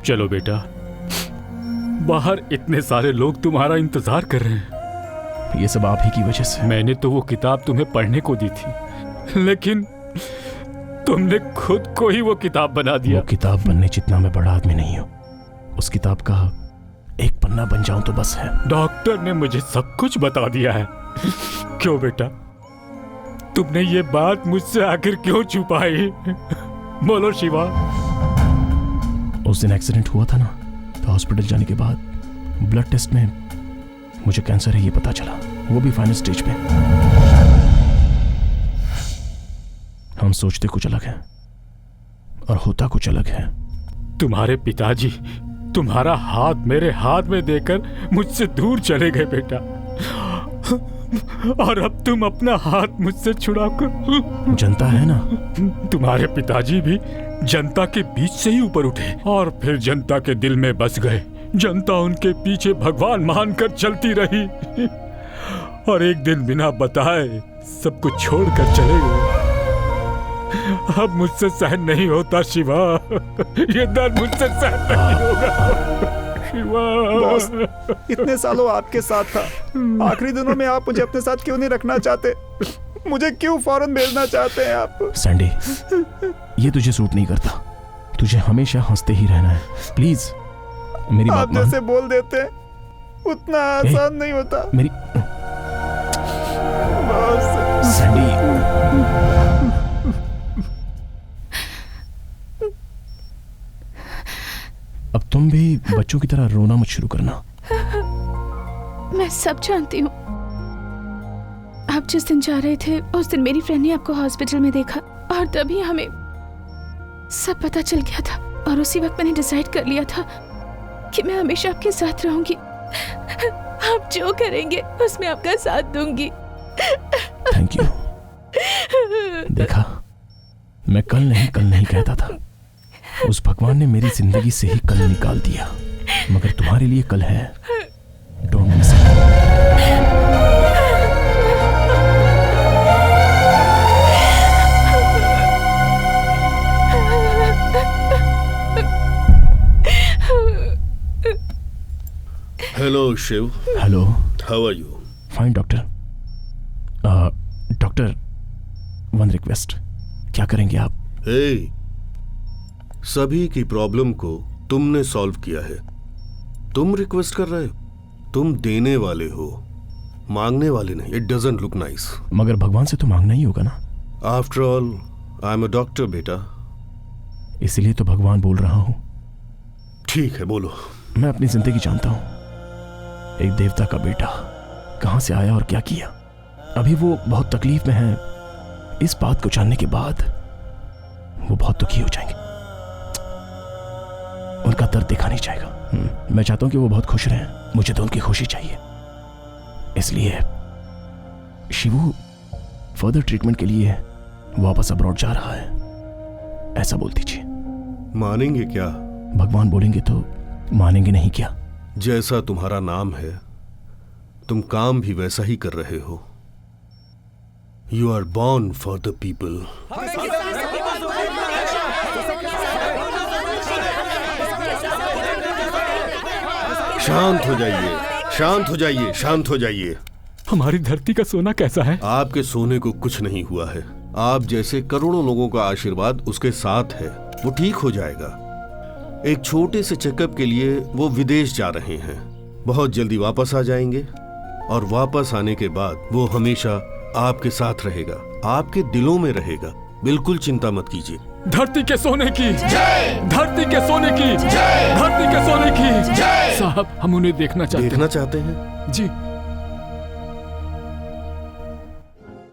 चलो बेटा, बाहर इतने सारे लोग तुम्हारा इंतजार कर रहे हैं। ये सब आप ही की वजह से। मैंने तो वो किताब तुम्हें पढ़ने को दी थी, लेकिन तुमने खुद को ही वो किताब बना दिया। वो किताब बनने जितना मैं बड़ा आदमी नहीं हूँ। उस किताब का एक पन्ना बन जाऊं तो बस है। डॉक्टर ने मुझे सब कुछ बता दिया है। क्यों बेटा, तुमने ये बात मुझसे आखिर क्यों छुपाई? बोलो शिवा। उस दिन एक्सीडेंट हुआ था ना, तो हॉस्पिटल जाने के बाद ब्लड टेस्ट में मुझे कैंसर है ये पता चला, वो भी फाइनल स्टेज पे। हम सोचते कुछ अलग है और होता कुछ अलग है। तुम्हारे पिताजी तुम्हारा हाथ मेरे हाथ में देकर मुझसे दूर चले गए बेटा, और अब तुम अपना हाथ मुझसे छुड़ाकर। जनता है ना, तुम्हारे पिताजी भी जनता के बीच से ही ऊपर उठे और फिर जनता के दिल में बस गए। जनता उनके पीछे भगवान मानकर चलती रही और एक दिन बिना बताए सब कुछ छोड़कर चले गए। अब मुझसे सहन नहीं होता शिवा, ये दर्द मुझसे सहन नहीं होगा शिवा। बॉस, इतने सालों आपके साथ था, आखिरी दिनों में आप मुझे अपने साथ क्यों नहीं रखना चाहते? मुझे क्यों फौरन भेजना चाहते हैं आप? सैंडी, ये तुझे सूट नहीं करता। तुझे हमेशा हंसते ही रहना है। प्लीज मेरी बात मान। आप जैसे बोल देते हैं उतना आसान नहीं होता। मेरी सैंडी, अब तुम भी बच्चों की तरह रोना मत शुरू करना। मैं सब जानती हूँ। आप जिस दिन जा रहे थे उस दिन मेरी फ्रेंड ने आपको हॉस्पिटल में देखा और तभी हमें सब पता चल गया था, और उसी वक्त मैंने डिसाइड कर लिया था कि मैं हमेशा आपके साथ रहूंगी। आप जो करेंगे उसमें आपका साथ दूंगी। Thank you. देखा, मैं कल नहीं कहता था। उस भगवान ने मेरी जिंदगी से ही कल निकाल दिया, मगर तुम्हारे लिए कल है। Don't miss it. Hello Shiv. Hello. How are you? Fine doctor. Doctor, one request. क्या करेंगे आप? हे, सभी की प्रॉब्लम को तुमने सॉल्व किया है। तुम रिक्वेस्ट कर रहे हो? तुम देने वाले हो, मांगने वाले नहीं। It doesn't look nice. मगर भगवान से तो मांगना ही होगा ना। After all I am a doctor बेटा। इसीलिए तो भगवान बोल रहा हूं। ठीक है, बोलो। मैं अपनी जिंदगी जानता हूं। एक देवता का बेटा कहां से आया और क्या किया। अभी वो बहुत तकलीफ में है। इस बात को जानने के बाद वो बहुत दुखी हो जाएंगे। उनका दर्द देखा नहीं जाएगा। मैं चाहता हूं कि वो बहुत खुश रहें। मुझे तो उनकी खुशी चाहिए। इसलिए शिवू फर्दर ट्रीटमेंट के लिए वापस अब्रॉड जा रहा है, ऐसा बोल दीजिए। मानेंगे क्या? भगवान बोलेंगे तो मानेंगे, नहीं क्या? जैसा तुम्हारा नाम है, तुम काम भी वैसा ही कर रहे हो। You are born for the people. शांत हो जाइए, शांत हो जाइए, शांत हो जाइए। हमारी धरती का सोना कैसा है? आपके सोने को कुछ नहीं हुआ है। आप जैसे करोड़ों लोगों का आशीर्वाद उसके साथ है। वो ठीक हो जाएगा। एक छोटे से चेकअप के लिए वो विदेश जा रहे हैं। बहुत जल्दी वापस आ जाएंगे और वापस आने के बाद वो हमेशा आपके साथ रहेगा, आपके दिलों में रहेगा। बिल्कुल चिंता मत कीजिए। धरती के सोने की जय, धरती के सोने की जय, धरती के सोने की जय। साहब, हम उन्हें देखना चाहते हैं। देखना चाहते हैं? जी।